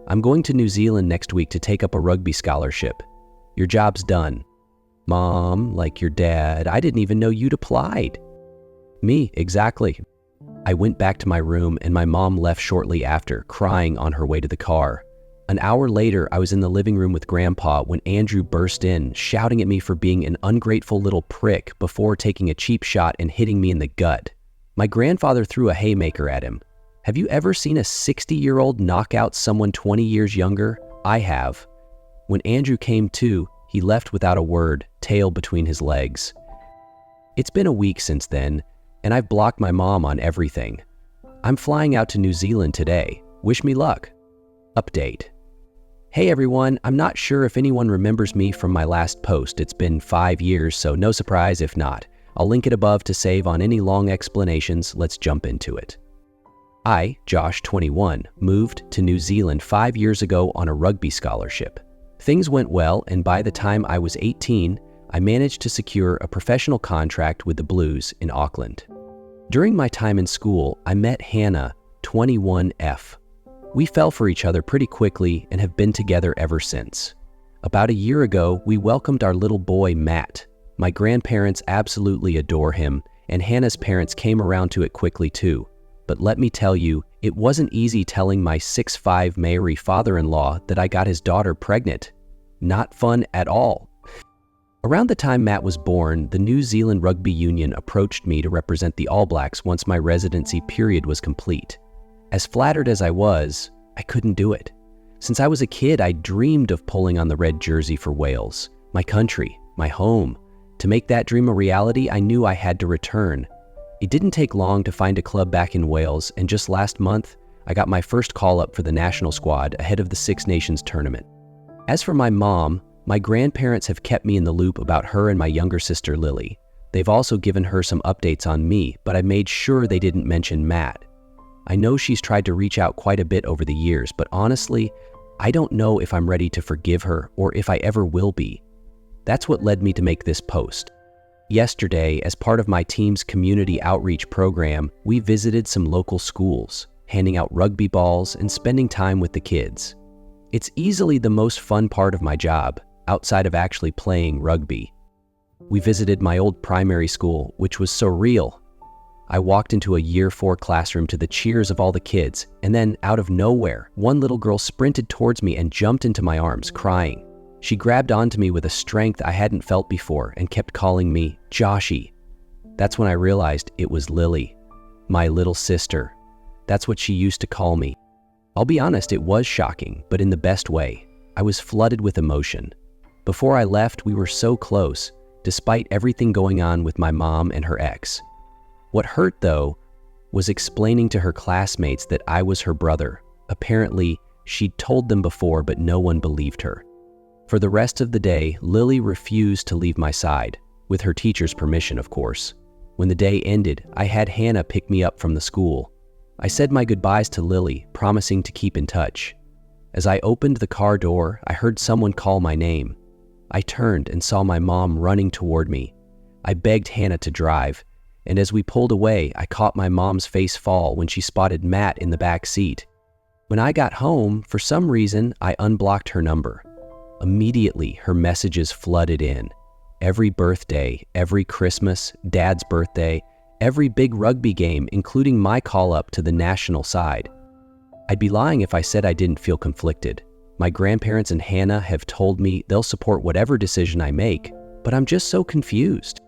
I'm going to New Zealand next week to take up a rugby scholarship. Your job's done. Mom, like your dad, I didn't even know you'd applied. Me, exactly. I went back to my room and my mom left shortly after, crying on her way to the car. An hour later, I was in the living room with Grandpa when Andrew burst in, shouting at me for being an ungrateful little prick before taking a cheap shot and hitting me in the gut. My grandfather threw a haymaker at him. Have you ever seen a 60-year-old knock out someone 20 years younger? I have. When Andrew came to, he left without a word, tail between his legs. It's been a week since then, and I've blocked my mom on everything. I'm flying out to New Zealand today. Wish me luck. Update. Hey everyone, I'm not sure if anyone remembers me from my last post. It's been 5 years, so no surprise if not. I'll link it above to save on any long explanations. Let's jump into it. I, Josh, 21, moved to New Zealand 5 years ago on a rugby scholarship. Things went well, and by the time I was 18, I managed to secure a professional contract with the Blues in Auckland. During my time in school, I met Hannah, 21F. We fell for each other pretty quickly and have been together ever since. About a year ago, we welcomed our little boy, Matt. My grandparents absolutely adore him, and Hannah's parents came around to it quickly too. But let me tell you, it wasn't easy telling my 6'5" Maori father-in-law that I got his daughter pregnant. Not fun at all. Around the time Matt was born, the New Zealand Rugby Union approached me to represent the All Blacks once my residency period was complete. As flattered as I was, I couldn't do it. Since I was a kid, I dreamed of pulling on the red jersey for Wales, my country, my home. To make that dream a reality, I knew I had to return. It didn't take long to find a club back in Wales, and just last month, I got my first call-up for the national squad ahead of the Six Nations tournament. As for my mom, my grandparents have kept me in the loop about her and my younger sister Lily. They've also given her some updates on me, but I made sure they didn't mention Matt. I know she's tried to reach out quite a bit over the years, but honestly, I don't know if I'm ready to forgive her or if I ever will be. That's what led me to make this post. Yesterday, as part of my team's community outreach program, we visited some local schools, handing out rugby balls and spending time with the kids. It's easily the most fun part of my job, outside of actually playing rugby. We visited my old primary school, which was surreal. I walked into a year 4 classroom to the cheers of all the kids, and then, out of nowhere, one little girl sprinted towards me and jumped into my arms, crying. She grabbed onto me with a strength I hadn't felt before and kept calling me Joshy. That's when I realized it was Lily, my little sister. That's what she used to call me. I'll be honest, it was shocking, but in the best way. I was flooded with emotion. Before I left, we were so close, despite everything going on with my mom and her ex. What hurt, though, was explaining to her classmates that I was her brother. Apparently, she'd told them before, but no one believed her. For the rest of the day, Lily refused to leave my side, with her teacher's permission, of course. When the day ended, I had Hannah pick me up from the school. I said my goodbyes to Lily, promising to keep in touch. As I opened the car door, I heard someone call my name. I turned and saw my mom running toward me. I begged Hannah to drive, and as we pulled away, I caught my mom's face fall when she spotted Matt in the back seat. When I got home, for some reason, I unblocked her number. Immediately, her messages flooded in. Every birthday, every Christmas, Dad's birthday, every big rugby game, including my call-up to the national side. I'd be lying if I said I didn't feel conflicted. My grandparents and Hannah have told me they'll support whatever decision I make, but I'm just so confused.